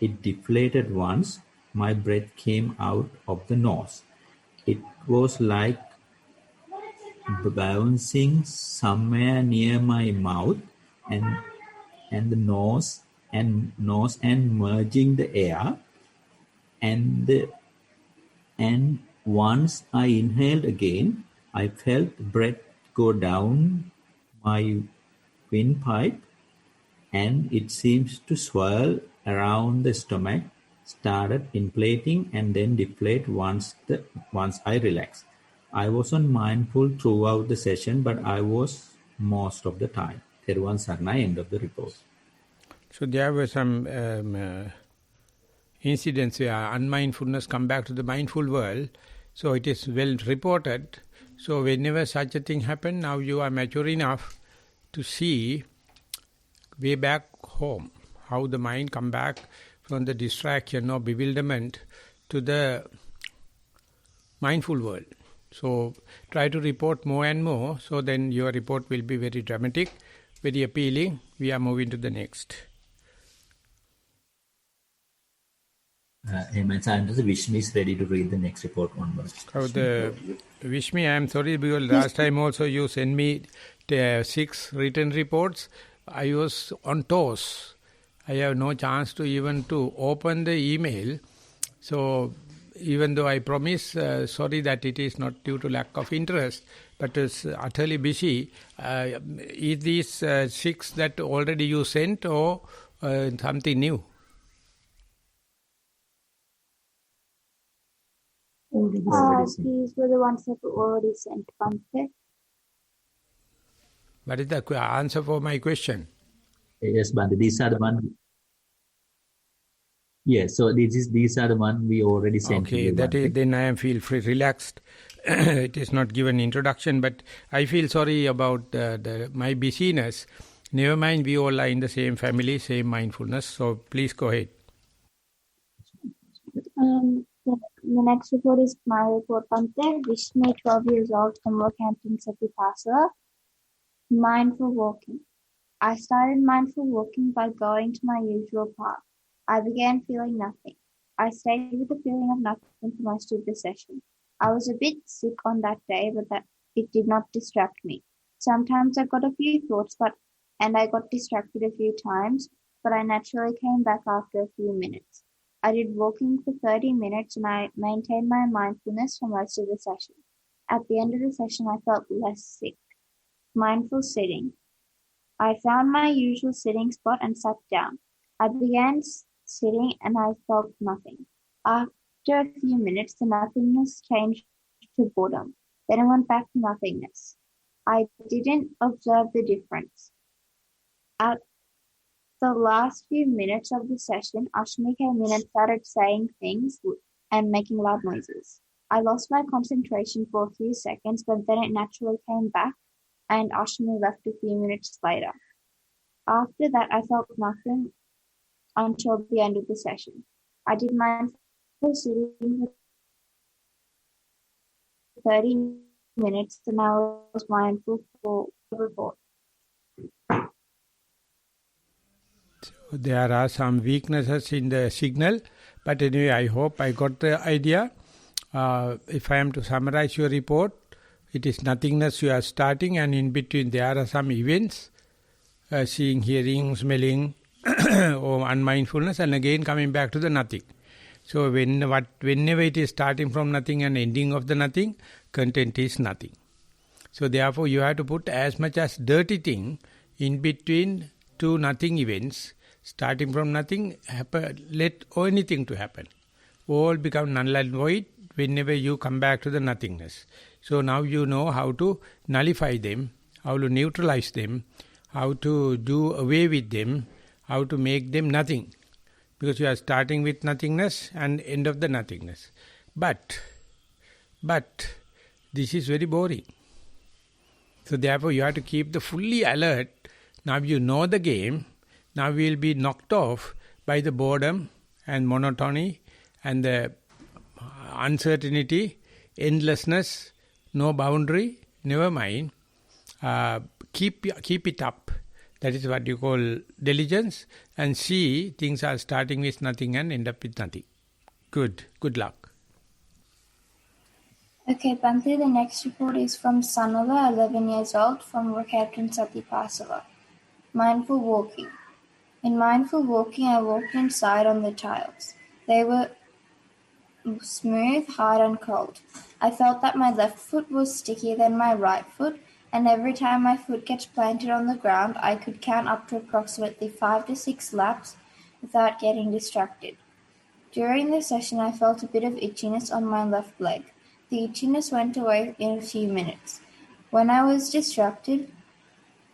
it deflated once. My breath came out of the nose. It was like bouncing somewhere near my mouth and the nose and merging the air, and once I inhaled again, I felt breath go down my windpipe, and it seems to swirl around the stomach, started inflating and then deflate once I relaxed. I wasn't mindful throughout the session, but I was most of the time. Thero Sarna, end of the report. So there were some incidents where unmindfulness come back to the mindful world. So it is well reported. So whenever such a thing happens, now you are mature enough to see way back home, how the mind come back from the distraction or bewilderment to the mindful world. So try to report more and more, so then your report will be very dramatic, very appealing. We are moving to the next. Vishnu is ready to read the next report onwards. Vishnu, I am sorry, because last time also you sent me 6 written reports. I was on toes. I have no chance to even to open the email. So even though I promise, sorry that it is not due to lack of interest, but it's utterly busy. Is these 6 that already you sent, or something new? These were the ones that were already sent, Bante. What is the answer for my question? Yes, Bante, these are the ones. Yes, so these are the ones we already sent. Okay, then I feel free, relaxed. It is not given introduction, but I feel sorry about my busyness. Never mind, we all are in the same family, same mindfulness. So please go ahead. The next report is my report, Pante. Vishnu, 12 years old, from Rockhampton, City Passover. Mindful walking. I started mindful walking by going to my usual path. I began feeling nothing. I stayed with the feeling of nothing for most of the session. I was a bit sick on that day, but that it did not distract me. Sometimes I got a few thoughts, and I got distracted a few times, but I naturally came back after a few minutes. I did walking for 30 minutes and I maintained my mindfulness for most of the session. At the end of the session, I felt less sick. Mindful sitting. I found my usual sitting spot and sat down. I began sitting and I felt nothing. After a few minutes, the nothingness changed to boredom. Then I went back to nothingness. I didn't observe the difference. At the last few minutes of the session, Ashmi came in and started saying things and making loud noises. I lost my concentration for a few seconds, but then it naturally came back and Ashmi left a few minutes later. After that, I felt nothing until the end of the session. I did mindful sitting for 30 minutes and I was mindful for the report. There are some weaknesses in the signal, but anyway, I hope I got the idea. If I am to summarize your report, it is nothingness you are starting, and in between there are some events, seeing, hearing, smelling, or unmindfulness, and again coming back to the nothing. So whenever it is starting from nothing and ending of the nothing, content is nothing. So therefore you have to put as much as dirty thing in between two nothing events. Starting from nothing, let anything to happen. All become null and void whenever you come back to the nothingness. So now you know how to nullify them, how to neutralize them, how to do away with them, how to make them nothing. Because you are starting with nothingness and end of the nothingness. But this is very boring. So therefore you have to keep the fully alert. Now you know the game. Now we will be knocked off by the boredom and monotony and the uncertainty, endlessness, no boundary, never mind. Keep it up. That is what you call diligence, and see things are starting with nothing and end up with nothing. Good luck. Okay, Bante, the next report is from Sanula, 11 years old, from Rockhampton, Sati Passover. Mindful walking. In mindful walking, I walked inside on the tiles. They were smooth, hard and cold. I felt that my left foot was stickier than my right foot, and every time my foot gets planted on the ground, I could count up to approximately 5 to 6 laps without getting distracted. During the session, I felt a bit of itchiness on my left leg. The itchiness went away in a few minutes. When I was distracted,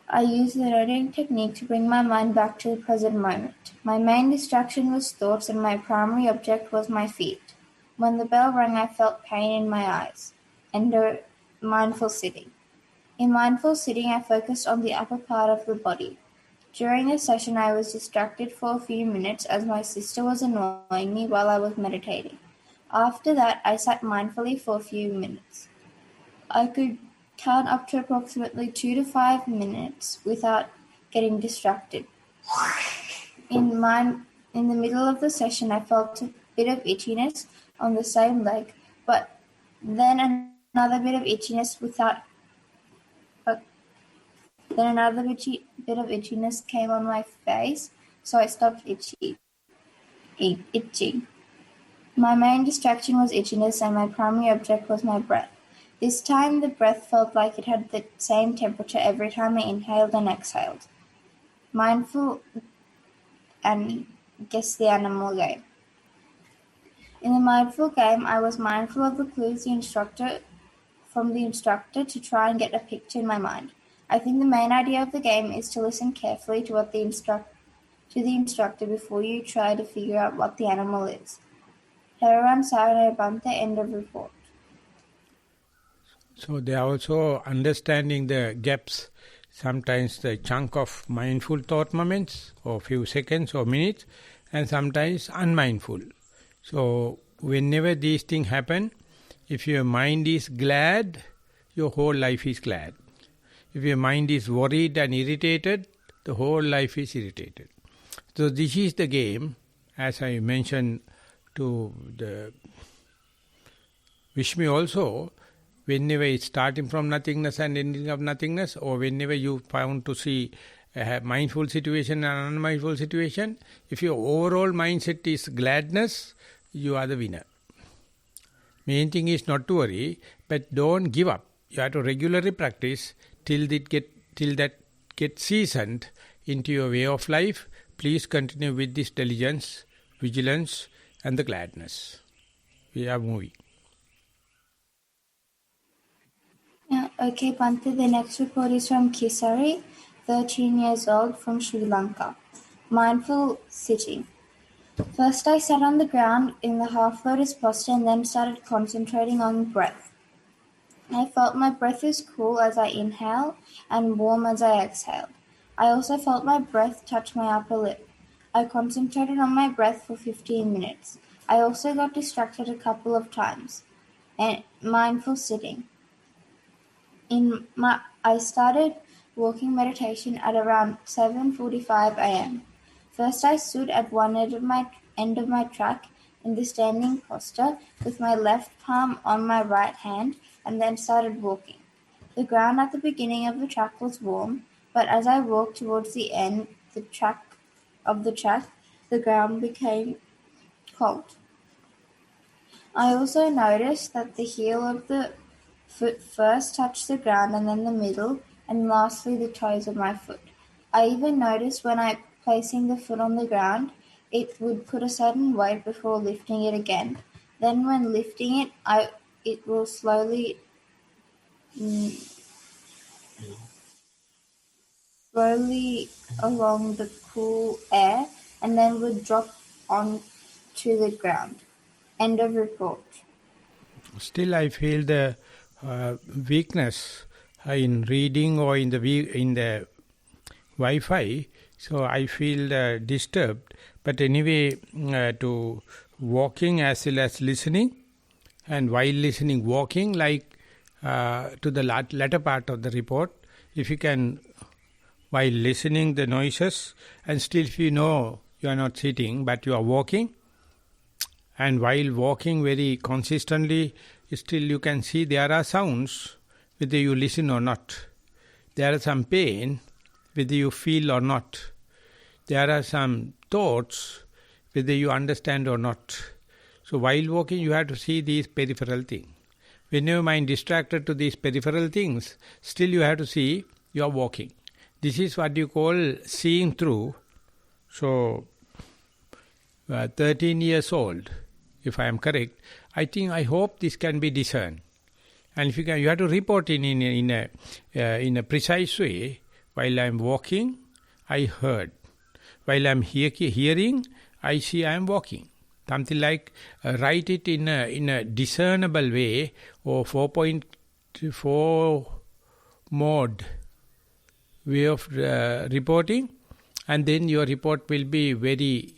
I used the noting technique to bring my mind back to the present moment. My main distraction was thoughts and my primary object was my feet. When the bell rang, I felt pain in my eyes. Endo mindful sitting. In mindful sitting, I focused on the upper part of the body. During the session, I was distracted for a few minutes as my sister was annoying me while I was meditating. After that, I sat mindfully for a few minutes. I could count up to approximately 2 to 5 minutes without getting distracted. In the middle of the session, I felt a bit of itchiness on the same leg, but then another bit of itchiness came on my face, so I stopped itching. My main distraction was itchiness and my primary object was my breath. This time the breath felt like it had the same temperature every time I inhaled and exhaled. Mindful and guess the animal game. In the mindful game, I was mindful of the clues from the instructor to try and get a picture in my mind. I think the main idea of the game is to listen carefully to what the instructor before you try to figure out what the animal is. Thero and Bante, end of report. So they are also understanding the gaps, sometimes the chunk of mindful thought moments or few seconds or minutes, and sometimes unmindful. So whenever these things happen, if your mind is glad, your whole life is glad. If your mind is worried and irritated, the whole life is irritated. So this is the game, as I mentioned to the Vishmi also, whenever it's starting from nothingness and ending of nothingness, or whenever you found to see a mindful situation and unmindful situation, if your overall mindset is gladness, you are the winner. Main thing is not to worry, but don't give up. You have to regularly practice till that gets seasoned into your way of life. Please continue with this diligence, vigilance, and the gladness. We are moving. Yeah, okay, Bhante, the next report is from Kisari, 13 years old, from Sri Lanka. Mindful sitting. First I sat on the ground in the half lotus posture and then started concentrating on breath. I felt my breath was cool as I inhaled and warm as I exhaled. I also felt my breath touch my upper lip. I concentrated on my breath for 15 minutes. I also got distracted a couple of times. And mindful sitting. I started walking meditation at around 7:45 a.m. First I stood at one end of my track in the standing posture with my left palm on my right hand and then started walking. The ground at the beginning of the track was warm, but as I walked towards the end the track, the ground became cold. I also noticed that the heel of the foot first touched the ground and then the middle, and lastly the toes of my foot. I even noticed when I placing the foot on the ground, it would put a certain weight before lifting it again. Then when lifting it, it will slowly along the cool air and then would drop onto the ground. End of report. Still, I feel the weakness in reading or in the Wi-Fi, so I feel disturbed. But anyway, to walking as well as listening, and while listening, walking, like to the latter part of the report, if you can, while listening the noises, and still if you know you are not sitting, but you are walking, and while walking very consistently, still you can see there are sounds, whether you listen or not. There are some pain, whether you feel or not. There are some thoughts, whether you understand or not. So while walking, you have to see these peripheral things. When your mind distracted to these peripheral things, still you have to see you are walking. This is what you call seeing through. So, 13 years old, if I am correct, I hope this can be discerned. And if you can, you have to report in a precise way. While I am walking, I heard. While I am hearing, I see I am walking. Something like write it in a discernible way, or 4.4 mode way of reporting, and then your report will be very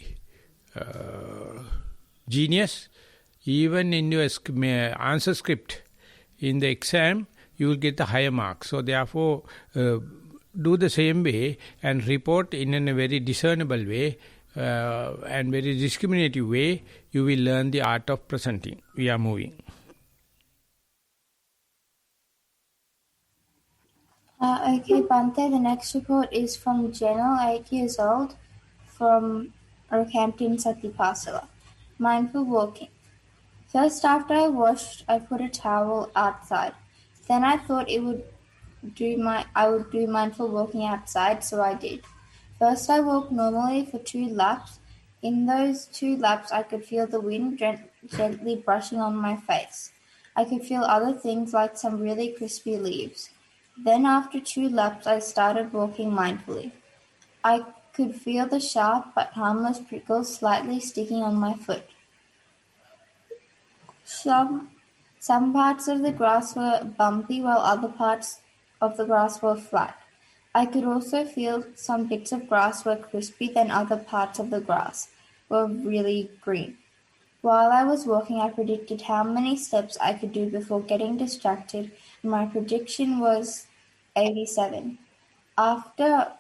genius. Even in your answer script in the exam, you will get the higher marks. So therefore, do the same way and report in a very discernible way and very discriminative way. You will learn the art of presenting. We are moving. Okay, Bante, the next report is from Jenna, 8 years old, from Rockhampton, Satipasala. Mindful walking. First, after I washed, I put a towel outside. Then I thought I would do mindful walking outside, so I did. First, I walked normally for 2 laps. In those 2 laps, I could feel the wind gently brushing on my face. I could feel other things like some really crispy leaves. Then after 2 laps, I started walking mindfully. I could feel the sharp but harmless prickles slightly sticking on my foot. Some parts of the grass were bumpy while other parts of the grass were flat. I could also feel some bits of grass were crispy, then other parts of the grass were really green. While I was walking, I predicted how many steps I could do before getting distracted, and my prediction was 87. After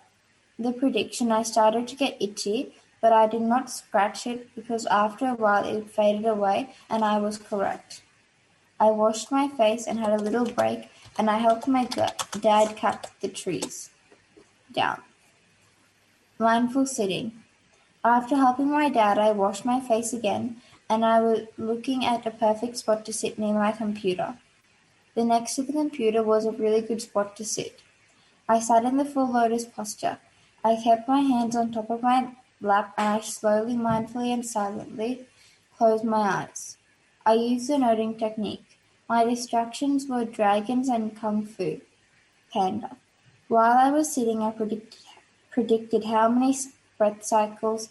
the prediction, I started to get itchy, but I did not scratch it because after a while it faded away and I was correct. I washed my face and had a little break, and I helped my dad cut the trees down. Mindful sitting. After helping my dad, I washed my face again, and I was looking at a perfect spot to sit near my computer. The next to the computer was a really good spot to sit. I sat in the full lotus posture. I kept my hands on top of my lap, and I slowly, mindfully, and silently closed my eyes. I used the noting technique. My distractions were dragons and kung fu panda. While I was sitting, I predicted how many breath cycles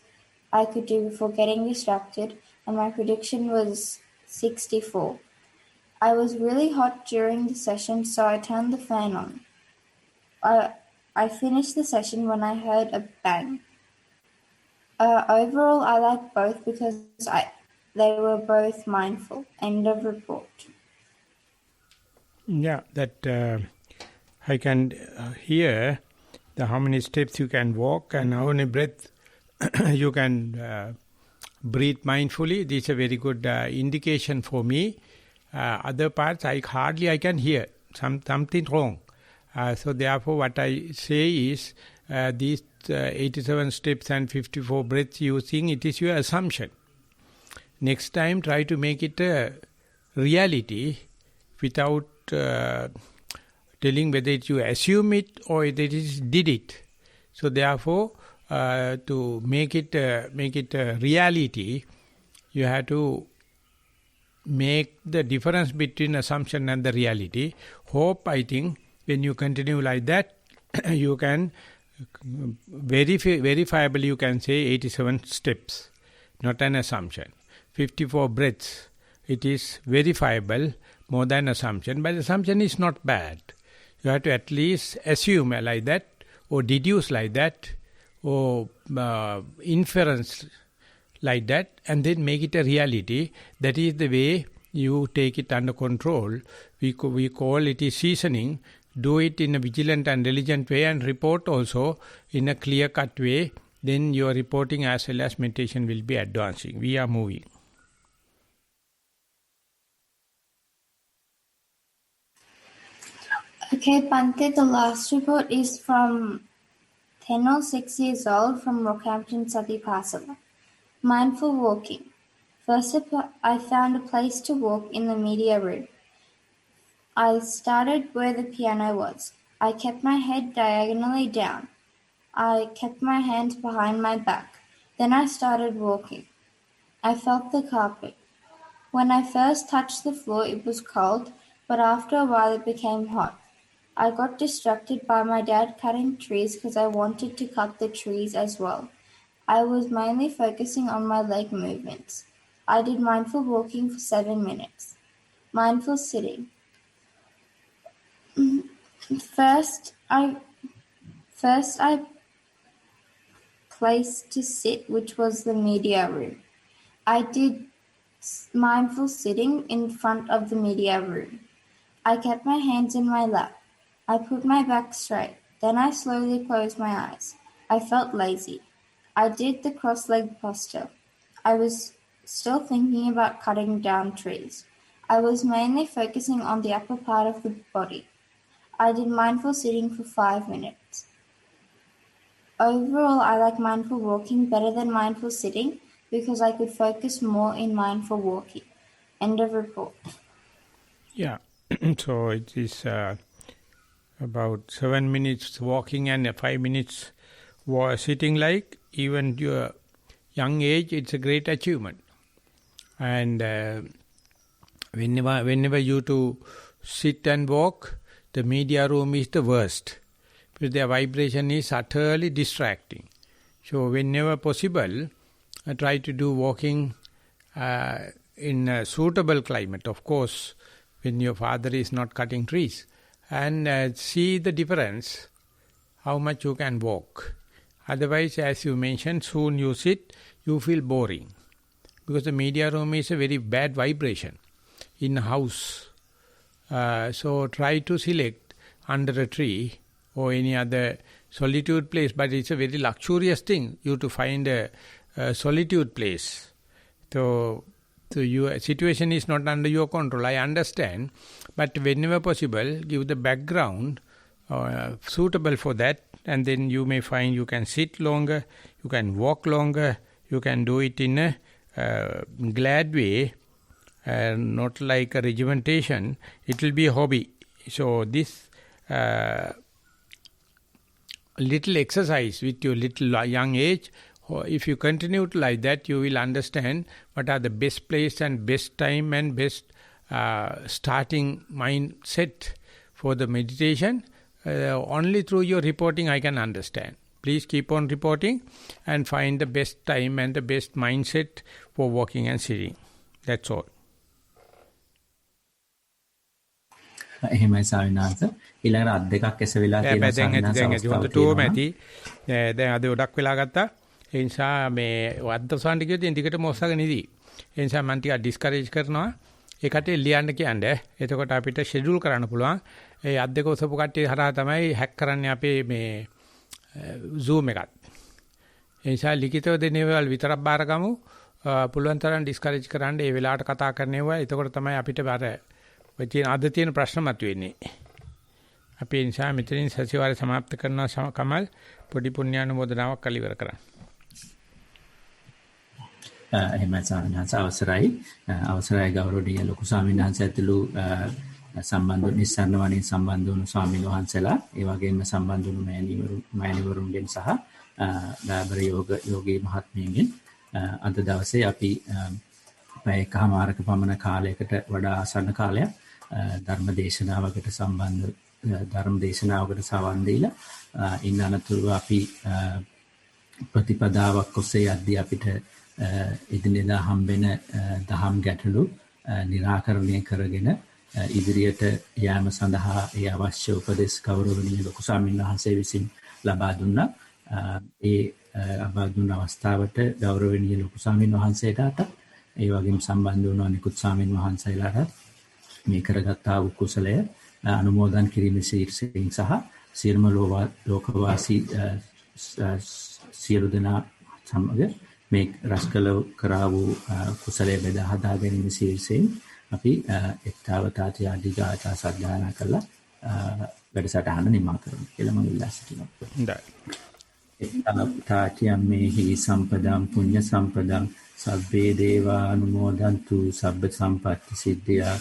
I could do before getting distracted, and my prediction was 64. I was really hot during the session, so I turned the fan on. I finished the session when I heard a bang. Overall, I like both because they were both mindful. End of report. Yeah, that I can hear how many steps you can walk and how many breath you can breathe mindfully. This is a very good indication for me. Other parts I can hear something wrong. So therefore what I say is these 87 steps and 54 breaths using, it is your assumption. Next time try to make it a reality without telling whether you assume it or whether it is did it. So therefore to make it a reality, you have to make the difference between assumption and the reality. I think when you continue like that, you can verifiably you can say 87 steps, not an assumption. 54 breaths, it is verifiable more than assumption, but assumption is not bad. You have to at least assume like that, or deduce like that, or inference like that, and then make it a reality. That is the way you take it under control. We call it is seasoning. Do it in a vigilant and diligent way and report also in a clear-cut way. Then your reporting as well as meditation will be advancing. We are moving. Okay, Bhante, the last report is from Thero, 6 years old, from Rockhampton, Satipasala. Mindful walking. First, I found a place to walk in the media room. I started where the piano was. I kept my head diagonally down. I kept my hands behind my back. Then I started walking. I felt the carpet. When I first touched the floor, it was cold, but after a while it became hot. I got distracted by my dad cutting trees because I wanted to cut the trees as well. I was mainly focusing on my leg movements. I did mindful walking for 7 minutes. Mindful sitting. First, I placed to sit, which was the media room. I did mindful sitting in front of the media room. I kept my hands in my lap. I put my back straight. Then I slowly closed my eyes. I felt lazy. I did the cross-legged posture. I was still thinking about cutting down trees. I was mainly focusing on the upper part of the body. I did mindful sitting for 5 minutes. Overall, I like mindful walking better than mindful sitting because I could focus more in mindful walking. End of report. Yeah, so it is about 7 minutes walking and 5 minutes sitting. Like even your young age, it's a great achievement. And whenever you to sit and walk, the media room is the worst, because their vibration is utterly distracting. So whenever possible, try to do walking in a suitable climate. Of course, when your father is not cutting trees, and see the difference, how much you can walk. Otherwise, as you mentioned, soon you sit, you feel boring. because the media room is a very bad vibration in a house. So try to select under a tree or any other solitude place, but it's a very luxurious thing, you to find a solitude place. So your situation is not under your control, I understand, but whenever possible, give the background suitable for that, and then you may find you can sit longer, you can walk longer, you can do it in a glad way, not like a regimentation. It will be a hobby. So this little exercise with your little young age, if you continue to like that, you will understand what are the best place and best time and best starting mindset for the meditation. Only through your reporting I can understand. Please keep on reporting and find the best time and the best mindset for walking and sitting. That's all. එහෙමයි සාවිනාස ඊළඟට අත් දෙකක් ඇස වෙලා තියෙනවා සාවිනාස අවස්ථාවක් තියෙනවා. දැන් අද ගොඩක් වෙලා ගත්තා. ඒ නිසා මේ අද්ද සාන්ටි කියද්දී ටිකට මොස්සගෙන ඉදී. ඒ නිසා මම ටිකක් ඩිස්කරේජ් කරනවා. ඒකට ලියන්න කියන්නේ. එතකොට අපිට ෂෙඩියුල් කරන්න පුළුවන්. ඒ අත් දෙක ඔසපු කට්ටිය හරහා තමයි හැක් කරන්නේ අපේ මේ Zoom එකත්. ඒ නිසා ලිඛිතව දෙන ඒවාල් විතරක් බාරගමු. පුළුවන් තරම් ඩිස්කරේජ් කරන්න ඒ වෙලාවට කතා කරන්නේවා. එතකොට තමයි අපිට අර ඔය තියෙන අද තියෙන ප්‍රශ්න මතුවෙන්නේ. අපි ඒ නිසා මෙතනින් සතිವಾರය સમાપ્ત කරනවා කමල් පොඩි පුණ්‍යානුමෝදනාවක් කළ ඉවර කරන්න. එහෙමයි සාවිනාස අවසරයි ගෞරවනීය ලොකු ස්වාමීන් වහන්සේ ඇතුළු සම්බන්ධ නිස්සාරණ වණේ සම්බන්ධ වුණු ස්වාමීන් වහන්සේලා ඒ වගේම සම්බන්ධ වුණු මෑණිවරුන්ගෙන් සහ දාබර යෝගී මහත්මියන්ගෙන් අද දවසේ අපි පැයකමාරක පමණ කාලයකට වඩා ආසන්න කාලයක් ධර්ම දේශනාවකට සම්බන්ධ ධර්ම දේශනාවකට සවන් දීලා ඉන්න අනතුරුව අපි ප්‍රතිපදාවක් ඔස්සේ යද්දී අපිට එදිනෙදා හම්බෙන දහම් ගැටලු निराකරණය කරගෙන ඉදිරියට යාම සඳහා ඒ අවශ්‍ය උපදෙස් ගෞරවනීය ලොකු ස්වාමීන් වහන්සේ විසින් ලබා දුන්නා. ඒ ලබා දුන්න අවස්ථාවට ගෞරවනීය ලොකු ස්වාමීන් වහන්සේටත් ඒ වගේම සම්බන්ධ වුණු අනිකුත් ස්වාමීන් වහන්සේලාට මේ කරගත්තා වූ කුසලය අනුමෝදන් කිරීම ශීර්ෂයෙන් සහ සියලුම ලෝකවාසී සියලු දෙනා සමග මේ රැස්කල කරා වූ කුසලයේ බෙදා හදා ගැනීම ශීර්ෂයෙන් අපි එක්තාවතාති ආදී ගාථා සජ්ජායනා කළා වැඩසටහන නිමා කරමු කියලා මම ඉල්ලා සිටිනවා. හොඳයි. එක්තාවතාති අම්මේහි සම්පදම් පුඤ්ඤ සම්පදම් සබ්බේ දේවා අනුමෝදන්තු සබ්බ සම්පatti සිද්ධියා.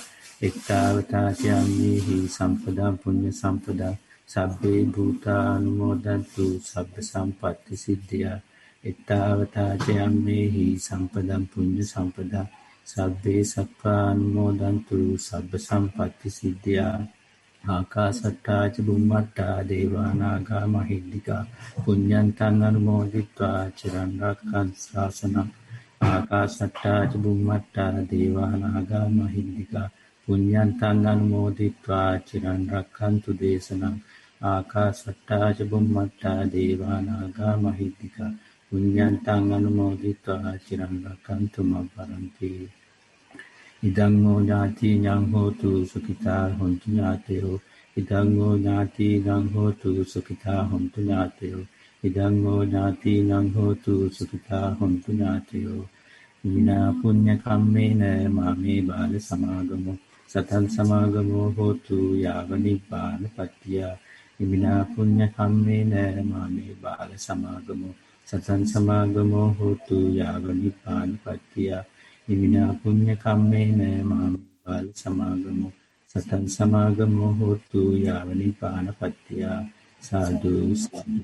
එක්තාවතාති අම්මේහි සම්පදම් පුඤ්ඤ සම්පදම් සබ්බේ භූතා අනුමෝදන්තු සබ්බ සම්පatti සිද්ධියා. එක්තාවතාති අම්මේහි සම්පදම් පුඤ්ඤ සම්පදම් සබ්බේ සප්පානුමෝදන්තු සබ්බ සම්පatti සිද්ධියා. ආකාසට්ටා ච බුම්මට්ටා දේවා නාග මහිද්దికා පුඤ්ඤන්තං අනුමෝදිත්වා චිරන් රක්ඛන්තු ශාසනං. ආකාසට්ටා ච බුම්මට්ටා දේවා නාග මහිද්దికා පුඤ්ඤන්තං අනුමෝදිත්වා චිරන් රක්ඛන්තු දේශනං. ආකාසට්ටා ච බුම්මට්ටා දේවා නාග මහිද්దికා පුඤ්ඤන්තං අනුමෝදිත්වා චිරන් රක්ඛන්තු මම් පරන්ති. ඉදං හෝ ඥාතිඤං හෝතු සුඛිතා හොන්තු ඥාතයෝ. ඉදං හෝ ඥාතිඤං හෝතු සුඛිතා හොන්තු ඥාතයෝ. ඉදං හෝ ඥාතිඤං හෝතු සුඛිතා හොන්තු ඥාතයෝ. විනා පුඤ්ඤ කම්මේන මාමේ බාල සමාගමෝ සතං සමාගමෝ හෝතු යාව නිබ්බානපත්තිය. විනා පුඤ්ඤ කම්මේන මාමේ බාල සමාගමෝ සතං සමාගමෝ හෝතු යාව නිබ්බානපත්තිය. විනා පුඤ්ඤ කම්මේන මාමේ බාල සමාගමෝ සතං සමාගමෝ හෝතු යාව නිබ්බානපත්තිය. සාදු සාදු.